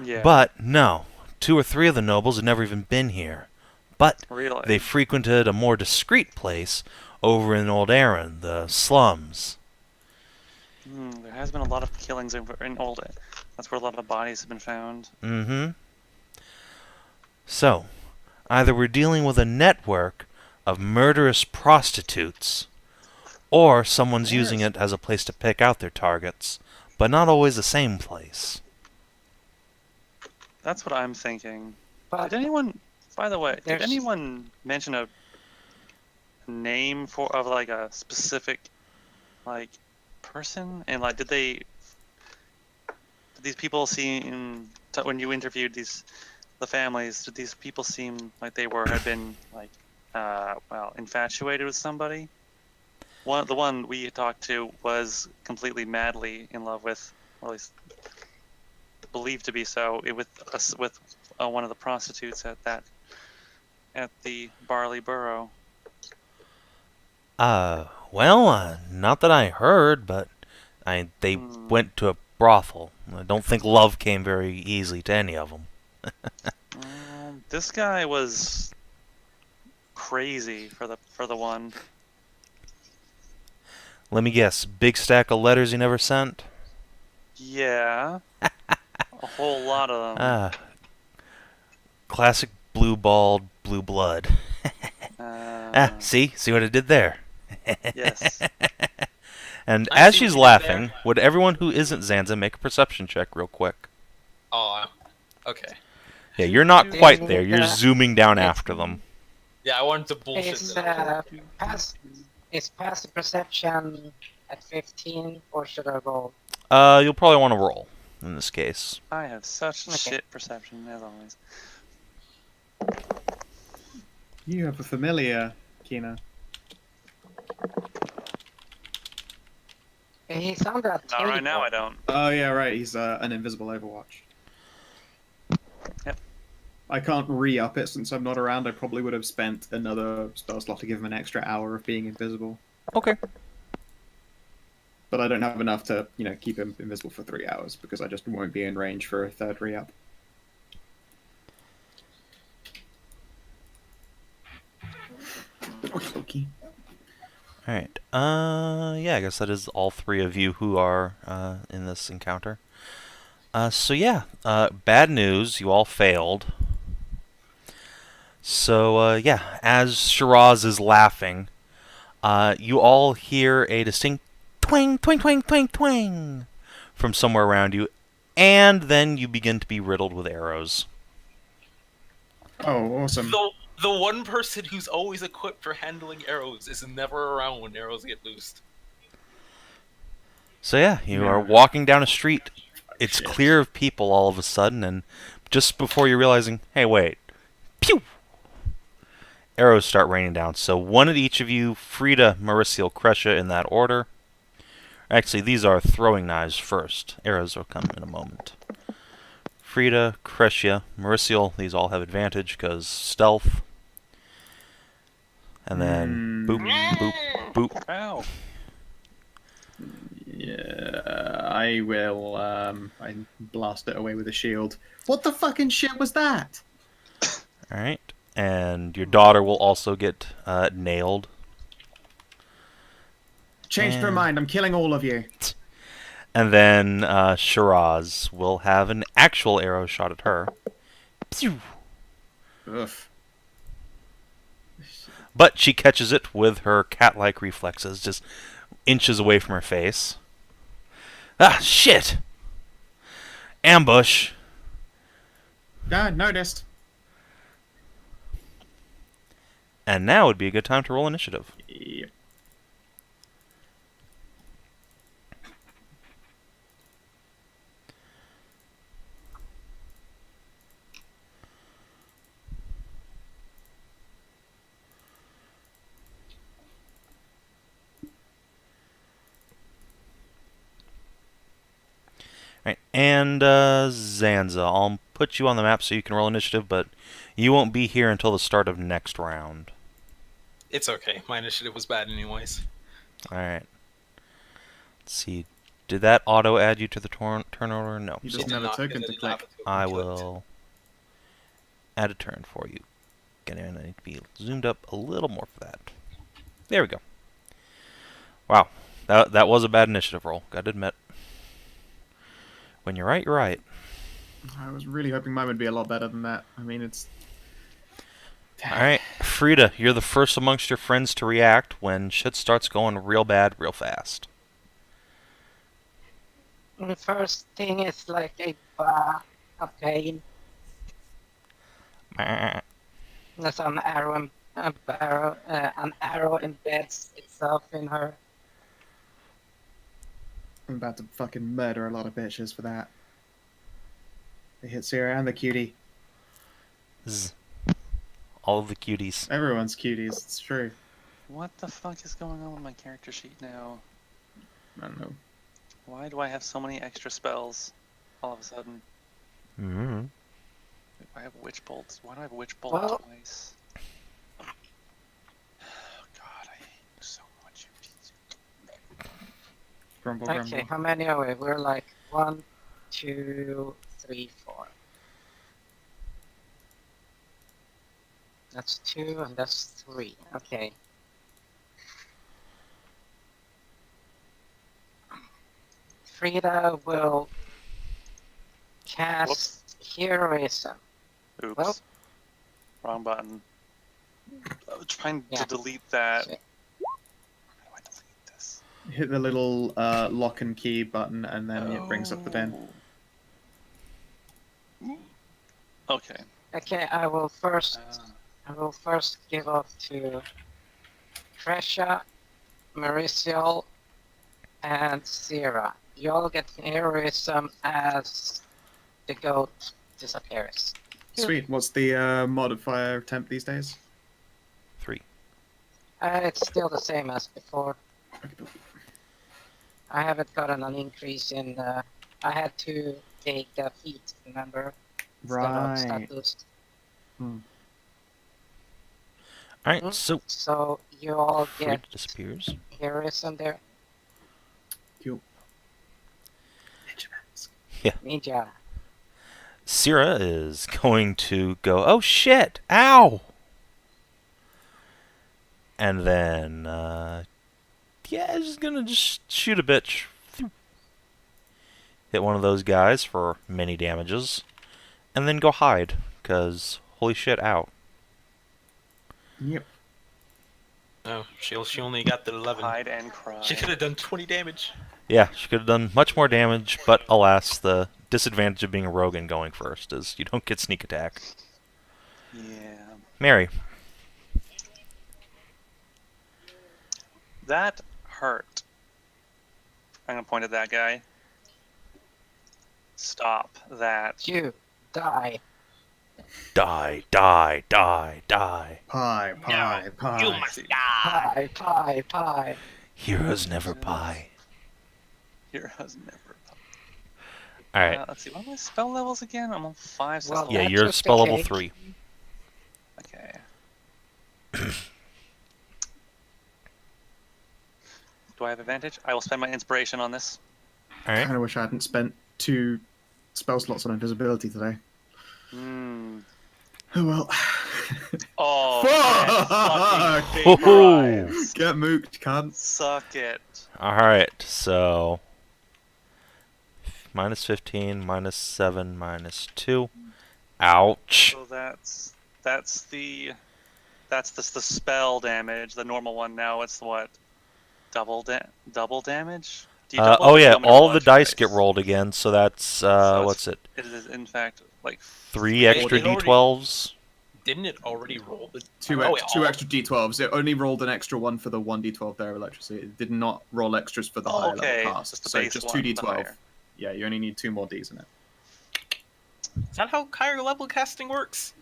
[SPEAKER 2] Yeah.
[SPEAKER 1] But, no. 2 or 3 of the nobles had never even been here. But
[SPEAKER 2] really,
[SPEAKER 1] they frequented a more discreet place over in Old Erin, the slums."
[SPEAKER 2] There has been a lot of killings in Old. That's where a lot of bodies have been found.
[SPEAKER 1] Mm-hmm. So, either we're dealing with a network of murderous prostitutes, or someone's using it as a place to pick out their targets, but not always the same place.
[SPEAKER 2] That's what I'm thinking.
[SPEAKER 4] But
[SPEAKER 2] Did anyone, by the way, did
[SPEAKER 4] There's-
[SPEAKER 2] anyone mention a name of like a specific like person? And like, did these people seem when you interviewed the families? Did these people seem like they had been like infatuated with somebody? The one we talked to was completely madly in love with, or at least believed to be so, with one of the prostitutes at the Barley Burrow.
[SPEAKER 1] Well, not that I heard, but they went to a brothel. I don't think love came very easily to any of them.
[SPEAKER 2] This guy was crazy for the one.
[SPEAKER 1] Let me guess, big stack of letters he never sent?
[SPEAKER 2] Yeah, a whole lot of them.
[SPEAKER 1] Classic blue-balled blue blood. See what I did there?
[SPEAKER 2] Yes.
[SPEAKER 1] And
[SPEAKER 6] I
[SPEAKER 1] as
[SPEAKER 6] see
[SPEAKER 1] she's
[SPEAKER 6] what you did
[SPEAKER 1] laughing,
[SPEAKER 6] there.
[SPEAKER 1] would everyone who isn't Zanza make a perception check real quick?
[SPEAKER 6] Oh, okay.
[SPEAKER 1] Yeah, you're not
[SPEAKER 4] Ding,
[SPEAKER 1] quite there. You're
[SPEAKER 4] uh,
[SPEAKER 1] zooming down
[SPEAKER 4] it's-
[SPEAKER 1] after them.
[SPEAKER 6] Yeah, I wanted to bullshit
[SPEAKER 4] Is
[SPEAKER 6] them.
[SPEAKER 4] passive perception at 15, or should I roll?
[SPEAKER 1] You'll probably want to roll in this case.
[SPEAKER 2] I have such
[SPEAKER 4] Okay.
[SPEAKER 2] shit perception as always.
[SPEAKER 5] You have a familiar, Kina.
[SPEAKER 4] He's under a
[SPEAKER 2] Not right now, I
[SPEAKER 4] table.
[SPEAKER 2] don't.
[SPEAKER 5] Oh yeah, right. He's an invisible Overwatch.
[SPEAKER 2] Yep.
[SPEAKER 5] I can't re-up it since I'm not around. I probably would have spent another spell slot to give him an extra hour of being invisible.
[SPEAKER 1] Okay.
[SPEAKER 5] But I don't have enough to, keep him invisible for 3 hours because I just won't be in range for a third re-up. Okay.
[SPEAKER 1] Alright. Yeah, I guess that is all 3 of you who are in this encounter. So yeah, bad news, you all failed. So, yeah, as Shiraz is laughing, you all hear a distinct twang, twang, twang, twang, twang from somewhere around you, and then you begin to be riddled with arrows.
[SPEAKER 5] Oh, awesome.
[SPEAKER 3] The one person who's always equipped for handling arrows is never around when arrows get loosed.
[SPEAKER 1] So yeah, you are
[SPEAKER 5] Yeah.
[SPEAKER 1] walking down a street. It's
[SPEAKER 5] Shit.
[SPEAKER 1] clear of people all of a sudden, and just before you're realizing, hey, wait, pew! Arrows start raining down. So one at each of you, Frida, Merisiel, Kreshia, in that order. Actually, these are throwing knives first. Arrows will come in a moment. Frida, Kreshia, Merisiel, these all have advantage because stealth. And then boop, boop, boop.
[SPEAKER 2] Ow.
[SPEAKER 5] Yeah, I will. I blast it away with a shield. What the fucking shit was that?
[SPEAKER 1] Alright. And your daughter will also get nailed.
[SPEAKER 5] Changed her
[SPEAKER 1] And-
[SPEAKER 5] mind. I'm killing all of you.
[SPEAKER 1] And then Shiraz will have an actual arrow shot at her. Pew!
[SPEAKER 5] Ugh.
[SPEAKER 1] But she catches it with her cat-like reflexes, just inches away from her face. Ah, shit! Ambush!
[SPEAKER 5] Ah, noticed.
[SPEAKER 1] And now would be a good time to roll initiative.
[SPEAKER 5] Yep.
[SPEAKER 1] Right, and Zanza, I'll put you on the map so you can roll initiative, but you won't be here until the start of next round.
[SPEAKER 3] It's okay. My initiative was bad anyways.
[SPEAKER 1] Alright. Let's see. Did that auto add you to the turn order? No.
[SPEAKER 5] You
[SPEAKER 1] So
[SPEAKER 5] doesn't have a token to click.
[SPEAKER 1] I will add a turn for you. I need to be zoomed up a little more for that. There we go. Wow. That was a bad initiative roll, gotta admit. When you're right, you're right.
[SPEAKER 5] I was really hoping mine would be a lot better than that. I mean, it's.
[SPEAKER 1] Alright, Frida, you're the first amongst your friends to react when shit starts going real bad real fast.
[SPEAKER 4] The first thing is like a bar of pain. There's an arrow, an arrow embeds itself in her.
[SPEAKER 5] I'm about to fucking murder a lot of bitches for that. They hit Sarah and the cutie.
[SPEAKER 1] Zzz. All of the cuties.
[SPEAKER 5] Everyone's cuties, it's true.
[SPEAKER 2] What the fuck is going on with my character sheet now?
[SPEAKER 5] I don't know.
[SPEAKER 2] Why do I have so many extra spells all of a sudden?
[SPEAKER 1] Mm-hmm.
[SPEAKER 2] I have witch bolts. Why do I have witch bolt
[SPEAKER 4] Well-
[SPEAKER 2] twice? Oh, God, I hate you so much.
[SPEAKER 5] Grumble,
[SPEAKER 4] Okay,
[SPEAKER 5] grumble.
[SPEAKER 4] how many are we? We're like 1, 2, 3, 4. That's 2 and that's 3. Okay. Frida will cast heroism.
[SPEAKER 2] Oops.
[SPEAKER 4] Well-
[SPEAKER 2] Wrong button. I was trying
[SPEAKER 4] Yeah.
[SPEAKER 2] to delete that.
[SPEAKER 4] Shit.
[SPEAKER 2] How do I delete this?
[SPEAKER 5] Hit the little lock and key button, and then it brings up the den.
[SPEAKER 2] Oh. Okay.
[SPEAKER 4] Okay, I will first give off to Kreshia, Merisiel, and Sierra. You all get heroism as the goat disappears.
[SPEAKER 5] Sweet. What's the modifier temp these days?
[SPEAKER 1] 3.
[SPEAKER 4] It's still the same as before.
[SPEAKER 5] Okay.
[SPEAKER 4] I haven't gotten an increase in. I had to take a feat, remember? Instead of stat
[SPEAKER 5] Right.
[SPEAKER 4] boost.
[SPEAKER 1] Alright, so
[SPEAKER 4] So you all
[SPEAKER 1] Frida
[SPEAKER 4] get
[SPEAKER 1] disappears.
[SPEAKER 4] heroism there.
[SPEAKER 5] Cool.
[SPEAKER 4] Ninja.
[SPEAKER 1] Sierra is going to go, oh shit, ow! And then, yeah, she's gonna just shoot a bitch. Hit one of those guys for many damages. And then go hide, because holy shit, ow.
[SPEAKER 5] Yep.
[SPEAKER 3] No, she only got the 11.
[SPEAKER 2] Hide and cry.
[SPEAKER 3] She could have done 20 damage.
[SPEAKER 1] Yeah, she could have done much more damage, but alas, the disadvantage of being a rogue and going first is you don't get sneak attack.
[SPEAKER 2] Yeah.
[SPEAKER 1] Mary.
[SPEAKER 2] That hurt. I'm gonna point at that guy. Stop that.
[SPEAKER 4] You die.
[SPEAKER 1] Die, die, die, die.
[SPEAKER 5] Pie, pie,
[SPEAKER 3] You
[SPEAKER 5] pie.
[SPEAKER 3] must die.
[SPEAKER 4] Pie.
[SPEAKER 1] Heroes never pie.
[SPEAKER 2] Heroes never.
[SPEAKER 1] Alright.
[SPEAKER 2] Let's see. What are my spell levels again? I'm on 5. So
[SPEAKER 4] Well,
[SPEAKER 2] that's
[SPEAKER 1] Yeah,
[SPEAKER 4] that's
[SPEAKER 1] you're
[SPEAKER 4] just
[SPEAKER 1] spell
[SPEAKER 4] a
[SPEAKER 1] level
[SPEAKER 4] cake.
[SPEAKER 1] 3.
[SPEAKER 2] Okay. Do I have advantage? I will spend my inspiration on this.
[SPEAKER 1] Alright.
[SPEAKER 5] Kind of wish I hadn't spent 2 spell slots on invisibility today.
[SPEAKER 2] Hmm.
[SPEAKER 5] Oh well.
[SPEAKER 2] Oh,
[SPEAKER 5] Fuck!
[SPEAKER 2] man, fucking
[SPEAKER 1] Ho-ho!
[SPEAKER 2] vaporized.
[SPEAKER 5] Get mooked, cunt.
[SPEAKER 2] Suck it.
[SPEAKER 1] Alright, so... minus 15, minus 7, minus 2. Ouch.
[SPEAKER 2] So that's the spell damage. The normal one now. It's what? Double damage? Do you double
[SPEAKER 1] Oh
[SPEAKER 2] or do you
[SPEAKER 1] yeah,
[SPEAKER 2] want me to
[SPEAKER 1] all
[SPEAKER 2] roll
[SPEAKER 1] the
[SPEAKER 2] extra
[SPEAKER 1] dice get rolled again, so that's,
[SPEAKER 2] it's-
[SPEAKER 1] what's it?
[SPEAKER 2] It is in fact like
[SPEAKER 1] 3 extra
[SPEAKER 3] it already-
[SPEAKER 1] d12s?
[SPEAKER 3] Didn't it already roll the
[SPEAKER 5] Two
[SPEAKER 3] oh,
[SPEAKER 5] extra d12s. It only rolled an extra one for the 1d12 there of electricity. It did not roll extras for the
[SPEAKER 2] Oh,
[SPEAKER 5] higher
[SPEAKER 2] okay.
[SPEAKER 5] level cast.
[SPEAKER 2] Just the
[SPEAKER 5] So
[SPEAKER 2] base
[SPEAKER 5] just
[SPEAKER 2] one, the
[SPEAKER 5] 2d12.
[SPEAKER 2] higher.
[SPEAKER 5] Yeah, you only need 2 more ds in it.
[SPEAKER 3] Is that how higher level casting works?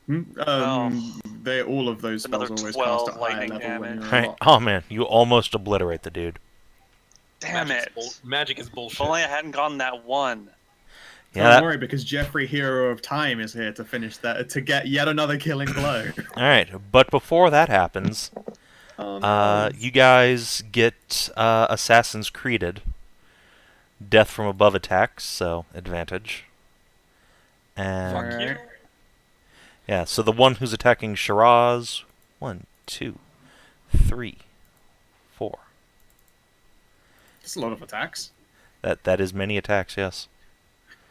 [SPEAKER 5] They all of those spells
[SPEAKER 2] Another
[SPEAKER 5] always
[SPEAKER 2] 12
[SPEAKER 5] cast at a higher
[SPEAKER 2] lightning
[SPEAKER 5] level when
[SPEAKER 2] damage.
[SPEAKER 5] you're
[SPEAKER 1] Alright.
[SPEAKER 5] unlocked.
[SPEAKER 1] Oh man, you almost obliterate the dude.
[SPEAKER 2] damn
[SPEAKER 3] Magic
[SPEAKER 2] it.
[SPEAKER 3] is Magic is bullshit.
[SPEAKER 2] If only I hadn't gotten that one.
[SPEAKER 1] Yeah,
[SPEAKER 5] Don't
[SPEAKER 1] that...
[SPEAKER 5] worry, because Jeffrey, Hero of Time, is here to finish that, to get yet another killing blow.
[SPEAKER 1] Alright, but before that happens,
[SPEAKER 5] Oh, no.
[SPEAKER 1] you guys get Assassin's Creeded. Death from above attacks, so advantage. And
[SPEAKER 3] Fuck you.
[SPEAKER 1] yeah, so the one who's attacking Shiraz, 1, 2, 3, 4.
[SPEAKER 5] That's a lot of attacks.
[SPEAKER 1] That is many attacks, yes.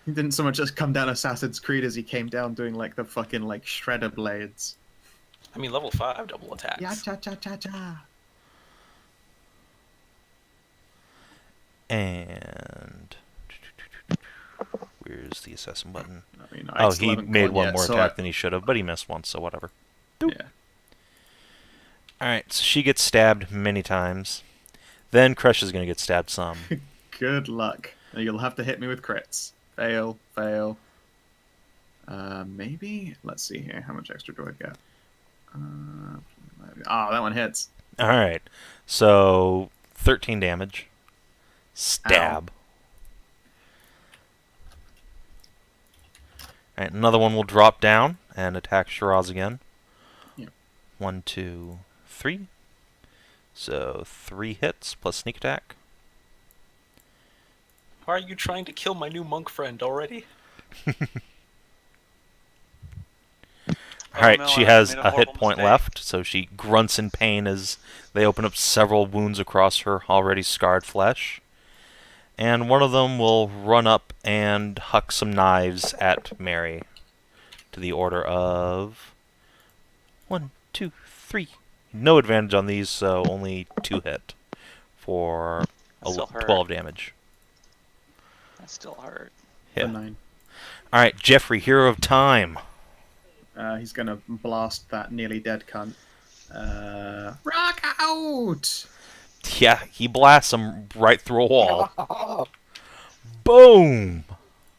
[SPEAKER 5] He didn't so much as come down Assassin's Creed as he came down doing like the fucking like shredder blades.
[SPEAKER 3] I mean, level 5 double attacks.
[SPEAKER 5] Yeah, cha cha cha cha.
[SPEAKER 1] And where's the assassin button?
[SPEAKER 5] I mean,
[SPEAKER 1] Oh,
[SPEAKER 5] I still
[SPEAKER 1] he
[SPEAKER 5] haven't
[SPEAKER 1] made
[SPEAKER 5] gone
[SPEAKER 1] one
[SPEAKER 5] yet,
[SPEAKER 1] more
[SPEAKER 5] so
[SPEAKER 1] attack than he should have, but he missed once, so whatever.
[SPEAKER 5] Yeah.
[SPEAKER 1] Alright, so she gets stabbed many times. Then Kreshia's gonna get stabbed some.
[SPEAKER 5] Good luck. You'll have to hit me with crits. Fail, fail. Maybe? Let's see here. How much extra do I get? That one hits.
[SPEAKER 1] Alright, so 13 damage. Stab. Alright, another one will drop down and attack Shiraz again.
[SPEAKER 5] Yep.
[SPEAKER 1] 1, 2, 3. So 3 hits plus sneak attack.
[SPEAKER 3] Why are you trying to kill my new monk friend already?
[SPEAKER 1] Alright,
[SPEAKER 2] no,
[SPEAKER 1] she
[SPEAKER 2] I
[SPEAKER 1] has
[SPEAKER 2] made
[SPEAKER 1] a hit
[SPEAKER 2] horrible
[SPEAKER 1] point
[SPEAKER 2] mistake.
[SPEAKER 1] left, so she grunts in pain as they open up several wounds across her already scarred flesh. And one of them will run up and huck some knives at Mary. To the order of 1, 2, 3. No advantage on these, so only 2 hit for
[SPEAKER 2] That still hurt.
[SPEAKER 1] 12 damage.
[SPEAKER 2] That still hurt.
[SPEAKER 5] For
[SPEAKER 1] Yeah.
[SPEAKER 5] 9.
[SPEAKER 1] Alright, Jeffrey, Hero of Time.
[SPEAKER 5] He's gonna blast that nearly dead cunt. Rock out!
[SPEAKER 1] Yeah, he blasts him right through a wall.
[SPEAKER 4] Oh,
[SPEAKER 1] Boom!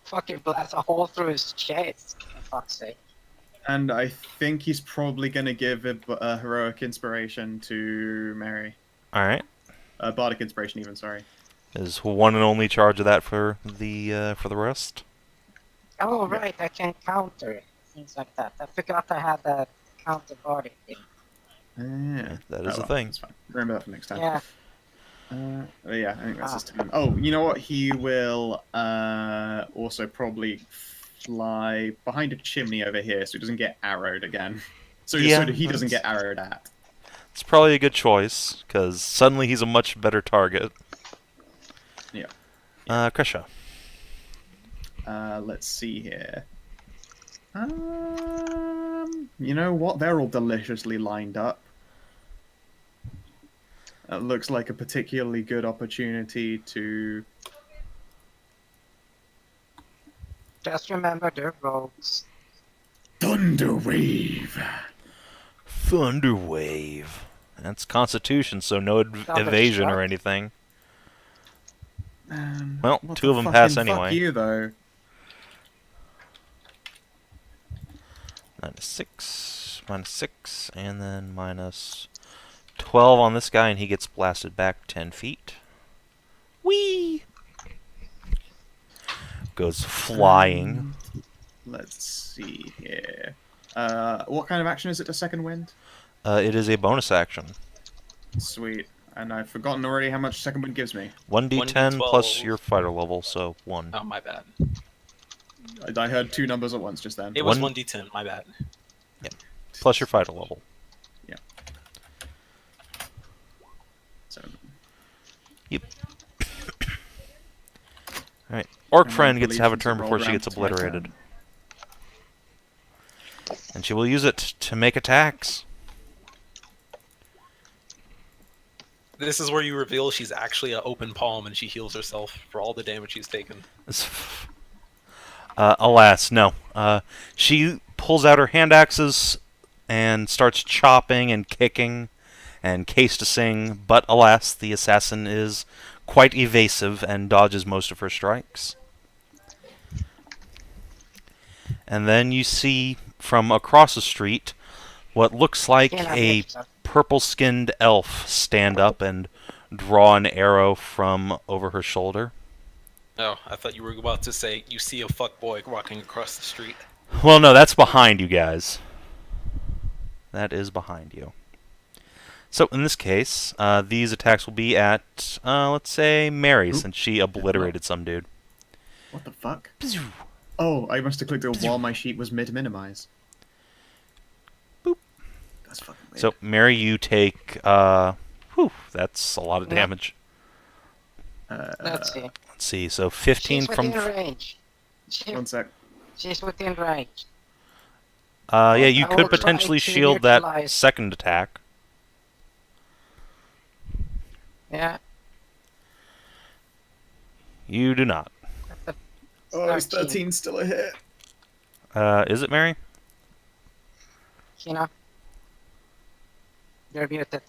[SPEAKER 4] fucking blast a hole through his chest. For fuck's sake.
[SPEAKER 5] And I think he's probably gonna give a heroic inspiration to Mary.
[SPEAKER 1] Alright.
[SPEAKER 5] Bardic inspiration, even. Sorry.
[SPEAKER 1] Is one and only charge of that for the rest?
[SPEAKER 4] Oh, right, I can counter things like that. I forgot I had the counter body thing.
[SPEAKER 5] Yeah,
[SPEAKER 1] That is a thing.
[SPEAKER 5] That's fine. Remember that for next time.
[SPEAKER 4] Yeah,
[SPEAKER 5] Yeah, I think that's his turn. Oh, you know what? He will also probably fly behind a chimney over here, so he doesn't get arrowed again. So
[SPEAKER 1] Yeah,
[SPEAKER 5] he doesn't
[SPEAKER 1] that's-
[SPEAKER 5] get arrowed at.
[SPEAKER 1] It's probably a good choice, because suddenly he's a much better target.
[SPEAKER 5] Yeah.
[SPEAKER 1] Kreshia.
[SPEAKER 5] Let's see here. You know what? They're all deliciously lined up. That looks like a particularly good opportunity to...
[SPEAKER 4] just remember they're rogues.
[SPEAKER 5] Dun Thunderwave.
[SPEAKER 1] Thunderwave. That's Constitution, so no evasion or anything. Well,
[SPEAKER 5] What
[SPEAKER 1] 2 of
[SPEAKER 5] the
[SPEAKER 1] them pass
[SPEAKER 5] fucking fuck
[SPEAKER 1] anyway.
[SPEAKER 5] you, though.
[SPEAKER 1] -6, and then -12 on this guy, and he gets blasted back 10 feet. Whee! Goes flying.
[SPEAKER 5] Let's see here. What kind of action is it to second wind?
[SPEAKER 1] It is a bonus action.
[SPEAKER 5] Sweet. And I've forgotten already how much second wind gives me.
[SPEAKER 1] 1d10 plus
[SPEAKER 6] 1d12.
[SPEAKER 1] your fighter level, so 1.
[SPEAKER 6] Oh, my bad.
[SPEAKER 5] I heard 2 numbers at once just then.
[SPEAKER 6] It was
[SPEAKER 1] One-
[SPEAKER 6] 1d10, my bad.
[SPEAKER 1] Plus your fighter level.
[SPEAKER 5] So,
[SPEAKER 1] Alright. Orc
[SPEAKER 5] And
[SPEAKER 1] friend
[SPEAKER 5] I
[SPEAKER 1] gets to have a
[SPEAKER 5] believe
[SPEAKER 1] turn
[SPEAKER 5] since it
[SPEAKER 1] before
[SPEAKER 5] rolled
[SPEAKER 1] she gets
[SPEAKER 5] around to my
[SPEAKER 1] obliterated.
[SPEAKER 5] turn.
[SPEAKER 1] And she will use it to make attacks.
[SPEAKER 6] This is where you reveal she's actually an open palm and she heals herself for all the damage she's taken.
[SPEAKER 1] Alas, no. She pulls out her hand axes and starts chopping and kicking and castusing, but alas, the assassin is quite evasive and dodges most of her strikes. And then you see from across the street what looks like a purple-skinned elf stand up and draw an arrow from over her shoulder.
[SPEAKER 6] Oh, I thought you were about to say you see a fuckboy walking across the street.
[SPEAKER 1] Well, no, that's behind you guys. That is behind you. So, in this case, these attacks will be at, let's say, Mary, since she obliterated some dude.
[SPEAKER 5] what the fuck? Oh, I must have clicked it while my sheet was mid-minimize.
[SPEAKER 1] Boop.
[SPEAKER 5] That's fucking weird.
[SPEAKER 1] So, Mary, you take, that's a lot of damage.
[SPEAKER 4] Let's see.
[SPEAKER 1] Let's see, so 15
[SPEAKER 4] She's
[SPEAKER 1] from...
[SPEAKER 4] within range.
[SPEAKER 5] One sec.
[SPEAKER 4] She's within range.
[SPEAKER 1] yeah, you
[SPEAKER 4] I will
[SPEAKER 1] could
[SPEAKER 4] try
[SPEAKER 1] potentially
[SPEAKER 4] to
[SPEAKER 1] shield that
[SPEAKER 4] neutralize-
[SPEAKER 1] second attack.
[SPEAKER 4] Yeah.
[SPEAKER 1] You do not.
[SPEAKER 5] Oh, is 13 still a hit?
[SPEAKER 1] Is it, Mary?
[SPEAKER 4] Kina. You're muted.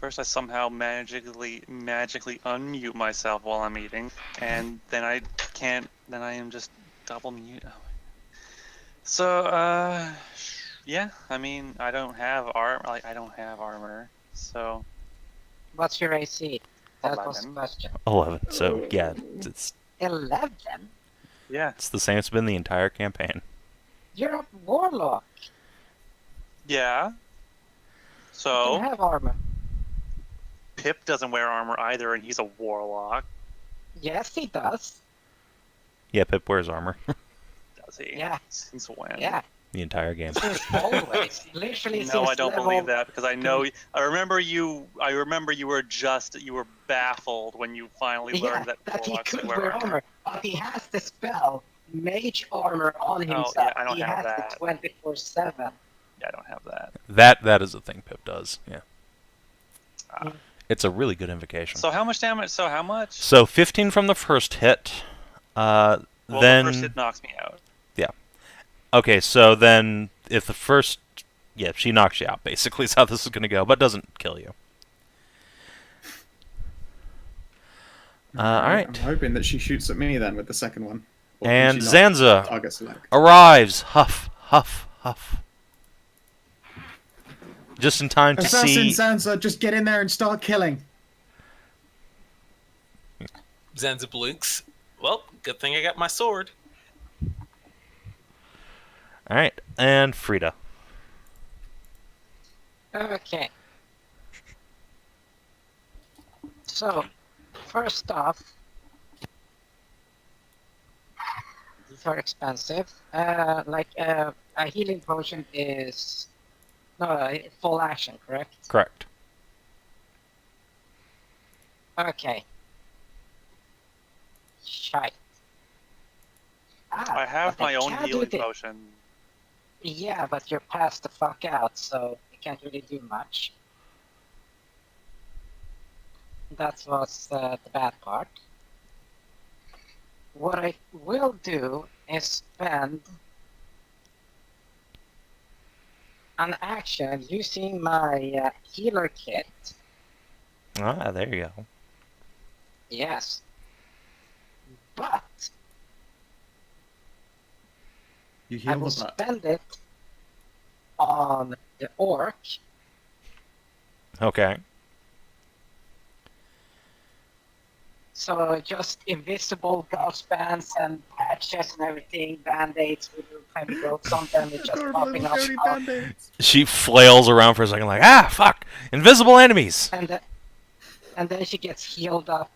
[SPEAKER 2] First, I somehow magically unmute myself while I'm eating, and then I can't. Then I am just double mute. Oh my God. So, yeah. I mean, I don't have armor, so.
[SPEAKER 4] What's your AC? That was the
[SPEAKER 2] 11.
[SPEAKER 4] question.
[SPEAKER 1] 11. So, yeah, it's
[SPEAKER 4] 11?
[SPEAKER 2] Yeah.
[SPEAKER 1] the same it's been the entire campaign.
[SPEAKER 4] You're a warlock.
[SPEAKER 2] Yeah.
[SPEAKER 4] You
[SPEAKER 2] So
[SPEAKER 4] have armor.
[SPEAKER 2] Pip doesn't wear armor either, and he's a warlock.
[SPEAKER 4] Yes, he does.
[SPEAKER 1] Yeah, Pip wears armor
[SPEAKER 2] Does he?
[SPEAKER 4] Yeah.
[SPEAKER 2] Since when?
[SPEAKER 4] Yeah.
[SPEAKER 1] the entire game.
[SPEAKER 4] Since always. Literally
[SPEAKER 2] No,
[SPEAKER 4] since
[SPEAKER 2] I don't
[SPEAKER 4] level...
[SPEAKER 2] believe that because I know. I remember you were baffled when you finally
[SPEAKER 4] Yeah,
[SPEAKER 2] learned that
[SPEAKER 4] that he
[SPEAKER 2] warlocks
[SPEAKER 4] could
[SPEAKER 2] wear
[SPEAKER 4] wear armor. But he has the spell Mage Armor on himself.
[SPEAKER 2] yeah, I don't
[SPEAKER 4] he
[SPEAKER 2] have
[SPEAKER 4] has
[SPEAKER 2] that.
[SPEAKER 4] the 24/7.
[SPEAKER 2] Yeah, I don't have that.
[SPEAKER 1] That is a thing Pip does. Yeah.
[SPEAKER 2] Ah.
[SPEAKER 1] It's a really good invocation.
[SPEAKER 2] So how much damage? So how much?
[SPEAKER 1] So 15 from the first hit.
[SPEAKER 2] Well,
[SPEAKER 1] Then
[SPEAKER 2] the first hit knocks me out.
[SPEAKER 1] okay, so then if the first, yeah, she knocks you out. Basically, is how this is going to go, but doesn't kill you. All right.
[SPEAKER 5] I'm hoping that she shoots at me then with the second one. Or can
[SPEAKER 1] And
[SPEAKER 5] she not
[SPEAKER 1] Zanza
[SPEAKER 5] target select.
[SPEAKER 1] arrives. Huff, huff, huff. Just in time to
[SPEAKER 5] Assassin
[SPEAKER 1] see.
[SPEAKER 5] Zanza, just get in there and start killing.
[SPEAKER 6] Zanza blinks. Well, good thing I got my sword.
[SPEAKER 1] All right, and Frida.
[SPEAKER 4] Okay. So, first off, these are expensive. A healing potion is full action, correct?
[SPEAKER 1] Correct.
[SPEAKER 4] Okay. Shite.
[SPEAKER 2] I have
[SPEAKER 4] but
[SPEAKER 2] my own
[SPEAKER 4] can't do
[SPEAKER 2] healing
[SPEAKER 4] the-
[SPEAKER 2] potion.
[SPEAKER 4] Yeah, but you're passed the fuck out, so you can't really do much. That was the bad part. What I will do is spend an action using my healer kit.
[SPEAKER 1] Ah, there you go.
[SPEAKER 4] Yes. But
[SPEAKER 5] You
[SPEAKER 4] I
[SPEAKER 5] heal
[SPEAKER 4] will
[SPEAKER 5] the butt.
[SPEAKER 4] spend it on the orc.
[SPEAKER 1] Okay.
[SPEAKER 4] So just invisible gauze bands and patches and everything, band-aids with little tiny ropes on them, it's just popping up.
[SPEAKER 1] She flails around for a second like, ah, fuck! Invisible enemies!
[SPEAKER 4] And then she gets healed up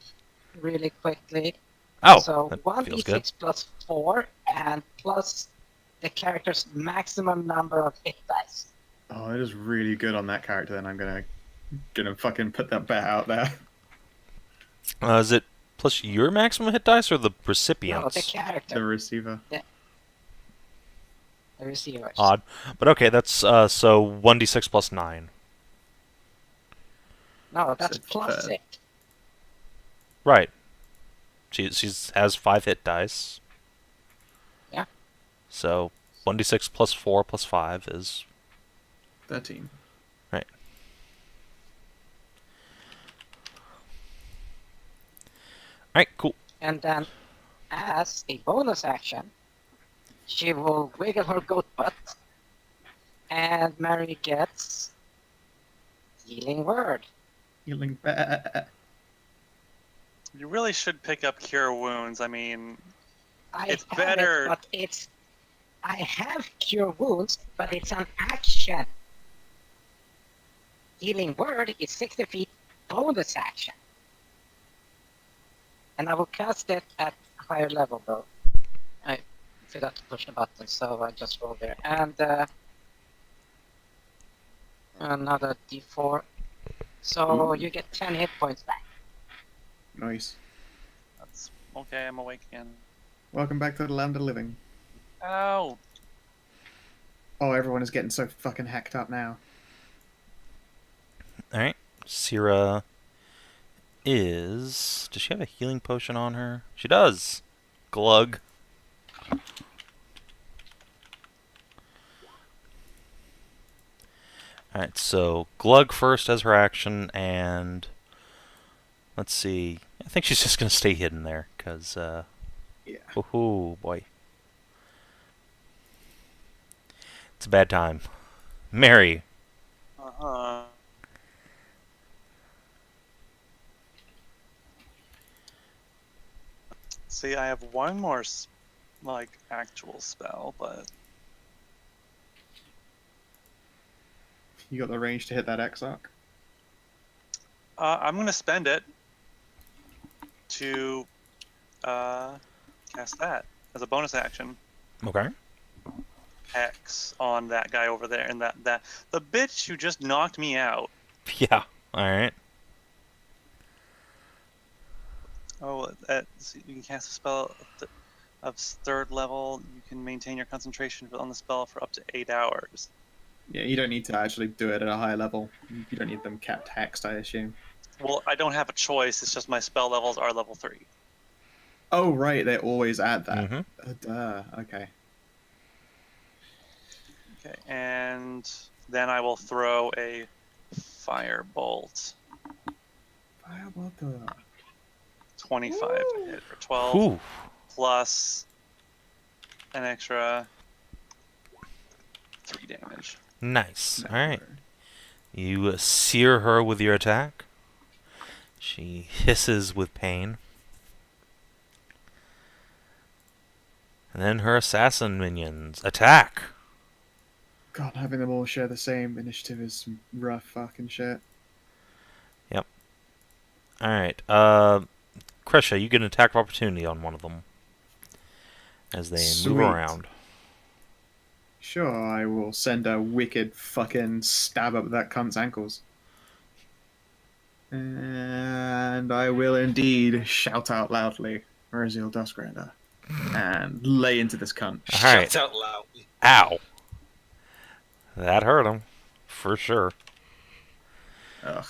[SPEAKER 4] really quickly.
[SPEAKER 1] Oh,
[SPEAKER 4] So
[SPEAKER 1] that feels
[SPEAKER 4] 1d6
[SPEAKER 1] good.
[SPEAKER 4] plus 4 and plus the character's maximum number of hit dice.
[SPEAKER 5] Oh, it is really good on that character, then I'm gonna fucking put that bet out there.
[SPEAKER 1] Is it plus your maximum hit dice or the
[SPEAKER 4] No, the
[SPEAKER 1] recipient's?
[SPEAKER 4] character.
[SPEAKER 5] The receiver.
[SPEAKER 4] The receivers.
[SPEAKER 1] Odd. But okay, that's so 1d6 plus 9.
[SPEAKER 4] No, that's
[SPEAKER 5] So
[SPEAKER 4] plus
[SPEAKER 5] third.
[SPEAKER 4] 6.
[SPEAKER 1] Right. She has 5 hit dice.
[SPEAKER 4] Yeah.
[SPEAKER 1] So 1d6 plus 4 plus 5 is
[SPEAKER 5] 13.
[SPEAKER 1] right. Alright, cool.
[SPEAKER 4] And then, as a bonus action, she will wiggle her goat butt, and Mary gets Healing Word.
[SPEAKER 5] Healing.
[SPEAKER 2] You really should pick up Cure Wounds. I mean,
[SPEAKER 4] I
[SPEAKER 2] It's
[SPEAKER 4] have
[SPEAKER 2] better-
[SPEAKER 4] it, but it's... I have Cure Wounds, but it's an action. Healing Word is 60 feet bonus action. And I will cast it at a higher level, though. I forgot to push the button, so I just rolled there. And another d4. So you get 10 hit points back.
[SPEAKER 5] Nice.
[SPEAKER 2] that's okay. I'm awake again.
[SPEAKER 5] Welcome back to the land of living.
[SPEAKER 2] Ow!
[SPEAKER 5] Oh, everyone is getting so fucking hacked up now.
[SPEAKER 1] Alright. Syrah is... Does she have a healing potion on her? She does! Glug. Alright, so Glug first as her action, and... Let's see. I think she's just gonna stay hidden there, because,
[SPEAKER 5] Yeah.
[SPEAKER 1] Oh boy. It's a bad time. Mary.
[SPEAKER 2] Uh-huh. See, I have one more, actual spell, but
[SPEAKER 5] You got the range to hit that Exarch?
[SPEAKER 2] I'm gonna spend it to cast that as a bonus action.
[SPEAKER 1] Okay.
[SPEAKER 2] Hex on that guy over there, and that the bitch who just knocked me out.
[SPEAKER 1] Yeah. Alright.
[SPEAKER 2] Oh, so you can cast a spell of third level. You can maintain your concentration on the spell for up to 8 hours.
[SPEAKER 5] Yeah, you don't need to actually do it at a high level. You don't need them capped hexed, I assume.
[SPEAKER 2] Well, I don't have a choice. It's just my spell levels are level 3.
[SPEAKER 5] Oh, right, they always add that.
[SPEAKER 1] Mm-hmm.
[SPEAKER 5] Okay.
[SPEAKER 2] Okay, and then I will throw a firebolt.
[SPEAKER 5] Firebolt.
[SPEAKER 2] 25 to hit for 12
[SPEAKER 1] Ooh.
[SPEAKER 2] plus an extra 3 damage.
[SPEAKER 1] Nice. Alright. You sear her with your attack. She hisses with pain. And then her assassin minions attack.
[SPEAKER 5] God, having them all share the same initiative is some rough fucking shit.
[SPEAKER 1] Alright. Kreshia, you get an attack of opportunity on one of them. As they move
[SPEAKER 5] Sweet.
[SPEAKER 1] around.
[SPEAKER 5] Sure, I will send a wicked fucking stab up that cunt's ankles. And I will indeed shout out loudly, Merisiel Duskrender, and lay into this cunt.
[SPEAKER 1] Alright.
[SPEAKER 3] Shouts out loudly.
[SPEAKER 1] Ow. That hurt him. For sure.
[SPEAKER 5] Ugh,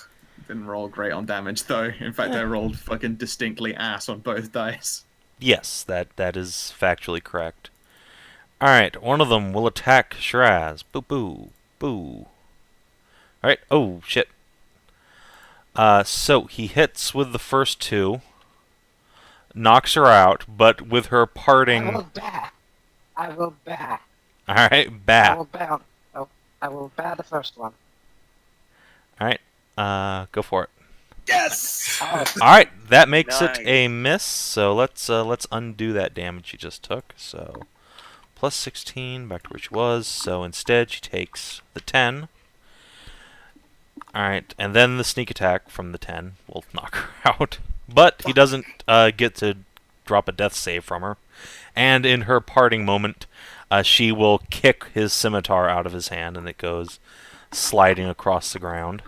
[SPEAKER 5] didn't roll great on damage though. In fact, I rolled fucking distinctly ass on both dice.
[SPEAKER 1] Yes, that is factually correct. Alright, one of them will attack Shiraz. Boo boo. Boo. Alright, oh, shit. So he hits with the first two, knocks her out, but with her
[SPEAKER 4] I
[SPEAKER 1] parting...
[SPEAKER 4] will back. I will back.
[SPEAKER 1] Alright,
[SPEAKER 4] I
[SPEAKER 1] bat.
[SPEAKER 4] will back. Oh, I will back the first one.
[SPEAKER 1] Alright, go for it.
[SPEAKER 3] Yes!
[SPEAKER 4] Oh,
[SPEAKER 1] Alright, that makes it
[SPEAKER 2] Nice.
[SPEAKER 1] a miss, so let's undo that damage she just took. So, plus 16, back to where she was, so instead she takes the 10. Alright, and then the sneak attack from the 10 will knock her out. But he doesn't get to drop a death save from her. And in her parting moment, she will kick his scimitar out of his hand, and it goes sliding across the ground,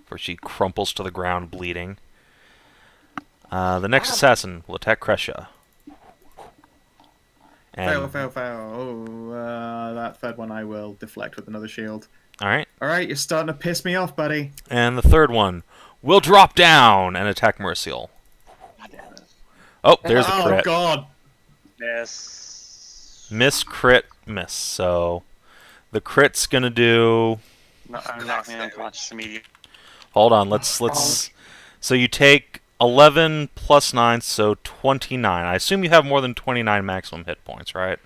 [SPEAKER 1] where she crumples to the ground, bleeding. The next assassin will attack Kreshia.
[SPEAKER 5] Fail, fail, fail. Oh, that third one I will deflect with another shield.
[SPEAKER 1] Alright,
[SPEAKER 5] Alright, you're starting to piss me off, buddy.
[SPEAKER 1] and the third one will drop down and attack Merisiel.
[SPEAKER 2] God damn it.
[SPEAKER 1] Oh, there's a
[SPEAKER 5] Oh,
[SPEAKER 1] crit.
[SPEAKER 5] God.
[SPEAKER 2] Miss.
[SPEAKER 1] Miss, crit, miss. So the crit's gonna do...
[SPEAKER 2] No, I'm knocking unconscious immediately.
[SPEAKER 1] Hold on, let's... So you take 11 plus 9, so 29. I assume you have more than 29 maximum hit points, right?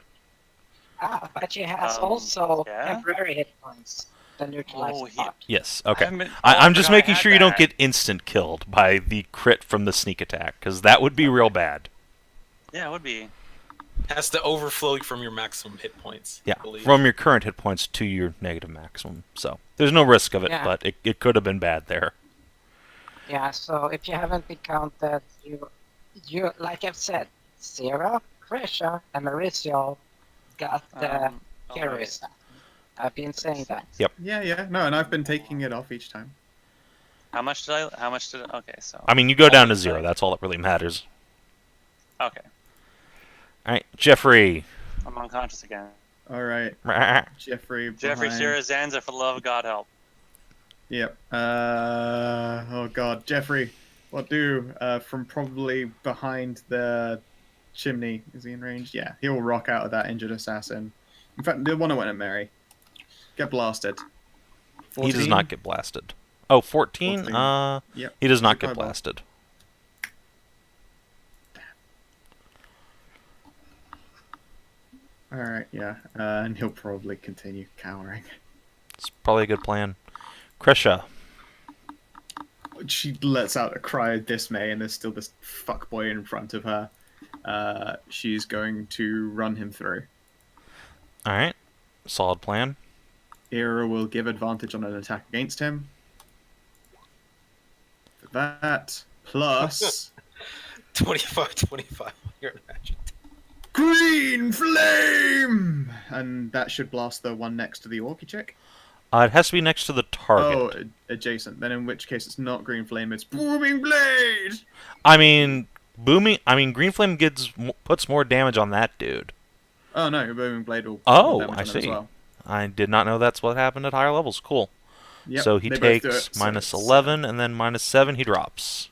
[SPEAKER 4] but she has
[SPEAKER 2] Um,
[SPEAKER 4] also
[SPEAKER 2] yeah?
[SPEAKER 4] temporary hit points. The neutralized
[SPEAKER 2] Oh, he-
[SPEAKER 4] part.
[SPEAKER 1] Yes, okay.
[SPEAKER 2] haven't been-
[SPEAKER 1] I'm
[SPEAKER 2] I
[SPEAKER 1] just
[SPEAKER 2] forgot I
[SPEAKER 1] making
[SPEAKER 2] had
[SPEAKER 1] sure you don't
[SPEAKER 2] that.
[SPEAKER 1] get instant killed by the crit from the sneak attack, because that would be real bad.
[SPEAKER 2] Yeah, it would be.
[SPEAKER 6] Has to overflow from your maximum hit points.
[SPEAKER 1] Yeah,
[SPEAKER 6] I believe.
[SPEAKER 1] from your current hit points to your negative maximum. So there's no risk of it,
[SPEAKER 4] Yeah.
[SPEAKER 1] but it could have been bad there.
[SPEAKER 4] Yeah, so if you haven't been counted, you like I've said, Zero, Kreshia, and Merisiel got the
[SPEAKER 2] Oh, wait.
[SPEAKER 4] heroes. I've been saying that.
[SPEAKER 5] Yeah. No, and I've been taking it off each time.
[SPEAKER 2] How much did I? Okay, so.
[SPEAKER 1] I mean, you go down to
[SPEAKER 2] Only
[SPEAKER 1] 0.
[SPEAKER 2] five.
[SPEAKER 1] That's all that really matters.
[SPEAKER 2] Okay,
[SPEAKER 1] All right, Jeffrey.
[SPEAKER 2] I'm unconscious again.
[SPEAKER 5] Alright, Jeffrey.
[SPEAKER 2] Jeffrey,
[SPEAKER 5] behind-
[SPEAKER 2] Shiraz, Zanza, for the love of God, help.
[SPEAKER 5] Yep. Oh God, Jeffrey. What do? From probably behind the chimney. Is he in range? Yeah, he'll rock out of that injured assassin. In fact, the one I went at Mary. Get blasted. 14?
[SPEAKER 1] He does not get blasted. Oh, 14?
[SPEAKER 5] 14. Yep.
[SPEAKER 1] He does not
[SPEAKER 5] Big
[SPEAKER 1] get
[SPEAKER 5] eyeball.
[SPEAKER 1] blasted.
[SPEAKER 5] Alright, yeah. And he'll probably continue cowering.
[SPEAKER 1] It's probably a good plan. Kreshia.
[SPEAKER 5] She lets out a cry of dismay, and there's still this fuckboy in front of her. She's going to run him through.
[SPEAKER 1] All right, solid plan.
[SPEAKER 5] Era will give advantage on an attack against him. For that, plus
[SPEAKER 6] 25. You're imagined.
[SPEAKER 5] Green Flame! And that should blast the one next to the Orky chick.
[SPEAKER 1] It has to be next to the target.
[SPEAKER 5] Oh, adjacent. Then in which case it's not Green Flame, it's Booming Blade!
[SPEAKER 1] I mean, Green Flame puts more damage on that dude.
[SPEAKER 5] Oh no, Booming Blade will
[SPEAKER 1] Oh,
[SPEAKER 5] do damage
[SPEAKER 1] I
[SPEAKER 5] on it as
[SPEAKER 1] see.
[SPEAKER 5] well.
[SPEAKER 1] I did not know that's what happened at higher levels. Cool.
[SPEAKER 5] Yep,
[SPEAKER 1] So he
[SPEAKER 5] they both do
[SPEAKER 1] takes
[SPEAKER 5] it, so
[SPEAKER 1] minus
[SPEAKER 5] it's,
[SPEAKER 1] 11 and then minus 7 he drops.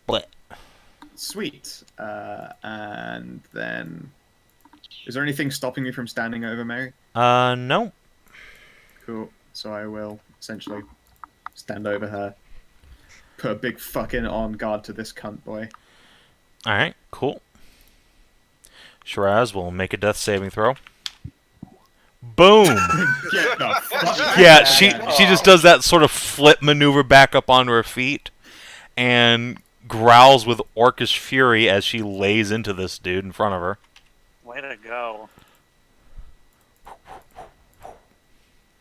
[SPEAKER 1] Blit.
[SPEAKER 5] Sweet. And then... Is there anything stopping me from standing over Mary?
[SPEAKER 1] No.
[SPEAKER 5] Cool. So I will essentially stand over her. Put a big fucking on guard to this cunt boy.
[SPEAKER 1] Alright, cool. Shiraz will make a death saving throw. Boom!
[SPEAKER 5] Get the fuck
[SPEAKER 1] Yeah, she just does that sort of flip maneuver back up onto her feet and growls with orcish fury as she lays into this dude in front of her.
[SPEAKER 2] Way to go.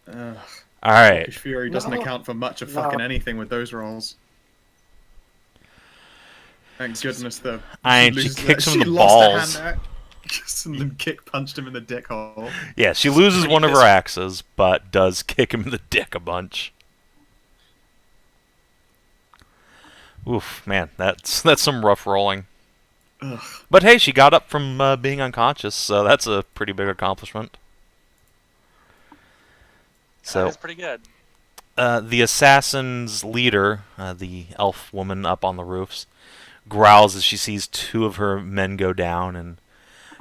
[SPEAKER 5] Ugh.
[SPEAKER 1] Alright.
[SPEAKER 5] Orcish Fury doesn't
[SPEAKER 4] No.
[SPEAKER 5] account for much of
[SPEAKER 4] No.
[SPEAKER 5] fucking anything with those rolls. Thank goodness the...
[SPEAKER 1] And she
[SPEAKER 5] loses
[SPEAKER 1] kicks him in
[SPEAKER 5] she
[SPEAKER 1] the
[SPEAKER 5] lost a
[SPEAKER 1] balls.
[SPEAKER 5] hand axe, and then kick punched him in the dick hole.
[SPEAKER 1] Yeah, she loses
[SPEAKER 6] pretty
[SPEAKER 1] one of her
[SPEAKER 6] pissed.
[SPEAKER 1] axes, but does kick him in the dick a bunch. Oof, man, that's some rough rolling.
[SPEAKER 5] Ugh.
[SPEAKER 1] But hey, she got up from being unconscious, so that's a pretty big accomplishment. So,
[SPEAKER 2] That's pretty good.
[SPEAKER 1] the assassin's leader, the elf woman up on the roofs, growls as she sees two of her men go down, and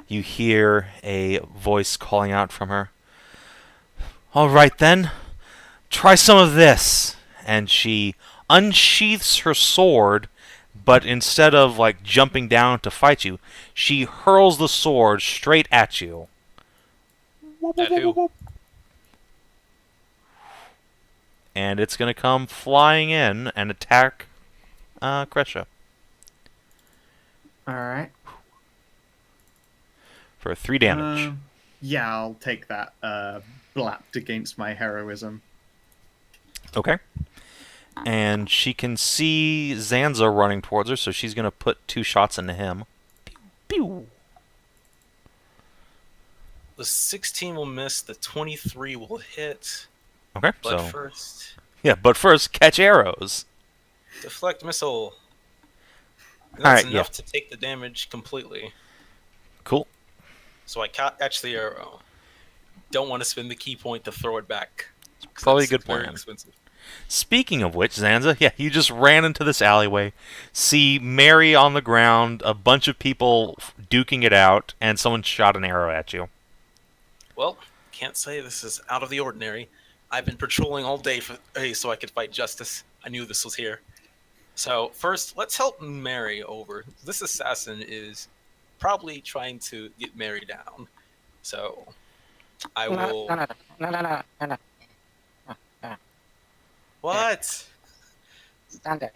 [SPEAKER 1] you hear a voice calling out from her. All right then, try some of this. And she unsheaths her sword, but instead of like jumping down to fight you, she hurls the sword straight at you.
[SPEAKER 6] At who?
[SPEAKER 1] And it's going to come flying in and attack Kreshia
[SPEAKER 5] All right.
[SPEAKER 1] for 3 damage.
[SPEAKER 5] Yeah, I'll take that blapped against my heroism.
[SPEAKER 1] Okay. And she can see Zanza running towards her, so she's going to put 2 shots into him. Pew, pew.
[SPEAKER 3] The 16 will miss. The 23 will hit.
[SPEAKER 1] Okay,
[SPEAKER 3] But
[SPEAKER 1] so...
[SPEAKER 3] first,
[SPEAKER 1] Yeah, but first, catch arrows.
[SPEAKER 3] deflect missile. And
[SPEAKER 1] All
[SPEAKER 3] that's
[SPEAKER 1] right,
[SPEAKER 3] enough to take the damage completely.
[SPEAKER 1] Cool.
[SPEAKER 3] So I can't catch the arrow. Don't want to spend the key point to throw it back.
[SPEAKER 1] Probably a good
[SPEAKER 3] Very
[SPEAKER 1] plan.
[SPEAKER 3] expensive.
[SPEAKER 1] Speaking of which, Zanza, yeah, you just ran into this alleyway, see Mary on the ground, a bunch of people duking it out, and someone shot an arrow at you.
[SPEAKER 3] Well, can't say this is out of the ordinary. I've been patrolling all day so I could fight justice. I knew this was here. So first, let's help Mary over. This assassin is probably trying to get Mary down. So I will.
[SPEAKER 4] No.
[SPEAKER 3] What?
[SPEAKER 4] Stand there.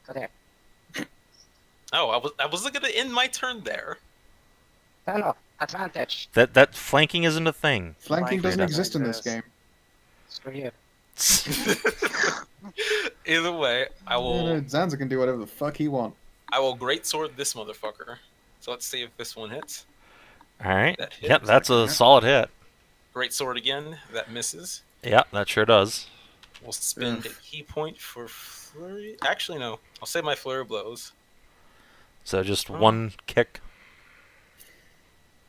[SPEAKER 4] Go there.
[SPEAKER 3] Oh, I was gonna end my turn there.
[SPEAKER 4] No. Advantage.
[SPEAKER 1] That flanking isn't a thing.
[SPEAKER 5] Flanking doesn't exist in this game.
[SPEAKER 4] Screw you.
[SPEAKER 3] Either way, I will.
[SPEAKER 5] Zanza can do whatever the fuck he wants.
[SPEAKER 3] I will greatsword this motherfucker. So let's see if this one hits.
[SPEAKER 1] All right.
[SPEAKER 3] That hits.
[SPEAKER 1] Yep, that's a solid hit.
[SPEAKER 3] Greatsword again. That misses.
[SPEAKER 1] Yeah, that sure does.
[SPEAKER 3] We'll spend a key point for flurry. Actually, no. I'll save my flurry blows.
[SPEAKER 1] So just one kick.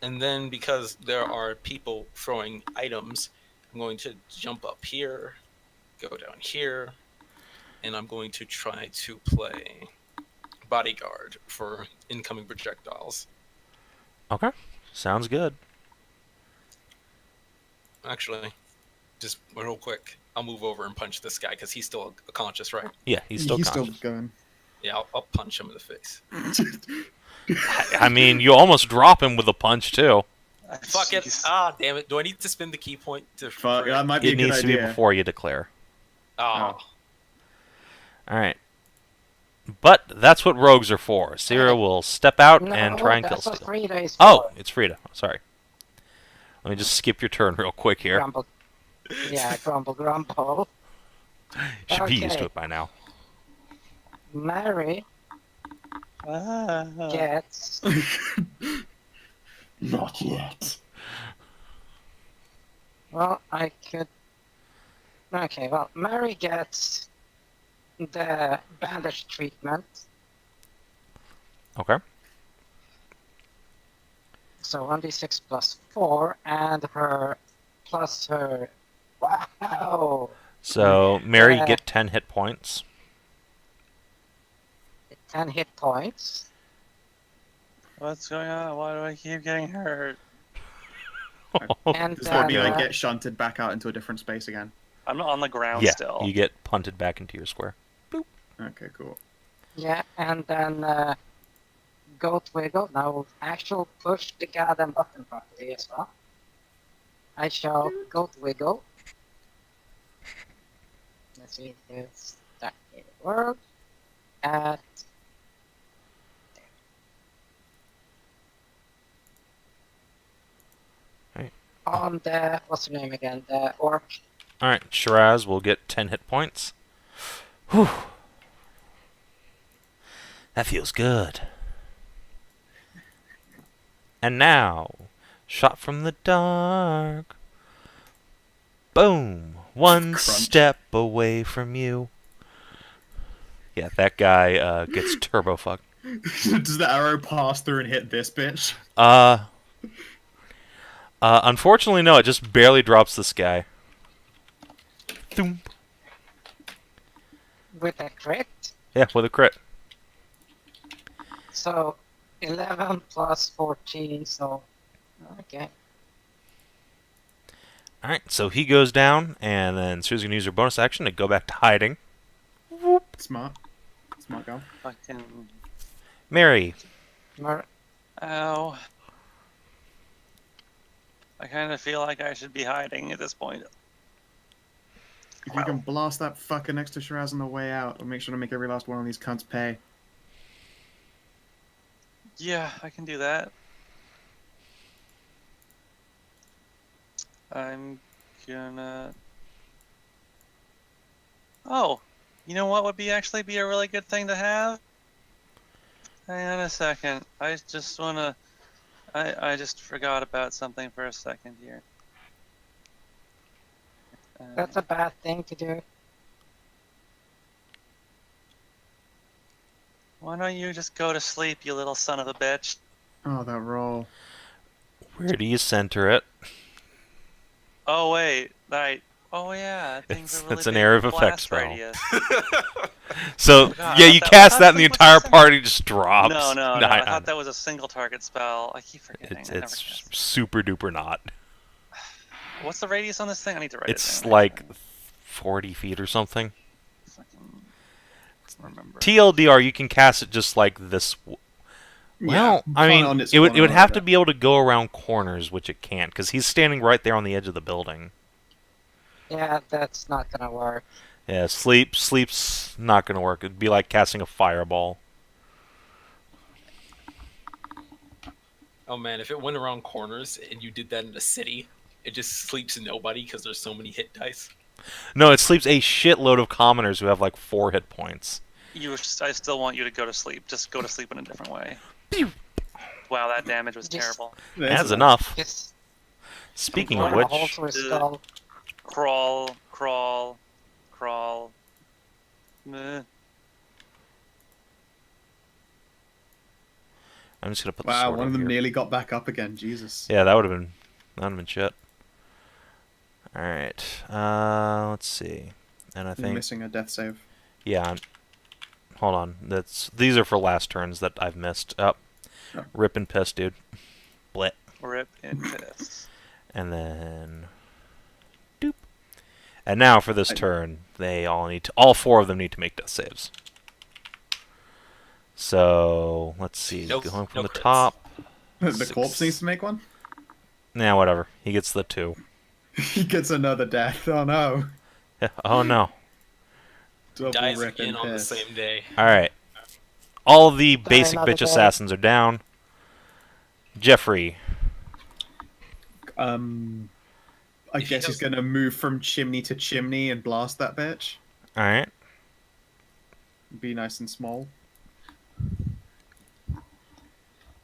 [SPEAKER 3] And then because there are people throwing items, I'm going to jump up here, go down here, and I'm going to try to play bodyguard for incoming projectiles.
[SPEAKER 1] Okay, sounds good.
[SPEAKER 3] Actually, just real quick, I'll move over and punch this guy because he's still conscious, right?
[SPEAKER 1] Yeah, he's still conscious.
[SPEAKER 5] going.
[SPEAKER 3] Yeah, I'll punch him in the face.
[SPEAKER 1] I mean, you almost drop him with a punch too.
[SPEAKER 3] Fuck it.
[SPEAKER 2] Jeez.
[SPEAKER 3] Ah, damn it. Do I need to spend the key point to...
[SPEAKER 5] Fuck, that might be a
[SPEAKER 1] It
[SPEAKER 5] good
[SPEAKER 1] needs to be
[SPEAKER 5] idea.
[SPEAKER 1] before you declare.
[SPEAKER 3] Oh.
[SPEAKER 1] All right. But that's what rogues are for. Sierra will step out and try and kill
[SPEAKER 4] that's what
[SPEAKER 1] steal.
[SPEAKER 4] Frida is
[SPEAKER 1] Oh,
[SPEAKER 4] for.
[SPEAKER 1] it's Frida. Sorry. Let me just skip your turn real quick here.
[SPEAKER 4] Grumble. Yeah, grumble.
[SPEAKER 1] You should be used
[SPEAKER 4] Okay.
[SPEAKER 1] to it by now.
[SPEAKER 4] Mary gets
[SPEAKER 5] Not yet.
[SPEAKER 4] well, I could. Okay, well, Mary gets the bandage treatment,
[SPEAKER 1] Okay.
[SPEAKER 4] so 1d6 plus 4, and her plus her. Wow!
[SPEAKER 1] So, Mary, you
[SPEAKER 4] Yeah.
[SPEAKER 1] get 10 hit points.
[SPEAKER 4] 10 hit points.
[SPEAKER 2] What's going on? Why do I keep getting hurt?
[SPEAKER 4] And
[SPEAKER 5] This might be
[SPEAKER 4] then,
[SPEAKER 5] like get shunted back out into a different space again.
[SPEAKER 2] I'm on the ground
[SPEAKER 1] Yeah,
[SPEAKER 2] still.
[SPEAKER 1] you get punted back into your square.
[SPEAKER 5] Okay, cool.
[SPEAKER 4] yeah, and then Goat Wiggle. Now, actual push the goddamn button properly as well. I shall Goat Wiggle. Let's see if that will work. At
[SPEAKER 1] Right.
[SPEAKER 4] on the what's the name again? The orc.
[SPEAKER 1] Alright, Shiraz will get 10 hit points. Whew. That feels good. And now, shot from the dark. Boom! One
[SPEAKER 5] Crunch.
[SPEAKER 1] step away from you. Yeah, that guy gets turbo fucked.
[SPEAKER 5] Does the arrow pass through and hit this bitch?
[SPEAKER 1] Unfortunately, no. It just barely drops this guy. Thump.
[SPEAKER 4] With a crit.
[SPEAKER 1] Yeah, with a crit.
[SPEAKER 4] So 11 plus 14, so okay.
[SPEAKER 1] Alright, so he goes down, and then Sue's going to use her bonus action to go back to hiding.
[SPEAKER 5] Smart. Smart girl.
[SPEAKER 2] Fucking.
[SPEAKER 1] Mary.
[SPEAKER 2] Ow. I kind of feel like I should be hiding at this point.
[SPEAKER 5] If you can blast that fucker next to Shiraz on the way out, I'll make sure to make every last one of these cunts pay.
[SPEAKER 2] Yeah, I can do that. I'm gonna... Oh, you know what would actually be a really good thing to have? Hang on a second. I just wanna... I just forgot about something for a second here.
[SPEAKER 4] That's a bad thing to do.
[SPEAKER 2] Why don't you just go to sleep, you little son of a bitch?
[SPEAKER 5] Oh, that roll.
[SPEAKER 1] Where do you center it?
[SPEAKER 2] Oh wait, oh yeah, that thing's a really
[SPEAKER 1] It's an
[SPEAKER 2] big
[SPEAKER 1] area of effect
[SPEAKER 2] blast
[SPEAKER 1] spell.
[SPEAKER 2] radius.
[SPEAKER 1] So,
[SPEAKER 2] God,
[SPEAKER 1] yeah,
[SPEAKER 2] I
[SPEAKER 1] you
[SPEAKER 2] thought
[SPEAKER 1] cast that and the
[SPEAKER 2] was
[SPEAKER 1] entire
[SPEAKER 2] a
[SPEAKER 1] party just drops.
[SPEAKER 2] No, I thought that was a single target spell. I keep forgetting.
[SPEAKER 1] It's,
[SPEAKER 2] I never
[SPEAKER 1] it's
[SPEAKER 2] cast it.
[SPEAKER 1] super duper not.
[SPEAKER 2] What's the radius on this thing? I need to write it
[SPEAKER 1] It's
[SPEAKER 2] down.
[SPEAKER 1] like 40 feet or something.
[SPEAKER 2] Fucking remember.
[SPEAKER 1] TLDR, you can cast it just like this. Well, I mean, it would have to be able to go around corners, which it can't, because he's standing right there on the edge of the building.
[SPEAKER 4] Yeah, that's not gonna work.
[SPEAKER 1] Yeah, sleep's not gonna work. It'd be like casting a fireball.
[SPEAKER 6] Oh man, if it went around corners and you did that in a city, it just sleeps nobody because there's so many hit dice.
[SPEAKER 1] No, it sleeps a shitload of commoners who have like 4 hit points.
[SPEAKER 2] I still want you to go to sleep. Just go to sleep in a different way. Wow, that damage was terrible.
[SPEAKER 1] That's enough.
[SPEAKER 4] Just
[SPEAKER 1] Speaking of
[SPEAKER 4] burn a
[SPEAKER 1] which,
[SPEAKER 4] hole through his skull.
[SPEAKER 2] Crawl. Meh.
[SPEAKER 1] I'm just gonna put the
[SPEAKER 5] Wow,
[SPEAKER 1] sword
[SPEAKER 5] one of
[SPEAKER 1] over
[SPEAKER 5] them
[SPEAKER 1] here.
[SPEAKER 5] nearly got back up again. Jesus.
[SPEAKER 1] Yeah, that would have been shit. All right, let's see, and I
[SPEAKER 5] You're
[SPEAKER 1] think
[SPEAKER 5] missing a death save.
[SPEAKER 1] yeah. Hold on, these are for last turns that I've missed. Up,
[SPEAKER 5] Oh.
[SPEAKER 1] rip and piss, dude. Blit,
[SPEAKER 2] Rip and piss.
[SPEAKER 1] and then doop. And now for this
[SPEAKER 5] I-
[SPEAKER 1] turn, all 4 of them need to make death saves. So let's see,
[SPEAKER 6] No-
[SPEAKER 1] going from
[SPEAKER 6] no
[SPEAKER 1] the
[SPEAKER 6] crits.
[SPEAKER 1] top.
[SPEAKER 5] The
[SPEAKER 1] 6.
[SPEAKER 5] corpse needs to make one?
[SPEAKER 1] Nah, whatever. He gets the 2.
[SPEAKER 5] He gets another death. Oh no.
[SPEAKER 1] Oh no.
[SPEAKER 5] Double
[SPEAKER 6] Dies
[SPEAKER 5] rip
[SPEAKER 6] again
[SPEAKER 5] and
[SPEAKER 6] on the
[SPEAKER 5] piss.
[SPEAKER 6] same day.
[SPEAKER 1] Alright. All of the basic
[SPEAKER 4] another
[SPEAKER 1] bitch
[SPEAKER 4] day.
[SPEAKER 1] assassins are down. Jeffrey.
[SPEAKER 5] I
[SPEAKER 6] If he
[SPEAKER 5] guess he's
[SPEAKER 6] doesn't-
[SPEAKER 5] gonna move from chimney to chimney and blast that bitch.
[SPEAKER 1] Alright.
[SPEAKER 5] Be nice and small.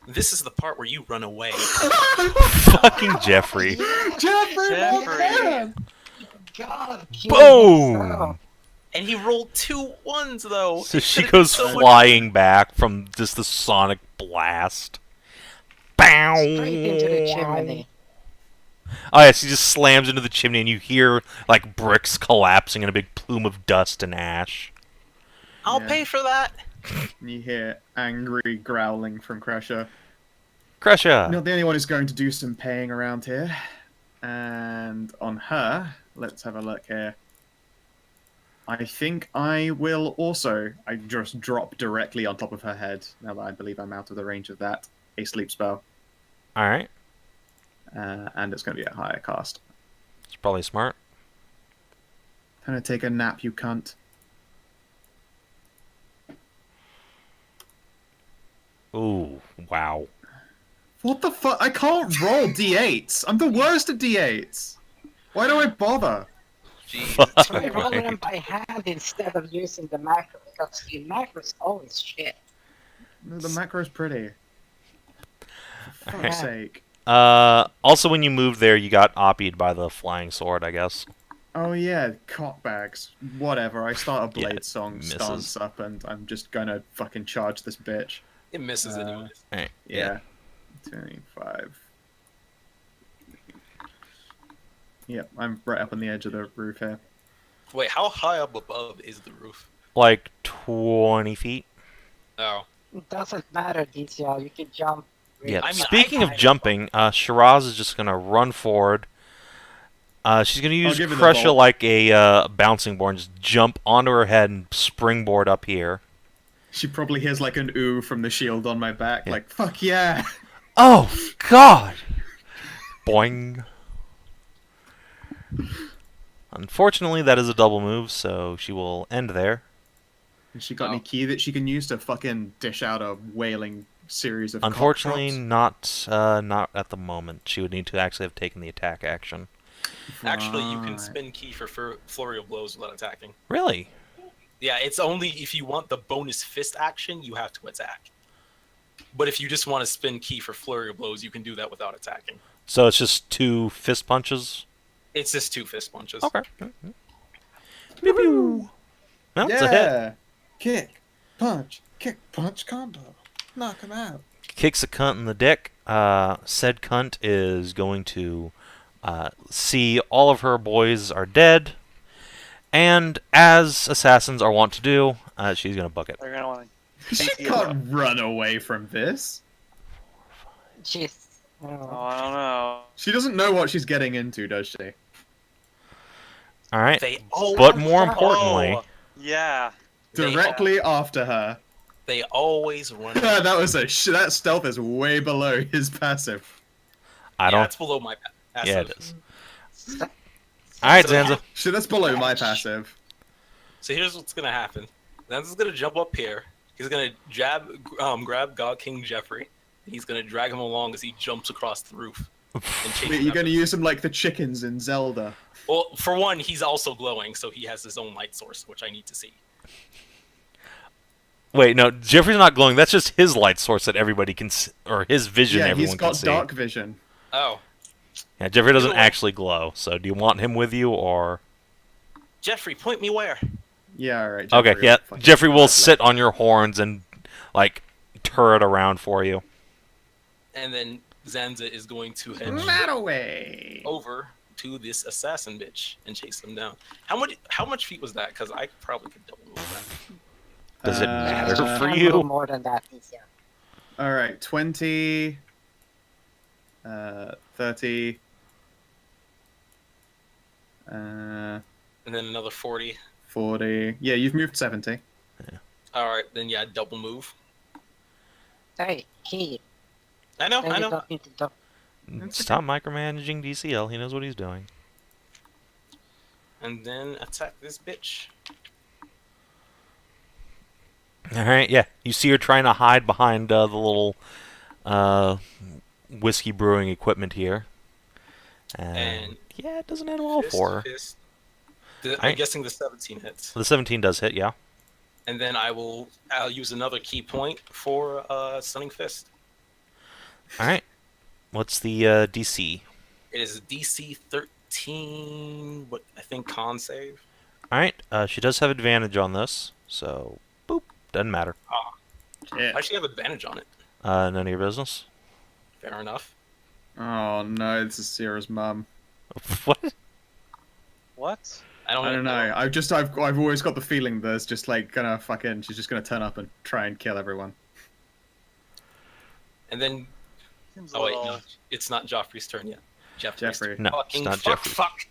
[SPEAKER 6] This is the part where you run away.
[SPEAKER 1] Fucking Jeffrey.
[SPEAKER 2] Jeffrey.
[SPEAKER 4] God,
[SPEAKER 1] Boom!
[SPEAKER 6] And he rolled 2 1s though.
[SPEAKER 1] So
[SPEAKER 6] It
[SPEAKER 1] she
[SPEAKER 6] could've been
[SPEAKER 1] goes
[SPEAKER 6] so much-
[SPEAKER 1] flying back from just the sonic blast. Bow!
[SPEAKER 4] Straight into the chimney.
[SPEAKER 1] Oh yeah, she just slams into the chimney and you hear like bricks collapsing in a big plume of dust and ash.
[SPEAKER 6] I'll
[SPEAKER 5] Yeah.
[SPEAKER 6] pay for that.
[SPEAKER 5] And you hear angry growling from Kreshia.
[SPEAKER 1] Kreshia!
[SPEAKER 5] Not the only one who's going to do some paying around here. And on her, let's have a look here. I think I will also. I just drop directly on top of her head, now that I believe I'm out of the range of that. A sleep spell.
[SPEAKER 1] Alright.
[SPEAKER 5] And it's going to be a higher cost.
[SPEAKER 1] It's probably smart.
[SPEAKER 5] Gonna take a nap, you cunt.
[SPEAKER 1] Ooh, wow.
[SPEAKER 5] What the fuck? I can't roll d8s. I'm the worst at d8s. Why do I bother?
[SPEAKER 6] Jeez.
[SPEAKER 4] Try rolling them by hand instead of using the macro, because the macro is always shit.
[SPEAKER 5] No, the macro's pretty. For fuck's
[SPEAKER 1] Alright.
[SPEAKER 5] sake.
[SPEAKER 1] Also when you moved there, you got oppied by the flying sword, I guess.
[SPEAKER 5] Oh yeah, cockbags. Whatever. I start a
[SPEAKER 1] Yeah,
[SPEAKER 5] blade song,
[SPEAKER 1] misses.
[SPEAKER 5] stance up, and I'm just gonna fucking charge this bitch.
[SPEAKER 6] It misses anyways.
[SPEAKER 1] Alright,
[SPEAKER 5] Yeah. 25. Yep, I'm right up on the edge of the roof here.
[SPEAKER 6] Wait, how high up above is the roof?
[SPEAKER 1] Like 20 feet.
[SPEAKER 6] Oh.
[SPEAKER 4] It doesn't matter, DCL, you can jump.
[SPEAKER 1] Yeah.
[SPEAKER 6] I mean,
[SPEAKER 1] Speaking
[SPEAKER 6] I
[SPEAKER 1] of
[SPEAKER 6] kinda-
[SPEAKER 1] jumping, Shiraz is just gonna run forward, She's going to use
[SPEAKER 5] give her the
[SPEAKER 1] Kreshia
[SPEAKER 5] bolt.
[SPEAKER 1] like a bouncing board and just jump onto her head and springboard up here.
[SPEAKER 5] She probably hears like an ooh from the shield on my back,
[SPEAKER 1] Yeah.
[SPEAKER 5] like, fuck yeah!
[SPEAKER 1] Oh, God! Boing. Unfortunately, that is a double move, so she will end there.
[SPEAKER 5] Has she got any key that she can use to fucking dish out a wailing series of
[SPEAKER 1] Unfortunately,
[SPEAKER 5] cock
[SPEAKER 1] not at the moment. She would need to actually have taken the attack action.
[SPEAKER 5] shots?
[SPEAKER 3] Actually, you can
[SPEAKER 5] Right.
[SPEAKER 3] spin key for flurry of blows without attacking.
[SPEAKER 1] Really?
[SPEAKER 3] Yeah, it's only if you want the bonus fist action, you have to attack. But if you just want to spin key for flurry of blows, you can do that without attacking.
[SPEAKER 1] So it's just 2 fist punches?
[SPEAKER 3] It's just 2 fist punches.
[SPEAKER 1] Okay. Pew pew. No, it's a hit.
[SPEAKER 5] Kick, punch combo. Knock him out.
[SPEAKER 1] Kicks a cunt in the dick. Said cunt is going to see all of her boys are dead. And as assassins are wont to do, she's going to book it.
[SPEAKER 2] They're gonna want to.
[SPEAKER 5] She can't run away from this.
[SPEAKER 4] Jeez.
[SPEAKER 2] Oh, I don't know.
[SPEAKER 5] She doesn't know what she's getting into, does she?
[SPEAKER 1] Alright.
[SPEAKER 3] They always,
[SPEAKER 1] But more importantly,
[SPEAKER 2] Yeah.
[SPEAKER 5] Directly after her.
[SPEAKER 3] they always run.
[SPEAKER 5] That was that stealth is way below his passive.
[SPEAKER 1] I don't.
[SPEAKER 3] It's below my passive.
[SPEAKER 1] Yeah, it is. Alright, Zanza.
[SPEAKER 5] Shit, that's below my passive.
[SPEAKER 3] So here's what's gonna happen. Zanza's gonna jump up here. He's gonna grab God King Jeffrey. He's gonna drag him along as he jumps across the roof. And chase
[SPEAKER 5] Wait,
[SPEAKER 3] him
[SPEAKER 5] you're
[SPEAKER 3] after.
[SPEAKER 5] gonna use him like the chickens in Zelda.
[SPEAKER 3] Well, for one, he's also glowing, so he has his own light source, which I need to see.
[SPEAKER 1] Wait, no, Jeffrey's not glowing. That's just his light source that everybody can see, or his vision
[SPEAKER 5] Yeah,
[SPEAKER 1] everyone
[SPEAKER 5] he's got
[SPEAKER 1] can see.
[SPEAKER 5] dark vision.
[SPEAKER 3] Oh,
[SPEAKER 1] Yeah, Jeffrey doesn't
[SPEAKER 3] Either way.
[SPEAKER 1] actually glow. So do you want him with you, or...
[SPEAKER 3] Jeffrey, point me where?
[SPEAKER 5] Yeah, alright.
[SPEAKER 1] Okay, yeah, Jeffrey will sit on your horns and, like, turret around for you.
[SPEAKER 3] And then Zanza is going to head
[SPEAKER 5] That away.
[SPEAKER 3] over to this assassin bitch and chase them down. How much feet was that? Because I probably could double move that.
[SPEAKER 1] Does it matter
[SPEAKER 5] Uh,
[SPEAKER 1] for
[SPEAKER 4] Can
[SPEAKER 1] you?
[SPEAKER 4] go more than that, yeah.
[SPEAKER 5] Alright, 20... 30...
[SPEAKER 3] And then another 40.
[SPEAKER 5] 40... Yeah, you've moved 70.
[SPEAKER 3] All right, then yeah, double move.
[SPEAKER 4] Hey, key.
[SPEAKER 3] I know,
[SPEAKER 4] Then
[SPEAKER 3] I
[SPEAKER 4] you
[SPEAKER 3] know.
[SPEAKER 4] don't need to talk.
[SPEAKER 1] Stop micromanaging DCL. He knows what he's doing.
[SPEAKER 3] And then attack this bitch.
[SPEAKER 1] Alright, yeah. You see her trying to hide behind the little whiskey brewing equipment here.
[SPEAKER 3] And
[SPEAKER 1] yeah, it doesn't end well
[SPEAKER 3] Fist,
[SPEAKER 1] for her.
[SPEAKER 3] fist. I'm
[SPEAKER 1] Alright.
[SPEAKER 3] guessing the 17 hits.
[SPEAKER 1] The 17 does hit, yeah.
[SPEAKER 3] And then I'll use another key point for stunning fist.
[SPEAKER 1] Alright. What's the DC?
[SPEAKER 3] It is a DC 13. What I think con save.
[SPEAKER 1] Alright, she does have advantage on this, so boop, doesn't matter.
[SPEAKER 5] Yeah.
[SPEAKER 3] I actually have advantage on it.
[SPEAKER 1] None of your business.
[SPEAKER 3] Fair enough.
[SPEAKER 5] Oh no, this is Sierra's mum.
[SPEAKER 1] What?
[SPEAKER 2] What?
[SPEAKER 3] I don't
[SPEAKER 5] I don't know. I've always got the feeling there's just like gonna fucking she's just gonna turn up and try and kill everyone.
[SPEAKER 3] And then
[SPEAKER 2] Seems a
[SPEAKER 3] oh wait,
[SPEAKER 2] little...
[SPEAKER 3] no, it's not Joffrey's turn yet. Jeffrey's
[SPEAKER 5] Jeffrey.
[SPEAKER 3] turn.
[SPEAKER 1] No,
[SPEAKER 3] Fucking
[SPEAKER 1] it's not
[SPEAKER 3] fuck,
[SPEAKER 1] Jeffrey.
[SPEAKER 3] fuck.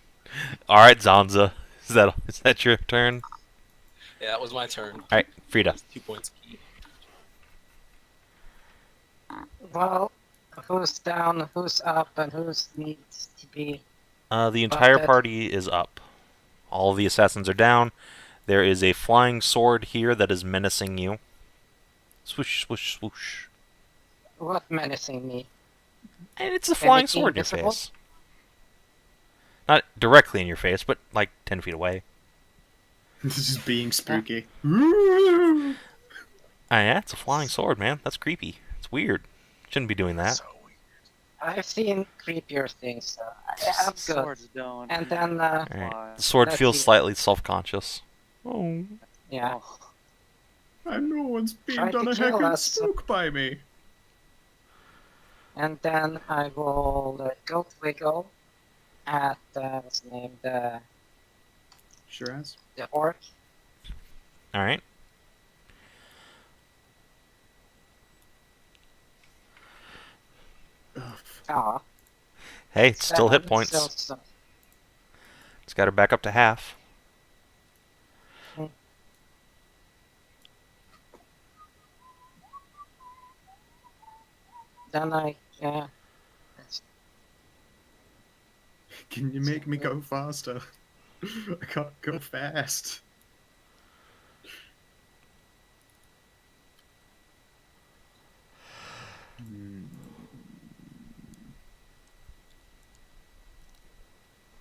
[SPEAKER 1] Alright, Zanza. Is that your turn?
[SPEAKER 3] Yeah, that was my turn.
[SPEAKER 1] Alright, Frida.
[SPEAKER 3] 2 points key.
[SPEAKER 4] Well, who's down, who's up, and who needs to be...
[SPEAKER 1] The entire
[SPEAKER 4] that-
[SPEAKER 1] party is up. All of the assassins are down. There is a flying sword here that is menacing you. Swoosh, swoosh, swoosh.
[SPEAKER 4] What menacing me?
[SPEAKER 1] And it's a flying
[SPEAKER 4] Anything
[SPEAKER 1] sword in your
[SPEAKER 4] visible?
[SPEAKER 1] face. Not directly in your face, but like 10 feet away.
[SPEAKER 5] This is being spooky.
[SPEAKER 1] Ah, yeah, it's a flying sword, man. That's creepy. It's weird. Shouldn't be doing that.
[SPEAKER 2] So weird.
[SPEAKER 4] I've seen creepier things, so I'm good.
[SPEAKER 2] Swords don't.
[SPEAKER 4] And then,
[SPEAKER 1] Alright.
[SPEAKER 2] fly.
[SPEAKER 1] The sword
[SPEAKER 4] Let's
[SPEAKER 1] feels
[SPEAKER 4] see.
[SPEAKER 1] slightly self-conscious. Oh.
[SPEAKER 4] yeah.
[SPEAKER 2] Oh,
[SPEAKER 5] And no one's been
[SPEAKER 4] Try
[SPEAKER 5] done
[SPEAKER 4] to
[SPEAKER 5] a
[SPEAKER 4] kill
[SPEAKER 5] heckin'
[SPEAKER 4] us.
[SPEAKER 5] spook by me.
[SPEAKER 4] And then I will go wiggle at, what's the name, the
[SPEAKER 5] Shiraz.
[SPEAKER 4] orc.
[SPEAKER 1] Alright.
[SPEAKER 4] Aw.
[SPEAKER 1] Hey, it's still hit
[SPEAKER 4] 7,
[SPEAKER 1] points.
[SPEAKER 4] still some.
[SPEAKER 1] It's got her back up to half.
[SPEAKER 4] Then I
[SPEAKER 5] Can you make me go faster? I can't go fast.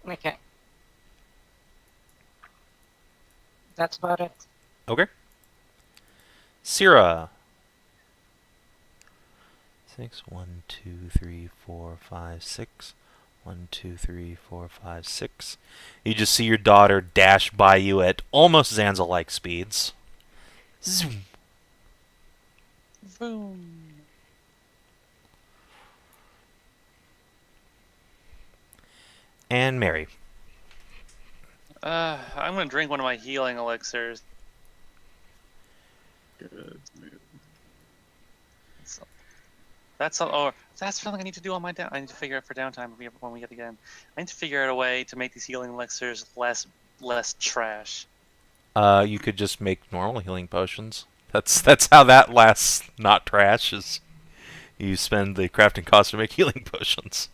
[SPEAKER 4] okay. That's about it.
[SPEAKER 1] Okay. Syrah. 6, 1, 2, 3, 4, 5, 6. 1, 2, 3, 4, 5, 6. You just see your daughter dash by you at almost Zanza-like speeds. Zoom.
[SPEAKER 2] Boom.
[SPEAKER 1] And Mary.
[SPEAKER 2] I'm gonna drink one of my healing elixirs.
[SPEAKER 5] Good move.
[SPEAKER 2] That's something I need to do on my down. I need to figure out for downtime when we get again. I need to figure out a way to make these healing elixirs less trash.
[SPEAKER 1] You could just make normal healing potions. That's how that lasts not trash, is you spend the crafting cost to make healing potions.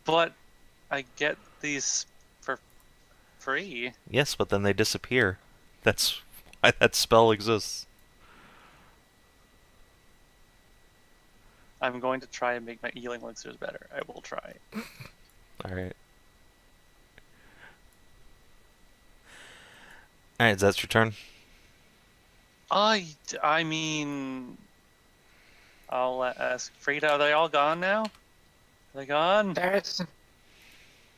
[SPEAKER 2] But I get these for free.
[SPEAKER 1] Yes, but then they disappear. That's why that spell exists.
[SPEAKER 2] I'm going to try and make my healing elixirs better. I will try.
[SPEAKER 1] Alright. Alright, that's your turn.
[SPEAKER 2] I mean, I'll ask Frida. Are they all gone now? Are they gone?
[SPEAKER 4] There's,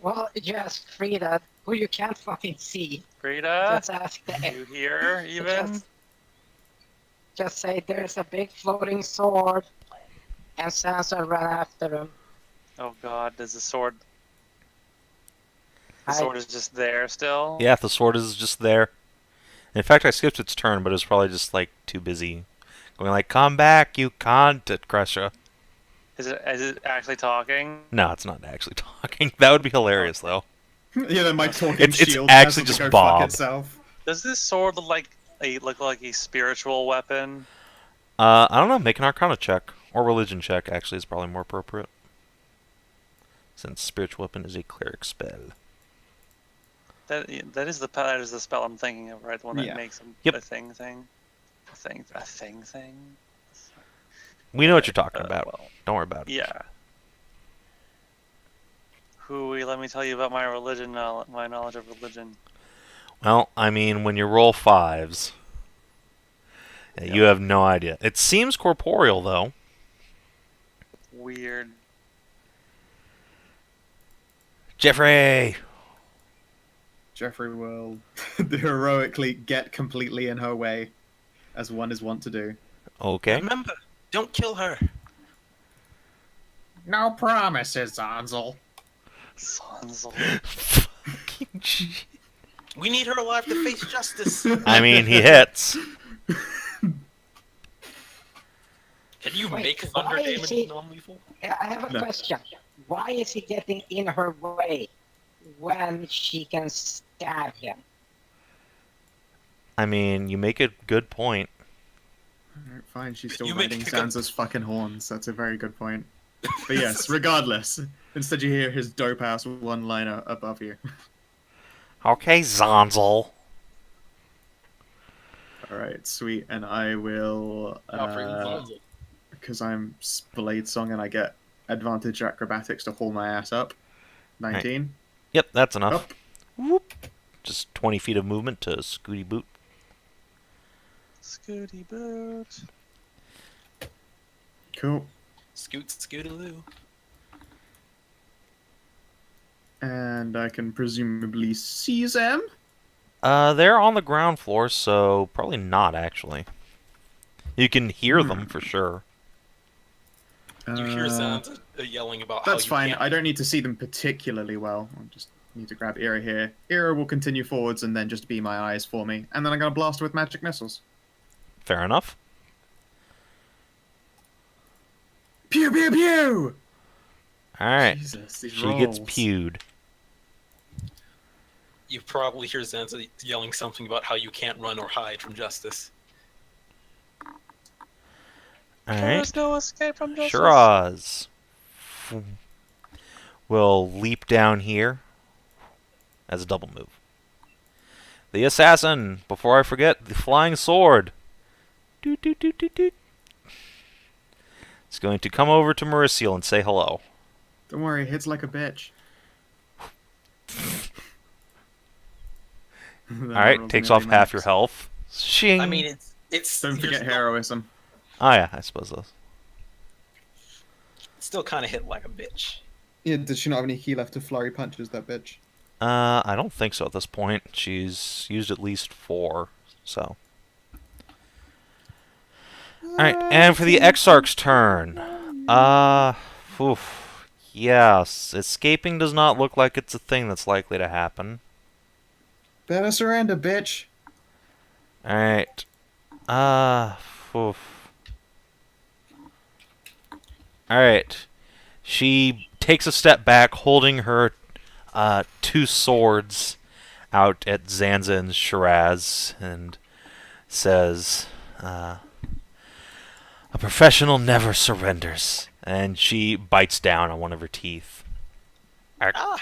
[SPEAKER 4] well, just Frida, who you can't fucking see.
[SPEAKER 2] Frida,
[SPEAKER 4] Just ask the
[SPEAKER 2] you here even?
[SPEAKER 4] Just say there's a big floating sword, and Sansa ran after him.
[SPEAKER 2] Oh God, does the sword? The
[SPEAKER 4] I-
[SPEAKER 2] sword is just there still.
[SPEAKER 1] Yeah, the sword is just there. In fact, I skipped its turn, but it was probably just, like, too busy. Going like, come back, you cunt, at Kreshia.
[SPEAKER 2] Is it actually talking?
[SPEAKER 1] No, it's not actually talking. That would be hilarious, though.
[SPEAKER 5] Yeah, then my talking
[SPEAKER 1] It's
[SPEAKER 5] shield
[SPEAKER 1] actually
[SPEAKER 5] has to
[SPEAKER 1] just
[SPEAKER 5] go
[SPEAKER 1] Bob.
[SPEAKER 5] fuck itself.
[SPEAKER 2] Does this sword look like a spiritual weapon?
[SPEAKER 1] I don't know, make an Arcana check. Or Religion check, actually, is probably more appropriate. Since Spiritual Weapon is a cleric spell.
[SPEAKER 2] That is the spell I'm thinking of, right? The one that
[SPEAKER 5] Yeah.
[SPEAKER 2] makes
[SPEAKER 1] Yep.
[SPEAKER 2] a thing. A thing.
[SPEAKER 1] We know what you're talking about.
[SPEAKER 2] Well,
[SPEAKER 1] Don't worry about it.
[SPEAKER 2] yeah. Let me tell you about my religion, my knowledge of religion.
[SPEAKER 1] Well, I mean, when you roll 5s, you have no idea. It seems corporeal, though.
[SPEAKER 2] Weird.
[SPEAKER 1] Jeffrey!
[SPEAKER 5] Jeffrey will heroically get completely in her way, as one is wont to do.
[SPEAKER 1] Okay.
[SPEAKER 3] Remember, don't kill her.
[SPEAKER 5] No promises, Zanzel.
[SPEAKER 2] Sanzel.
[SPEAKER 1] Fucking shit.
[SPEAKER 3] We need her alive to face justice.
[SPEAKER 1] I mean, he hits.
[SPEAKER 6] Can you
[SPEAKER 4] Wait,
[SPEAKER 6] make
[SPEAKER 4] why
[SPEAKER 6] thunder
[SPEAKER 4] is
[SPEAKER 6] damage
[SPEAKER 4] he-
[SPEAKER 6] non-lethal?
[SPEAKER 4] I have a
[SPEAKER 5] No.
[SPEAKER 4] question. Why is he getting in her way when she can stab him?
[SPEAKER 1] I mean, you make a good point.
[SPEAKER 5] Alright, fine, she's still
[SPEAKER 3] You make
[SPEAKER 5] riding
[SPEAKER 3] a good-
[SPEAKER 5] Sansa's fucking horns. That's a very good point. But yes, regardless, instead you hear his dope-ass one-liner above you.
[SPEAKER 1] Okay, Zanzel.
[SPEAKER 5] Alright, sweet, and I will... because I'm Blade Song and I get advantage acrobatics to haul my ass up. 19.
[SPEAKER 1] Yep, that's enough.
[SPEAKER 5] Up.
[SPEAKER 1] Whoop. Just 20 feet of movement to Scooty Boot.
[SPEAKER 2] Scooty boot.
[SPEAKER 5] Cool.
[SPEAKER 3] Scootaloo.
[SPEAKER 5] And I can presumably see them.
[SPEAKER 1] They're on the ground floor, so probably not, actually. You can hear them, for sure.
[SPEAKER 3] You hear Zanza yelling about
[SPEAKER 5] That's
[SPEAKER 3] how you
[SPEAKER 5] fine.
[SPEAKER 3] can't...
[SPEAKER 5] I don't need to see them particularly well. I just need to grab Ira here. Ira will continue forwards and then just be my eyes for me. And then I'm going to blast her with magic missiles.
[SPEAKER 1] Fair enough.
[SPEAKER 5] Pew, pew, pew!
[SPEAKER 1] Alright.
[SPEAKER 5] Jesus, these
[SPEAKER 1] She gets
[SPEAKER 5] rolls.
[SPEAKER 1] pewed.
[SPEAKER 6] You probably hear Zanza yelling something about how you can't run or hide from justice.
[SPEAKER 1] Alright.
[SPEAKER 2] There's no escape from justice.
[SPEAKER 1] Shiraz will leap down here as a double move. The assassin! Before I forget, the flying sword! Doot, doot, doot, doot, doot. It's going to come over to Merisiel and say hello.
[SPEAKER 5] Don't worry, it hits like a bitch.
[SPEAKER 1] Alright, takes off half your health. Shing!
[SPEAKER 6] I mean, it's
[SPEAKER 5] Don't forget heroism.
[SPEAKER 1] Oh yeah, I suppose those.
[SPEAKER 6] still kind of hit like a bitch.
[SPEAKER 5] Yeah, does she not have any key left to flurry punches, that bitch?
[SPEAKER 1] I don't think so at this point. She's used at least 4, so. Alright, and for the Exarch's turn. Oof. Yes, escaping does not look like it's a thing that's likely to happen.
[SPEAKER 5] Better surrender, bitch!
[SPEAKER 1] Alright. Oof. Alright. She takes a step back, holding her 2 swords out at Zanza and Shiraz, and says, a professional never surrenders. And she bites down on one of her teeth.
[SPEAKER 6] Ah!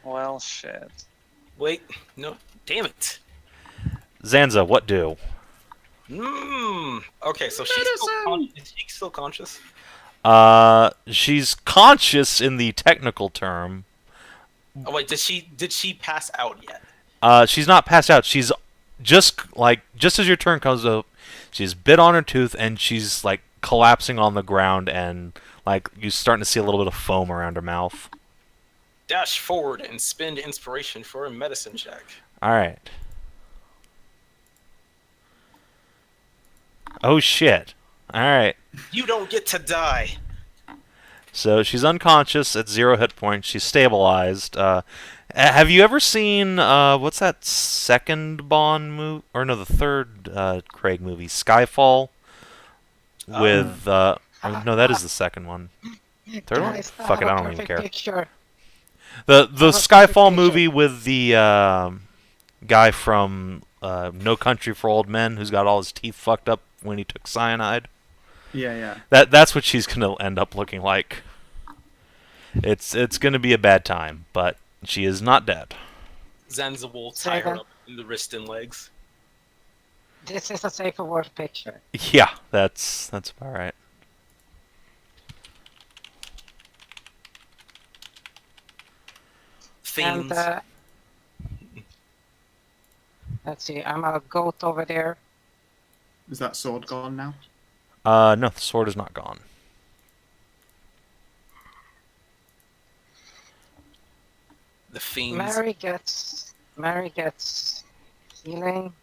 [SPEAKER 2] Well, shit.
[SPEAKER 6] Wait, no, damn it.
[SPEAKER 1] Zanza, what do?
[SPEAKER 6] Okay, so she's is she still conscious?
[SPEAKER 1] She's conscious in the technical term.
[SPEAKER 6] Oh wait, did she pass out yet?
[SPEAKER 1] She's not passed out. She's just as your turn comes up, she's bit on her tooth and she's like collapsing on the ground, and like you're starting to see a little bit of foam around her mouth.
[SPEAKER 6] Dash forward and spend inspiration for a medicine check.
[SPEAKER 1] Alright. Oh shit. Alright.
[SPEAKER 6] You don't get to die.
[SPEAKER 1] So she's unconscious at 0 hit points. She's stabilized. Have you ever seen what's that second Bond movie? Or no, the third Craig movie, Skyfall. With no, that is the second one. Third one?
[SPEAKER 4] Guys,
[SPEAKER 1] Fuck it,
[SPEAKER 4] have
[SPEAKER 1] I
[SPEAKER 4] a
[SPEAKER 1] don't even
[SPEAKER 4] perfect
[SPEAKER 1] care.
[SPEAKER 4] picture.
[SPEAKER 1] The
[SPEAKER 4] have a
[SPEAKER 1] Skyfall
[SPEAKER 4] perfect
[SPEAKER 1] movie with the guy from No Country for Old Men who's got all his teeth fucked up when he took cyanide.
[SPEAKER 5] Yeah.
[SPEAKER 1] That's what she's gonna end up looking like. It's gonna be a bad time, but she is not dead.
[SPEAKER 6] Zanza will tie her
[SPEAKER 4] Savin.
[SPEAKER 6] up in the wrist and legs.
[SPEAKER 4] This is a safer word picture.
[SPEAKER 1] Yeah, that's about right.
[SPEAKER 6] Fiends.
[SPEAKER 4] And let's see, I'm a goat over there.
[SPEAKER 5] Is that sword gone now?
[SPEAKER 1] No, the sword is not gone.
[SPEAKER 6] The fiends.
[SPEAKER 4] Mary gets healing.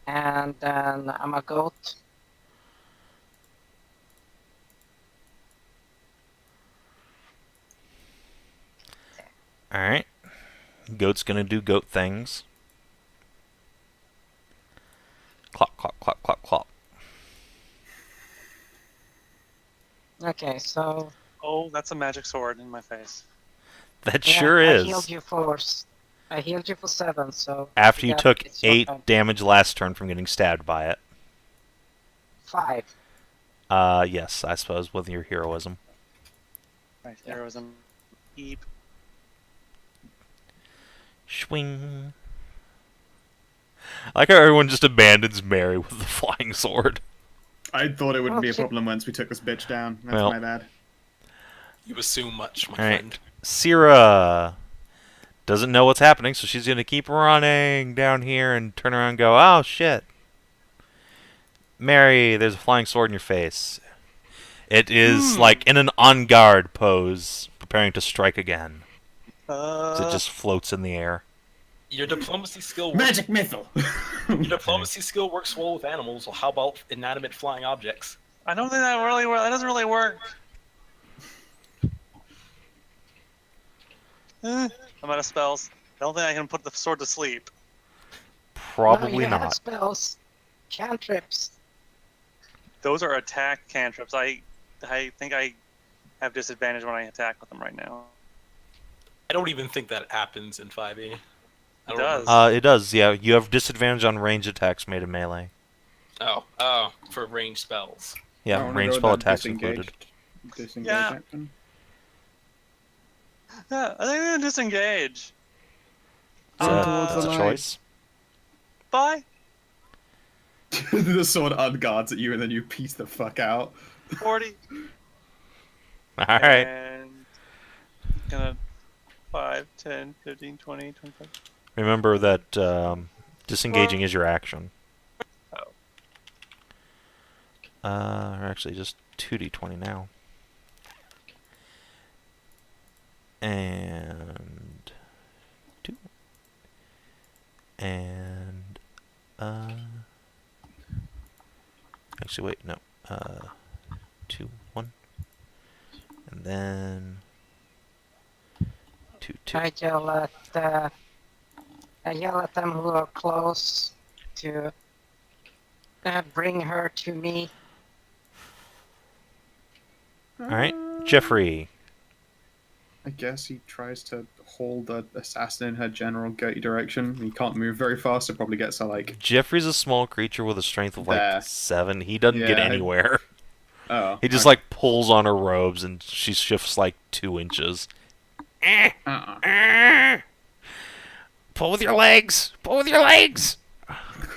[SPEAKER 4] And then I'm a goat.
[SPEAKER 1] Alright. Goat's gonna do goat things. Clop, clop, clop, clop, clop.
[SPEAKER 4] Okay, so
[SPEAKER 2] Oh, that's a magic sword in my face.
[SPEAKER 1] That
[SPEAKER 4] yeah,
[SPEAKER 1] sure
[SPEAKER 4] I
[SPEAKER 1] is.
[SPEAKER 4] healed you for 7, so
[SPEAKER 1] After you
[SPEAKER 4] yeah,
[SPEAKER 1] took
[SPEAKER 4] it's your
[SPEAKER 1] 8
[SPEAKER 4] turn.
[SPEAKER 1] damage last turn from getting stabbed by it.
[SPEAKER 4] 5.
[SPEAKER 1] Yes, I suppose, with your heroism.
[SPEAKER 2] Right,
[SPEAKER 4] Yeah.
[SPEAKER 2] heroism. Eep.
[SPEAKER 1] Swing. I like how everyone just abandons Mary with the flying sword.
[SPEAKER 5] I thought it wouldn't be a
[SPEAKER 4] Okay.
[SPEAKER 5] problem once we took this bitch down. That's
[SPEAKER 1] Well.
[SPEAKER 5] my bad.
[SPEAKER 6] You assume much, my
[SPEAKER 1] Alright.
[SPEAKER 6] friend.
[SPEAKER 1] Syrah doesn't know what's happening, so she's gonna keep running down here and turn around and go, oh shit. Mary, there's a flying sword in your face. It is like in an on guard pose, preparing to strike again. As it just floats in the air.
[SPEAKER 6] Your diplomacy skill works.
[SPEAKER 5] Magic missile!
[SPEAKER 6] Your diplomacy skill works well with animals. Well, how about inanimate flying objects?
[SPEAKER 2] I don't think that really works. That doesn't really work. I'm out of spells. I don't think I can put the sword to sleep.
[SPEAKER 1] Probably
[SPEAKER 4] no, you have
[SPEAKER 1] not.
[SPEAKER 4] spells, cantrips.
[SPEAKER 2] Those are attack cantrips. I think I have disadvantage when I attack with them right now.
[SPEAKER 6] I don't even think that happens in 5e. I
[SPEAKER 2] It
[SPEAKER 6] don't
[SPEAKER 2] does.
[SPEAKER 6] remember.
[SPEAKER 1] It does, yeah. You have disadvantage on range attacks made in melee.
[SPEAKER 6] Oh, for ranged spells.
[SPEAKER 1] Yeah,
[SPEAKER 5] I wanna
[SPEAKER 1] range
[SPEAKER 5] go with
[SPEAKER 1] spell
[SPEAKER 5] that
[SPEAKER 1] attacks included.
[SPEAKER 5] Disengage
[SPEAKER 2] Yeah.
[SPEAKER 5] action.
[SPEAKER 2] Yeah, I think I'm gonna disengage.
[SPEAKER 1] It's
[SPEAKER 5] Run towards
[SPEAKER 1] it's
[SPEAKER 5] the
[SPEAKER 1] a
[SPEAKER 5] light.
[SPEAKER 1] choice.
[SPEAKER 2] Bye.
[SPEAKER 5] The sword unguards at you, and then you piece the fuck out.
[SPEAKER 2] 40.
[SPEAKER 1] Alright.
[SPEAKER 2] And gonna 5, 10, 15, 20, 25.
[SPEAKER 1] Remember that disengaging is your action.
[SPEAKER 2] Oh.
[SPEAKER 1] Or actually, just 2d20 now. And 2. And actually, wait, no. 2, 1, and then 2, 2.
[SPEAKER 4] I yell at them who are close to bring her to me.
[SPEAKER 1] All right, Jeffrey.
[SPEAKER 5] I guess he tries to hold the assassin in her general direction. He can't move very fast, so probably gets her like.
[SPEAKER 1] Jeffrey's a small creature with a strength of like
[SPEAKER 5] There.
[SPEAKER 1] 7. He doesn't get
[SPEAKER 5] Yeah,
[SPEAKER 1] anywhere.
[SPEAKER 5] Oh.
[SPEAKER 1] He just
[SPEAKER 5] okay.
[SPEAKER 1] like pulls on her robes and she shifts like 2 inches. Pull with your legs! Pull with your legs!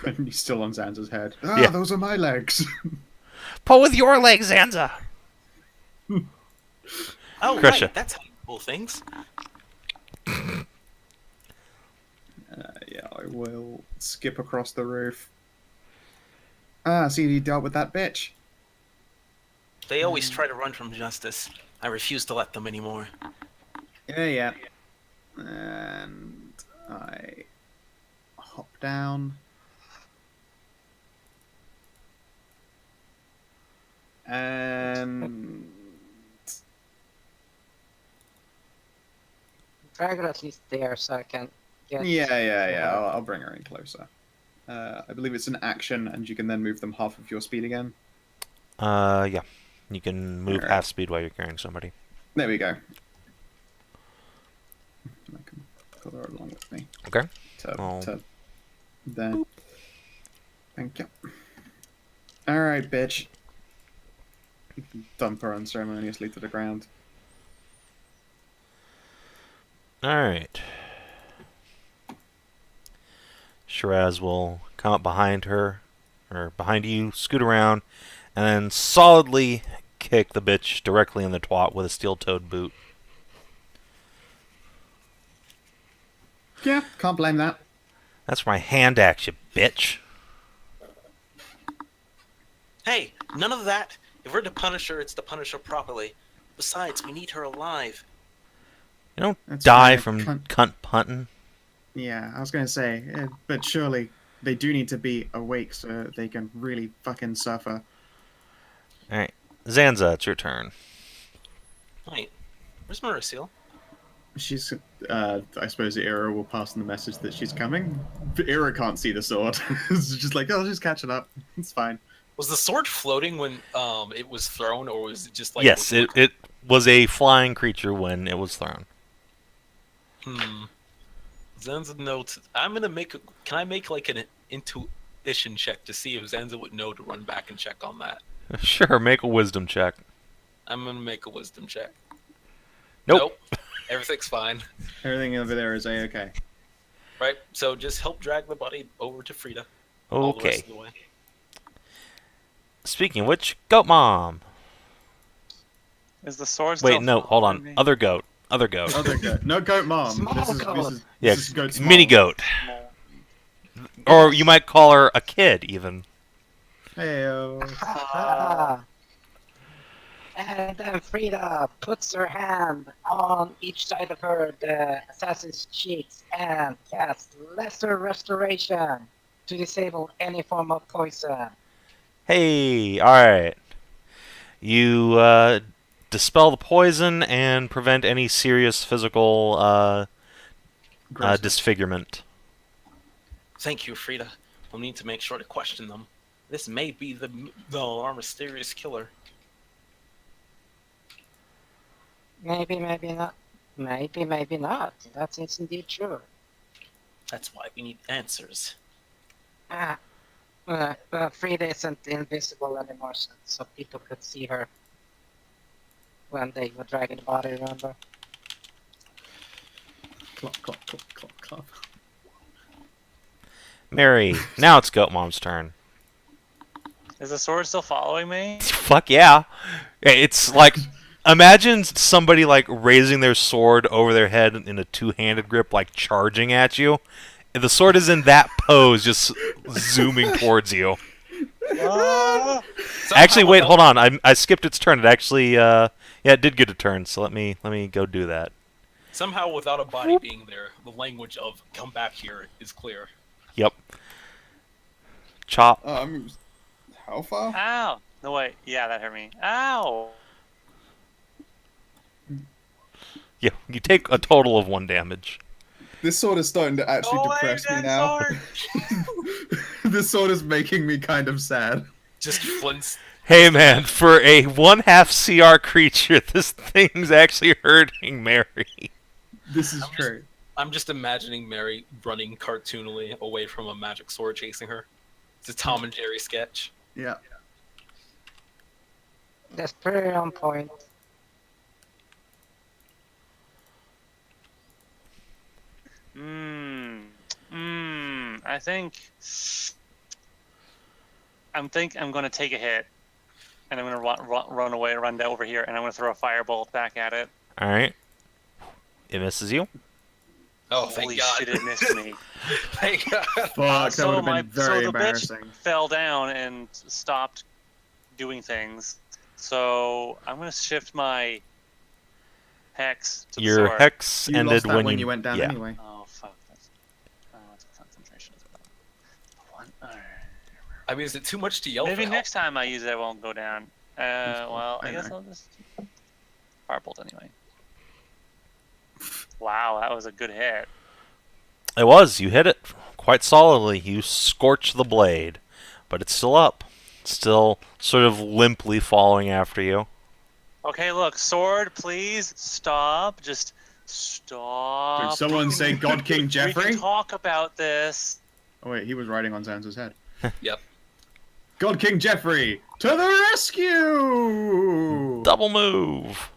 [SPEAKER 5] And he's still on Zanza's head.
[SPEAKER 1] Yeah.
[SPEAKER 5] Those are my legs.
[SPEAKER 1] Pull with your legs, Zanza!
[SPEAKER 6] Oh,
[SPEAKER 1] Kreshia.
[SPEAKER 6] right, that's how you pull things.
[SPEAKER 5] Yeah, I will skip across the roof. See, you dealt with that bitch.
[SPEAKER 3] They always try to run from justice. I refuse to let them anymore.
[SPEAKER 5] Yeah. And I hop down. And
[SPEAKER 4] Drag her at least there so I can get.
[SPEAKER 5] yeah. I'll bring her in closer. I believe it's an action, and you can then move them half of your speed again.
[SPEAKER 1] Yeah. You can move
[SPEAKER 5] Alright.
[SPEAKER 1] half speed while you're carrying somebody.
[SPEAKER 5] There we go. I can pull her along with me.
[SPEAKER 1] Okay.
[SPEAKER 5] To there. Thank you. Alright, bitch. Dump her unceremoniously to the ground.
[SPEAKER 1] Alright. Shiraz will come up behind her, or behind you, scoot around, and then solidly kick the bitch directly in the twat with a steel-toed boot.
[SPEAKER 5] Yeah, can't blame that.
[SPEAKER 1] That's my hand axe, you bitch.
[SPEAKER 3] Hey, none of that. If we're to punish her, it's to punish her properly. Besides, we need her alive.
[SPEAKER 1] You don't
[SPEAKER 5] That's
[SPEAKER 1] die
[SPEAKER 5] right,
[SPEAKER 1] from
[SPEAKER 5] cunt.
[SPEAKER 1] cunt punting.
[SPEAKER 5] Yeah, I was going to say, but surely they do need to be awake so they can really fucking suffer.
[SPEAKER 1] Alright. Zanza, it's your turn.
[SPEAKER 3] Wait, where's Merisiel?
[SPEAKER 5] She's, I suppose Ira will pass on the message that she's coming. But Ira can't see the sword. It's just like, oh, she's catching up. It's fine.
[SPEAKER 6] Was the sword floating when it was thrown, or was it just like...
[SPEAKER 1] Yes, it was a flying creature when it was thrown.
[SPEAKER 6] Zanza notes. I'm gonna make. Can I make like an intuition check to see if Zanza would know to run back and check on that?
[SPEAKER 1] Sure, make a wisdom check.
[SPEAKER 6] I'm gonna make a wisdom check.
[SPEAKER 1] Nope.
[SPEAKER 6] Everything's fine.
[SPEAKER 5] Everything over there is A-okay.
[SPEAKER 6] Right. So just help drag the body over to Frida. all the rest
[SPEAKER 1] Okay.
[SPEAKER 6] of the way.
[SPEAKER 1] Speaking of which, Goat Mom.
[SPEAKER 2] Is the sword
[SPEAKER 1] Wait,
[SPEAKER 2] still
[SPEAKER 1] no, hold
[SPEAKER 2] following
[SPEAKER 1] on.
[SPEAKER 2] me?
[SPEAKER 1] Other goat. Other goat.
[SPEAKER 5] Other goat. No, goat mom.
[SPEAKER 4] Small
[SPEAKER 5] This
[SPEAKER 4] goat.
[SPEAKER 5] is
[SPEAKER 1] Yeah,
[SPEAKER 5] this is goat small.
[SPEAKER 1] mini goat. Or you might call her a kid, even.
[SPEAKER 5] Heyo.
[SPEAKER 4] And then Frida puts her hand on each side of her, the assassin's cheeks, and casts Lesser Restoration to disable any form of poison.
[SPEAKER 1] Hey, alright. You dispel the poison and prevent any serious physical
[SPEAKER 5] Gross.
[SPEAKER 1] disfigurement.
[SPEAKER 3] Thank you, Frida. We'll need to make sure to question them. This may be our mysterious killer.
[SPEAKER 4] Maybe, maybe not. Maybe, maybe not. That is indeed true.
[SPEAKER 3] That's why we need answers.
[SPEAKER 4] Frida isn't invisible anymore, so people could see her when they were dragging the body, remember?
[SPEAKER 5] Clop, clop, clop, clop, clop.
[SPEAKER 1] Mary, now it's Goat Mom's turn.
[SPEAKER 2] Is the sword still following me?
[SPEAKER 1] Fuck yeah. It's like, imagine somebody like raising their sword over their head in a two-handed grip, like charging at you. And the sword is in that pose, just zooming towards you. Actually, wait, hold on. I skipped its turn. It actually, yeah, it did get a turn. So let me go do that.
[SPEAKER 6] Somehow, without a body being there, the language of "come back here" is clear.
[SPEAKER 1] Yep. Chop.
[SPEAKER 5] How far?
[SPEAKER 2] Ow! No, wait. Yeah, that hurt me. Ow!
[SPEAKER 1] Yeah, you take a total of 1 damage.
[SPEAKER 5] This sword is starting to actually
[SPEAKER 2] Go away,
[SPEAKER 5] depress me
[SPEAKER 2] dead
[SPEAKER 5] now.
[SPEAKER 2] sword!
[SPEAKER 5] This sword is making me kind of sad.
[SPEAKER 6] Just flints.
[SPEAKER 1] Hey man, for a 1/2 CR creature, this thing's actually hurting Mary.
[SPEAKER 5] This is true.
[SPEAKER 6] I'm just imagining Mary running cartoonily away from a magic sword chasing her. It's a Tom and Jerry sketch.
[SPEAKER 5] Yeah.
[SPEAKER 4] That's pretty on point.
[SPEAKER 2] I think I'm gonna take a hit, and I'm gonna run away, run down over here, and I'm gonna throw a firebolt back at it.
[SPEAKER 1] All right. It misses you.
[SPEAKER 6] Oh,
[SPEAKER 2] Holy
[SPEAKER 6] thank God!
[SPEAKER 2] shit! It missed me.
[SPEAKER 6] Thank God!
[SPEAKER 5] Fuck, that
[SPEAKER 2] so
[SPEAKER 5] would have been very
[SPEAKER 2] the
[SPEAKER 5] embarrassing.
[SPEAKER 2] bitch fell down and stopped doing things. So I'm gonna shift my hex to the
[SPEAKER 1] Your
[SPEAKER 2] sword.
[SPEAKER 1] hex
[SPEAKER 5] You
[SPEAKER 1] ended
[SPEAKER 5] lost that
[SPEAKER 1] when
[SPEAKER 5] when you went down
[SPEAKER 1] yeah.
[SPEAKER 5] anyway.
[SPEAKER 2] Oh fuck! That's concentration as well.
[SPEAKER 6] I mean, is it too much to yell
[SPEAKER 2] Maybe
[SPEAKER 6] for
[SPEAKER 2] next time I use it, I won't go down. Well, I guess
[SPEAKER 5] know.
[SPEAKER 2] I'll just firebolt anyway. Wow, that was a good hit.
[SPEAKER 1] It was. You hit it quite solidly. You scorched the blade, but it's still up. It's still sort of limply following after you.
[SPEAKER 2] Okay, look, sword, please stop. Just stop.
[SPEAKER 5] Did someone say God King
[SPEAKER 2] We
[SPEAKER 5] Jeffrey?
[SPEAKER 2] can talk about this.
[SPEAKER 5] Oh wait, he was riding on Zanza's head.
[SPEAKER 6] Yep.
[SPEAKER 5] God King Jeffrey, to the rescue!
[SPEAKER 1] Double move.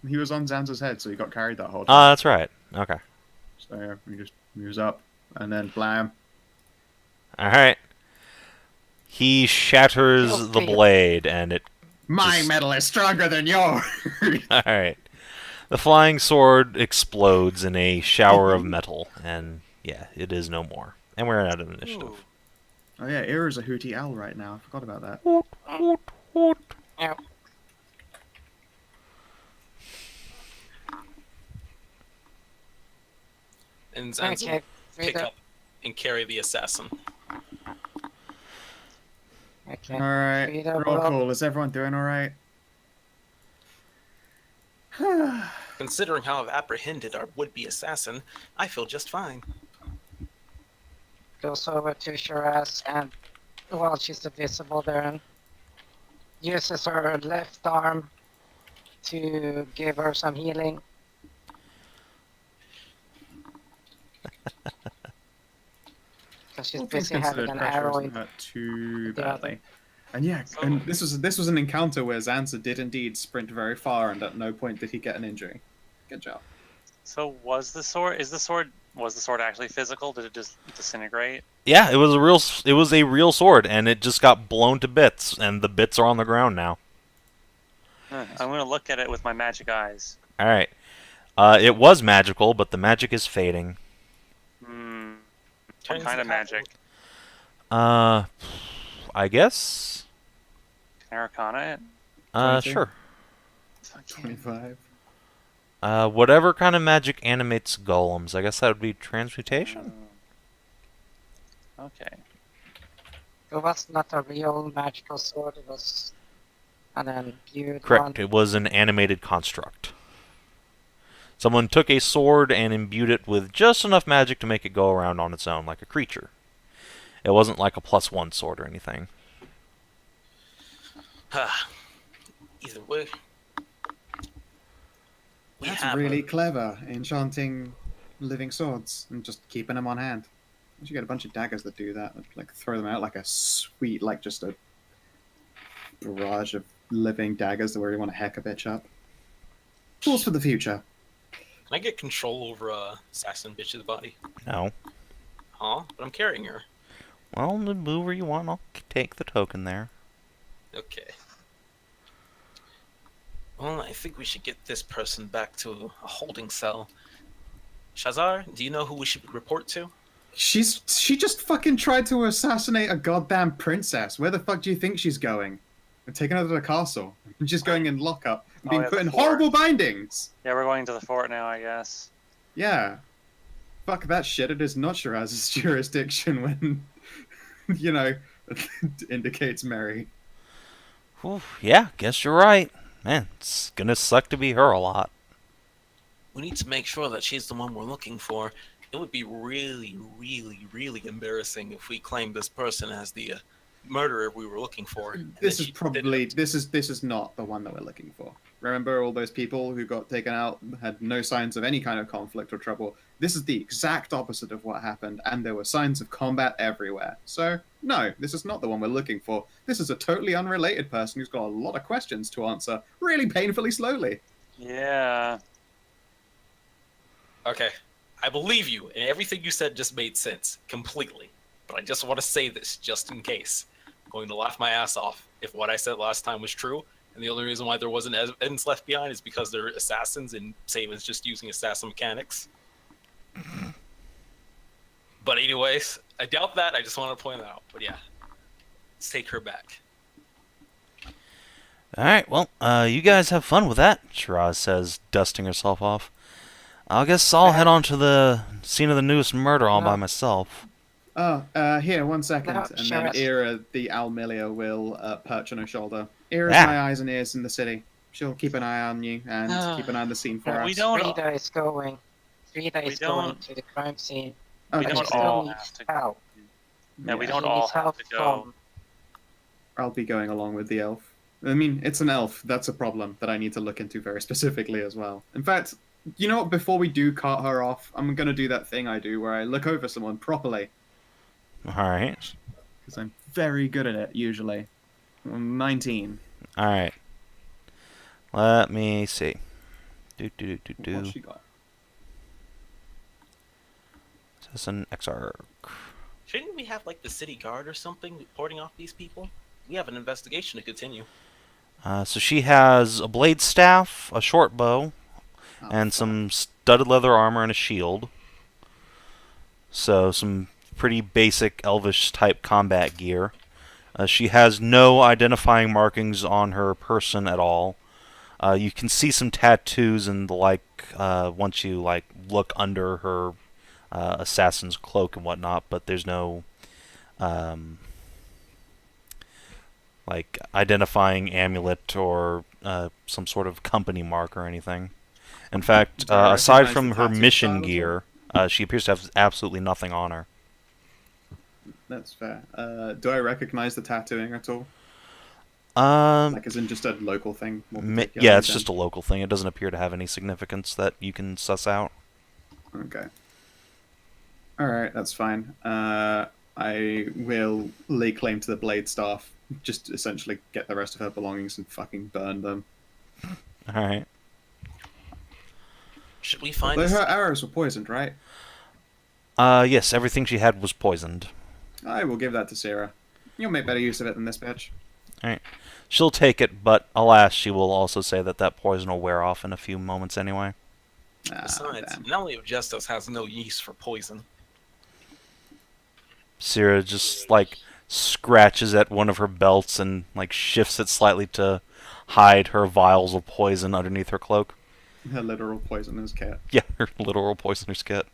[SPEAKER 5] He was on Zanza's head, so he got carried that whole time.
[SPEAKER 1] Ah, that's right. Okay.
[SPEAKER 5] So yeah, he just moves up, and then blam.
[SPEAKER 1] All right. He shatters the blade, and it.
[SPEAKER 5] My
[SPEAKER 1] Just-
[SPEAKER 5] metal is stronger than yours!
[SPEAKER 1] All right. The flying sword explodes in a shower of metal, and yeah, it is no more. And we're out of initiative.
[SPEAKER 5] Oh yeah, Ira's a hooty owl right now. I forgot about that.
[SPEAKER 1] Hoot, hoot, hoot.
[SPEAKER 4] Ow.
[SPEAKER 6] And Zanza
[SPEAKER 4] Okay,
[SPEAKER 6] pick
[SPEAKER 4] Frida.
[SPEAKER 6] up and carry the assassin.
[SPEAKER 4] Okay.
[SPEAKER 5] Alright,
[SPEAKER 4] Frida,
[SPEAKER 5] roll
[SPEAKER 4] roll.
[SPEAKER 5] call. Is everyone doing alright?
[SPEAKER 3] Considering how I've apprehended our would-be assassin, I feel just fine.
[SPEAKER 4] Goes over to Shiraz and while she's invisible there and uses her left arm to give her some healing. Because she's
[SPEAKER 5] All things
[SPEAKER 4] busy having
[SPEAKER 5] considered,
[SPEAKER 4] an
[SPEAKER 5] pressure
[SPEAKER 4] arrow
[SPEAKER 5] isn't
[SPEAKER 4] in
[SPEAKER 5] hurt too
[SPEAKER 4] the other.
[SPEAKER 5] badly. And yeah, and this was an encounter where Zanza did indeed sprint very far, and at no point did he get an injury. Good job.
[SPEAKER 2] So was the sword actually physical? Did it just disintegrate?
[SPEAKER 1] Yeah, it was a real sword, and it just got blown to bits, and the bits are on the ground now.
[SPEAKER 2] I'm gonna look at it with my magic eyes.
[SPEAKER 1] All right. It was magical, but the magic is fading.
[SPEAKER 2] What
[SPEAKER 3] Turns
[SPEAKER 2] kind of
[SPEAKER 3] out-
[SPEAKER 2] magic?
[SPEAKER 1] I guess.
[SPEAKER 2] Can I arcana it?
[SPEAKER 5] 22?
[SPEAKER 1] Sure.
[SPEAKER 2] Fuck yeah.
[SPEAKER 5] 25.
[SPEAKER 1] Whatever kind of magic animates golems. I guess that would be transmutation.
[SPEAKER 2] Okay.
[SPEAKER 4] It was not a real magical sword, it was an imbued
[SPEAKER 1] Correct.
[SPEAKER 4] one.
[SPEAKER 1] It was an animated construct. Someone took a sword and imbued it with just enough magic to make it go around on its own, like a creature. It wasn't like a +1 sword or anything.
[SPEAKER 3] Either way, we
[SPEAKER 5] That's
[SPEAKER 3] have
[SPEAKER 5] really clever, enchanting living swords and just keeping them on hand. You should get a bunch of daggers that do that, like throw them out like a sweet, like just a barrage of living daggers that where you want to heck a bitch up. Tools for the future.
[SPEAKER 3] Can I get control over assassin bitch's body?
[SPEAKER 1] No.
[SPEAKER 3] Huh? But I'm carrying her.
[SPEAKER 1] Well, move where you want. I'll take the token there.
[SPEAKER 3] Okay. Well, I think we should get this person back to a holding cell. Shazar, do you know who we should report to?
[SPEAKER 5] She just fucking tried to assassinate a goddamn princess. Where the fuck do you think she's going? We're taking her to the castle. She's going in lockup and being
[SPEAKER 2] yeah,
[SPEAKER 5] put
[SPEAKER 2] the
[SPEAKER 5] in
[SPEAKER 2] fort.
[SPEAKER 5] horrible bindings.
[SPEAKER 2] Yeah, we're going to the fort now, I guess.
[SPEAKER 5] Yeah. Fuck that shit. It is not Shiraz's jurisdiction when, you know, indicates Mary.
[SPEAKER 1] Whew, yeah, guess you're right. Man, it's gonna suck to be her a lot.
[SPEAKER 3] We need to make sure that she's the one we're looking for. It would be really, really, really embarrassing if we claimed this person as the murderer we were looking for.
[SPEAKER 5] This is probably this is not the one that we're looking for. Remember all those people who got taken out had no signs of any kind of conflict or trouble. This is the exact opposite of what happened, and there were signs of combat everywhere. So no, this is not the one we're looking for. This is a totally unrelated person who's got a lot of questions to answer, really painfully slowly.
[SPEAKER 2] Yeah.
[SPEAKER 6] Okay, I believe you, and everything you said just made sense completely. But I just want to say this, just in case. I'm going to laugh my ass off if what I said last time was true, and the only reason why there wasn't evidence left behind is because they're assassins and Savin's just using assassin mechanics. But anyways, I doubt that. I just want to point that out. But yeah, let's take her back.
[SPEAKER 1] Alright, well, you guys have fun with that, Shiraz says, dusting herself off. I guess I'll head on to the scene of the newest murder all by myself.
[SPEAKER 5] Oh, here, 1 second.
[SPEAKER 4] No,
[SPEAKER 5] And then
[SPEAKER 4] Shiraz.
[SPEAKER 5] Ira, the Almilia, will perch on her shoulder. Ira's
[SPEAKER 1] Ah.
[SPEAKER 5] my eyes and ears in the city. She'll keep an eye on you and keep an eye on the scene for us.
[SPEAKER 2] We don't.
[SPEAKER 4] Frida is going. Frida
[SPEAKER 2] We
[SPEAKER 4] is going
[SPEAKER 2] don't-
[SPEAKER 4] to the crime scene.
[SPEAKER 2] We
[SPEAKER 5] Okay,
[SPEAKER 4] And
[SPEAKER 2] don't
[SPEAKER 4] she
[SPEAKER 5] so
[SPEAKER 2] all
[SPEAKER 4] still
[SPEAKER 2] have
[SPEAKER 4] needs
[SPEAKER 2] to.
[SPEAKER 4] help.
[SPEAKER 2] Yeah, we
[SPEAKER 5] Yeah.
[SPEAKER 2] don't
[SPEAKER 4] She
[SPEAKER 2] all
[SPEAKER 4] needs
[SPEAKER 2] have
[SPEAKER 4] help
[SPEAKER 2] to go.
[SPEAKER 4] from.
[SPEAKER 5] I'll be going along with the elf. I mean, it's an elf. That's a problem that I need to look into very specifically as well. In fact, you know what? Before we do cart her off, I'm going to do that thing I do where I look over someone properly.
[SPEAKER 1] Alright.
[SPEAKER 5] Because I'm very good at it, usually. I'm 19.
[SPEAKER 1] Alright. Let me see.
[SPEAKER 5] What's she got?
[SPEAKER 1] That's an XR.
[SPEAKER 3] Shouldn't we have like the city guard or something reporting off these people? We have an investigation to continue.
[SPEAKER 1] So she has a blade staff, a short bow,
[SPEAKER 5] Oh,
[SPEAKER 1] and
[SPEAKER 5] fuck.
[SPEAKER 1] some studded leather armor and a shield. So some pretty basic elvish type combat gear. She has no identifying markings on her person at all. You can see some tattoos and the like once you like look under her assassin's cloak and whatnot, but there's no like identifying amulet or some sort of company mark or anything. In fact,
[SPEAKER 5] Do I
[SPEAKER 1] aside
[SPEAKER 5] recognize
[SPEAKER 1] from
[SPEAKER 5] the
[SPEAKER 1] her
[SPEAKER 5] tattoo
[SPEAKER 1] mission
[SPEAKER 5] style at all?
[SPEAKER 1] gear, she appears to have absolutely nothing on her.
[SPEAKER 5] That's fair. Do I recognize the tattooing at all?
[SPEAKER 1] Um,
[SPEAKER 5] Like, as in just a local thing? more
[SPEAKER 1] yeah,
[SPEAKER 5] particularly
[SPEAKER 1] it's
[SPEAKER 5] than-
[SPEAKER 1] just a local thing. It doesn't appear to have any significance that you can suss out.
[SPEAKER 5] Okay. Alright, that's fine. I will lay claim to the blade staff. Just essentially get the rest of her belongings and fucking burn them.
[SPEAKER 1] Alright.
[SPEAKER 3] Should we find
[SPEAKER 5] Though
[SPEAKER 3] a
[SPEAKER 5] her arrows were poisoned, right?
[SPEAKER 1] Yes, everything she had was poisoned.
[SPEAKER 5] I will give that to Sarah. You'll make better use of it than this bitch.
[SPEAKER 1] She'll take it, but alas, she will also say that that poison will wear off in a few moments anyway.
[SPEAKER 5] Ah,
[SPEAKER 3] Besides,
[SPEAKER 5] damn.
[SPEAKER 3] Nelly of Justice has no use for poison.
[SPEAKER 1] Syrah just, like, scratches at one of her belts and, like, shifts it slightly to hide her vials of poison underneath her cloak.
[SPEAKER 5] Her literal poisonous cat.
[SPEAKER 1] Yeah, her literal poisoner's kit.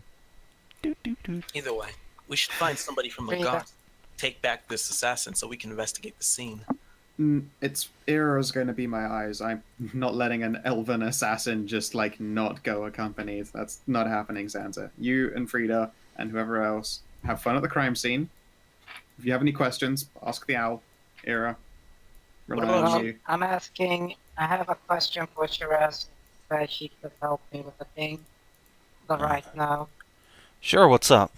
[SPEAKER 1] Doot, doot, doot.
[SPEAKER 3] Either way, we should find somebody from the
[SPEAKER 4] Frida.
[SPEAKER 3] guards. Take back this assassin so we can investigate the scene.
[SPEAKER 5] It's Ira's going to be my eyes. I'm not letting an elven assassin just, like, not go accompanied. That's not happening, Zanza. You and Frida and whoever else have fun at the crime scene. If you have any questions, ask the owl. Era.
[SPEAKER 3] What
[SPEAKER 5] Rely
[SPEAKER 3] about
[SPEAKER 5] on
[SPEAKER 4] Well,
[SPEAKER 5] you.
[SPEAKER 4] I'm asking. I have a question for Shiraz. If she could help me with the thing. But right now,
[SPEAKER 1] Sure, what's up?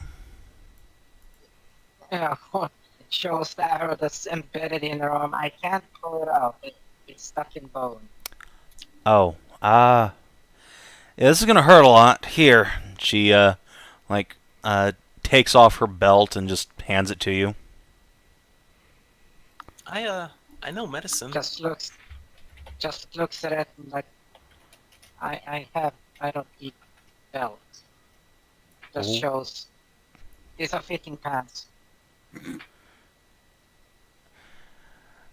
[SPEAKER 4] yeah, it shows the arrow that's embedded in her arm. I can't pull it out. It's stuck in bone.
[SPEAKER 1] Oh, yeah, this is gonna hurt a lot. Here, she takes off her belt and just hands it to you.
[SPEAKER 3] I know medicine.
[SPEAKER 4] Just looks at it and like, I don't need belt. Just
[SPEAKER 1] Oh.
[SPEAKER 4] shows. These are fitting pants.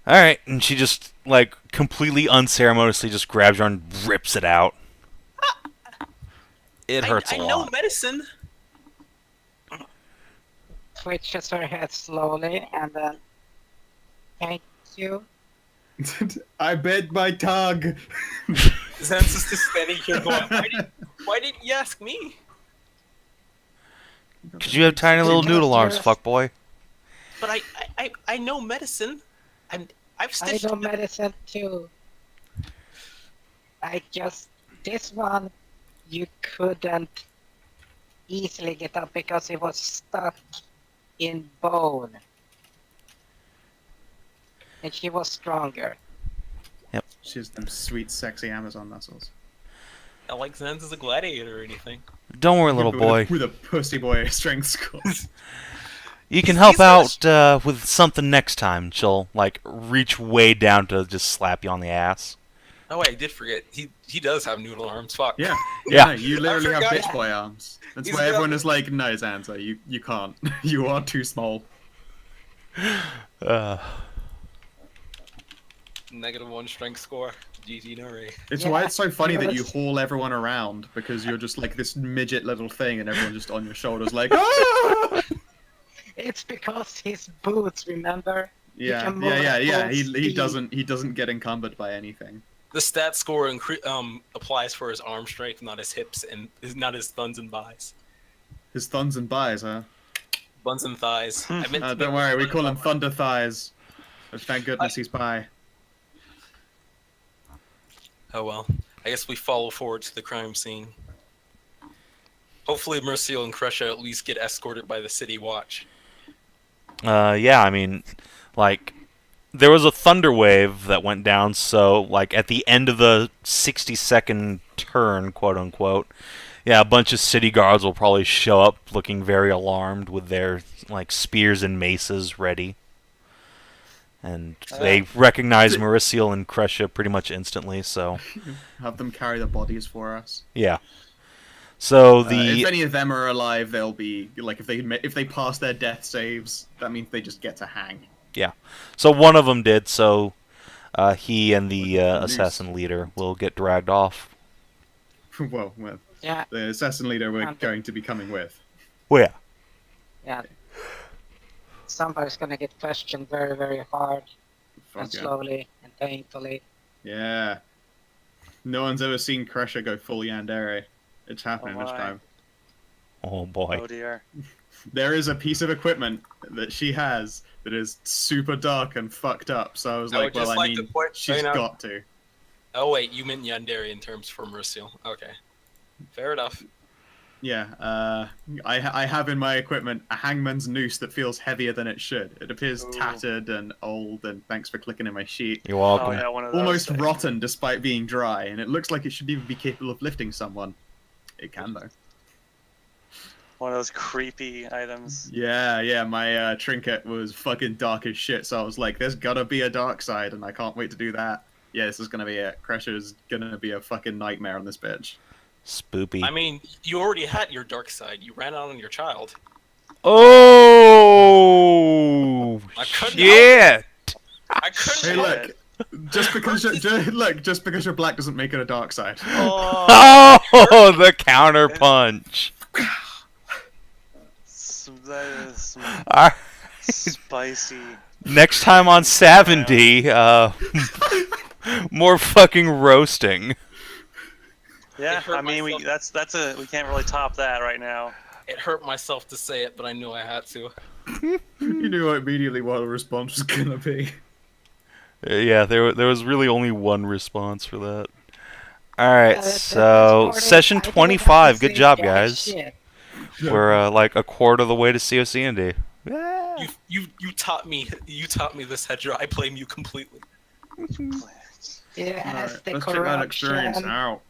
[SPEAKER 1] All right, and she just completely unceremoniously just grabs your arm and rips it out. It hurts
[SPEAKER 3] I
[SPEAKER 1] a
[SPEAKER 3] know
[SPEAKER 1] lot.
[SPEAKER 3] medicine.
[SPEAKER 4] Twitches her head slowly and then. Thank you.
[SPEAKER 5] I bit my tongue.
[SPEAKER 3] Zanza's just standing here going, why didn't you ask me?
[SPEAKER 1] Cause you have tiny little
[SPEAKER 4] Because
[SPEAKER 1] noodle arms,
[SPEAKER 4] you're a-
[SPEAKER 1] fuckboy.
[SPEAKER 3] But I know medicine. I've
[SPEAKER 4] I
[SPEAKER 3] stitched
[SPEAKER 4] know medicine too. This one, you couldn't easily get up because it was stuck in bone. And she was stronger.
[SPEAKER 5] She has them sweet, sexy Amazon muscles.
[SPEAKER 3] Not like Zanza's a gladiator or anything.
[SPEAKER 1] Don't worry, little boy.
[SPEAKER 5] With a pussy boy strength score.
[SPEAKER 1] You can
[SPEAKER 3] He's
[SPEAKER 1] help
[SPEAKER 3] gonna
[SPEAKER 1] out with something next time. She'll reach way down to just slap you on the ass.
[SPEAKER 3] Oh wait, I did forget. He does have noodle arms. Fuck.
[SPEAKER 5] Yeah.
[SPEAKER 1] Yeah.
[SPEAKER 5] You literally have
[SPEAKER 3] forgot.
[SPEAKER 5] bitch boy arms. That's
[SPEAKER 3] He's
[SPEAKER 5] why everyone
[SPEAKER 3] got-
[SPEAKER 5] is like, no, Zanza, you can't. You are too small.
[SPEAKER 3] -1 strength score. GG Nuri.
[SPEAKER 5] It's
[SPEAKER 4] Yeah,
[SPEAKER 5] why it's so funny that you
[SPEAKER 4] let's-
[SPEAKER 5] haul everyone around, because you're just like this midget little thing and everyone's just on your shoulders like, ah!
[SPEAKER 4] It's because his boots, remember?
[SPEAKER 5] Yeah,
[SPEAKER 4] can move
[SPEAKER 5] yeah.
[SPEAKER 4] at full
[SPEAKER 5] He
[SPEAKER 4] speed.
[SPEAKER 5] doesn't get encumbered by anything.
[SPEAKER 3] The stat score applies for his arm strength, not his hips and not his thuns and thighs.
[SPEAKER 5] His thuns and thighs, huh?
[SPEAKER 3] Buns and thighs. I meant to
[SPEAKER 5] Don't
[SPEAKER 3] make
[SPEAKER 5] worry,
[SPEAKER 3] it
[SPEAKER 5] we call him
[SPEAKER 3] thunder.
[SPEAKER 5] Thunder Thighs. But thank goodness he's bi.
[SPEAKER 3] Oh well. I guess we follow forward to the crime scene. Hopefully Merisiel and Kreshia at least get escorted by the city watch.
[SPEAKER 1] Yeah, I mean, there was a thunder wave that went down, so, at the end of the 60-second turn, quote-unquote, yeah, a bunch of city guards will probably show up looking very alarmed with their, spears and maces ready. And they recognize Merisiel and Kreshia pretty much instantly, so,
[SPEAKER 5] Have them carry the bodies for us.
[SPEAKER 1] yeah. So
[SPEAKER 5] If any of them are alive, they'll be if they pass their death saves, that means they just get to hang.
[SPEAKER 1] So one of them did, so he and the
[SPEAKER 5] Nice.
[SPEAKER 1] assassin leader will get dragged off.
[SPEAKER 5] well,
[SPEAKER 4] Yeah,
[SPEAKER 5] the assassin leader we're
[SPEAKER 4] Okay.
[SPEAKER 5] going to be coming with.
[SPEAKER 1] Well,
[SPEAKER 4] yeah. Somebody's gonna get questioned very, very hard and
[SPEAKER 5] Fuck yeah.
[SPEAKER 4] slowly and painfully.
[SPEAKER 5] Yeah. No one's ever seen Kreshia go full yandere. It's happening
[SPEAKER 2] Oh
[SPEAKER 5] this
[SPEAKER 2] my.
[SPEAKER 5] time.
[SPEAKER 1] oh boy.
[SPEAKER 2] Oh dear.
[SPEAKER 5] There is a piece of equipment that she has that is super dark and fucked up. So I was
[SPEAKER 3] I would
[SPEAKER 5] like, well,
[SPEAKER 3] just
[SPEAKER 5] I
[SPEAKER 3] like to
[SPEAKER 5] mean,
[SPEAKER 3] point-
[SPEAKER 5] she's
[SPEAKER 3] point out-
[SPEAKER 5] got to.
[SPEAKER 3] Oh wait, you meant Yandere in terms for Merisiel. Okay. Fair enough.
[SPEAKER 5] Yeah, I have in my equipment a hangman's noose that feels heavier than it should. It appears
[SPEAKER 2] Ooh.
[SPEAKER 5] tattered and old, and thanks for clicking in my sheet.
[SPEAKER 1] You're
[SPEAKER 2] Oh
[SPEAKER 1] welcome.
[SPEAKER 2] yeah, one of those.
[SPEAKER 5] Almost
[SPEAKER 2] things.
[SPEAKER 5] rotten despite being dry, and it looks like it should even be capable of lifting someone. It can though.
[SPEAKER 2] One of those creepy items.
[SPEAKER 5] Yeah, my trinket was fucking dark as shit, so I was like, there's gotta be a dark side, and I can't wait to do that. Yeah, this is gonna be it. Kreshia's gonna be a fucking nightmare on this bitch.
[SPEAKER 1] Spoopy.
[SPEAKER 3] I mean, you already had your dark side. You ran out on your child.
[SPEAKER 1] Oh
[SPEAKER 3] I couldn't
[SPEAKER 1] shit!
[SPEAKER 3] I couldn't
[SPEAKER 5] Hey,
[SPEAKER 3] help
[SPEAKER 5] look,
[SPEAKER 3] it.
[SPEAKER 5] just because just because you're black doesn't make it a dark side.
[SPEAKER 1] Oh, the counter punch.
[SPEAKER 2] That is some
[SPEAKER 1] All right.
[SPEAKER 2] spicy.
[SPEAKER 1] Next time on Sav&D, more fucking roasting.
[SPEAKER 2] Yeah,
[SPEAKER 3] hurt
[SPEAKER 2] I mean, we
[SPEAKER 3] myself.
[SPEAKER 2] we can't really top that right now.
[SPEAKER 3] It hurt myself to say it, but I knew I had to.
[SPEAKER 5] You knew immediately what the response was gonna be.
[SPEAKER 1] Yeah, there was really only one response for that. Alright,
[SPEAKER 4] The best
[SPEAKER 1] so
[SPEAKER 4] part is
[SPEAKER 1] session
[SPEAKER 4] I didn't have to
[SPEAKER 1] 25. Good
[SPEAKER 4] say
[SPEAKER 1] job,
[SPEAKER 4] jack
[SPEAKER 1] guys.
[SPEAKER 4] shit.
[SPEAKER 1] We're like a quarter of the way to COC&D. Yeah.
[SPEAKER 6] You taught me this, Hedrah. I blame you completely.
[SPEAKER 4] Yes,
[SPEAKER 5] Alright,
[SPEAKER 4] the
[SPEAKER 5] let's check that experience
[SPEAKER 4] corruption.
[SPEAKER 5] out.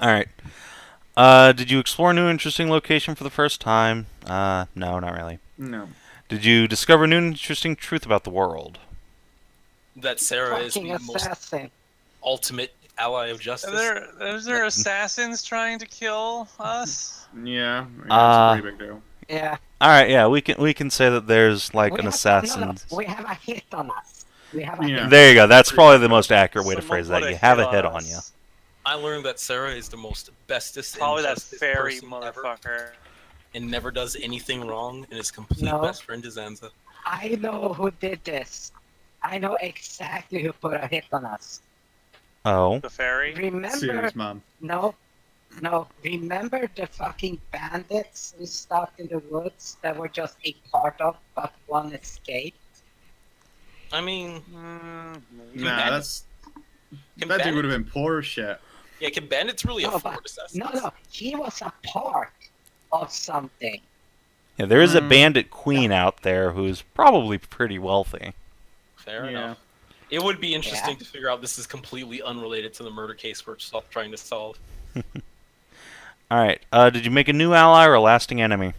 [SPEAKER 1] Alright. Did you explore a new interesting location for the first time? No, not really.
[SPEAKER 5] No.
[SPEAKER 1] Did you discover a new interesting truth about the world?
[SPEAKER 6] That Sarah is
[SPEAKER 4] Fucking
[SPEAKER 6] the most
[SPEAKER 4] assassin.
[SPEAKER 6] ultimate ally of justice.
[SPEAKER 2] Is there assassins trying to kill us?
[SPEAKER 5] Yeah, it's a pretty big deal.
[SPEAKER 4] Yeah.
[SPEAKER 1] Alright, yeah, we can say that there's like an
[SPEAKER 4] No,
[SPEAKER 1] assassin.
[SPEAKER 4] we have a hit on us. We have a
[SPEAKER 5] Yeah.
[SPEAKER 4] hit.
[SPEAKER 1] There you go. That's probably the most accurate way to
[SPEAKER 2] Someone
[SPEAKER 1] phrase that.
[SPEAKER 2] put a
[SPEAKER 1] You have a
[SPEAKER 2] hit
[SPEAKER 1] hit
[SPEAKER 2] on
[SPEAKER 1] on you.
[SPEAKER 2] us.
[SPEAKER 6] I learned that Sarah is the most bestest
[SPEAKER 2] Probably
[SPEAKER 6] and
[SPEAKER 2] that
[SPEAKER 6] justest
[SPEAKER 2] fairy
[SPEAKER 6] person ever,
[SPEAKER 2] motherfucker.
[SPEAKER 6] and never does anything wrong, and is complete
[SPEAKER 4] No.
[SPEAKER 6] best friend to Zanza.
[SPEAKER 4] I know who did this. I know exactly who put a hit on us.
[SPEAKER 1] Oh.
[SPEAKER 2] The fairy?
[SPEAKER 4] Remember?
[SPEAKER 5] Serious man.
[SPEAKER 4] No. Remember the fucking bandits we stopped in the woods that were just a part of, but one escaped?
[SPEAKER 6] I mean,
[SPEAKER 2] Maybe.
[SPEAKER 5] Nah,
[SPEAKER 6] Can
[SPEAKER 5] that dude
[SPEAKER 6] bandit-
[SPEAKER 5] would have been poor as shit.
[SPEAKER 6] yeah, can bandits really
[SPEAKER 4] No,
[SPEAKER 6] afford
[SPEAKER 4] but,
[SPEAKER 6] assassins?
[SPEAKER 4] no, he was a part of something.
[SPEAKER 1] Yeah, there is a
[SPEAKER 5] Mm.
[SPEAKER 1] bandit queen out there who's probably pretty wealthy.
[SPEAKER 6] Fair
[SPEAKER 5] Yeah.
[SPEAKER 6] enough. It would be interesting
[SPEAKER 4] Yeah.
[SPEAKER 6] to figure out this is completely unrelated to the murder case we're trying to solve.
[SPEAKER 1] Alright, did you make a new ally or a lasting enemy?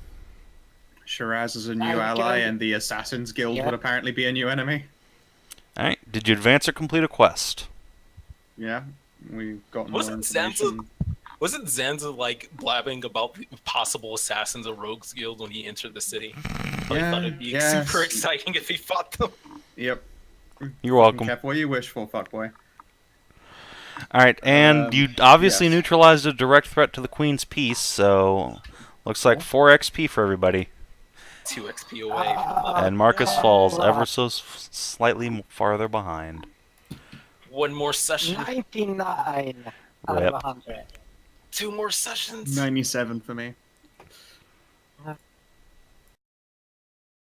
[SPEAKER 5] Shiraz is a new
[SPEAKER 4] I'm
[SPEAKER 5] ally,
[SPEAKER 4] good.
[SPEAKER 5] and the Assassin's Guild
[SPEAKER 4] Yeah.
[SPEAKER 5] would apparently be a new enemy.
[SPEAKER 1] Alright, did you advance or complete a quest?
[SPEAKER 5] Yeah, we got more
[SPEAKER 6] Wasn't
[SPEAKER 5] information.
[SPEAKER 6] Wasn't Zanza like blabbing about the possible assassins of Rogues Guild when he entered the city? I
[SPEAKER 5] Yeah,
[SPEAKER 6] thought it'd be
[SPEAKER 5] yes.
[SPEAKER 6] super exciting if he fought them.
[SPEAKER 5] Yep.
[SPEAKER 1] You're welcome.
[SPEAKER 5] Kept what you wish for, fuckboy.
[SPEAKER 1] Alright, and you obviously
[SPEAKER 5] yes.
[SPEAKER 1] neutralized a direct threat to the queen's peace, so looks like 4 XP for everybody.
[SPEAKER 6] 2 XP away from
[SPEAKER 1] And Marcus falls ever so slightly farther behind.
[SPEAKER 6] one more session.
[SPEAKER 4] 99 out
[SPEAKER 1] Rip.
[SPEAKER 4] of 100.
[SPEAKER 6] 2 more sessions.
[SPEAKER 5] 97 for me.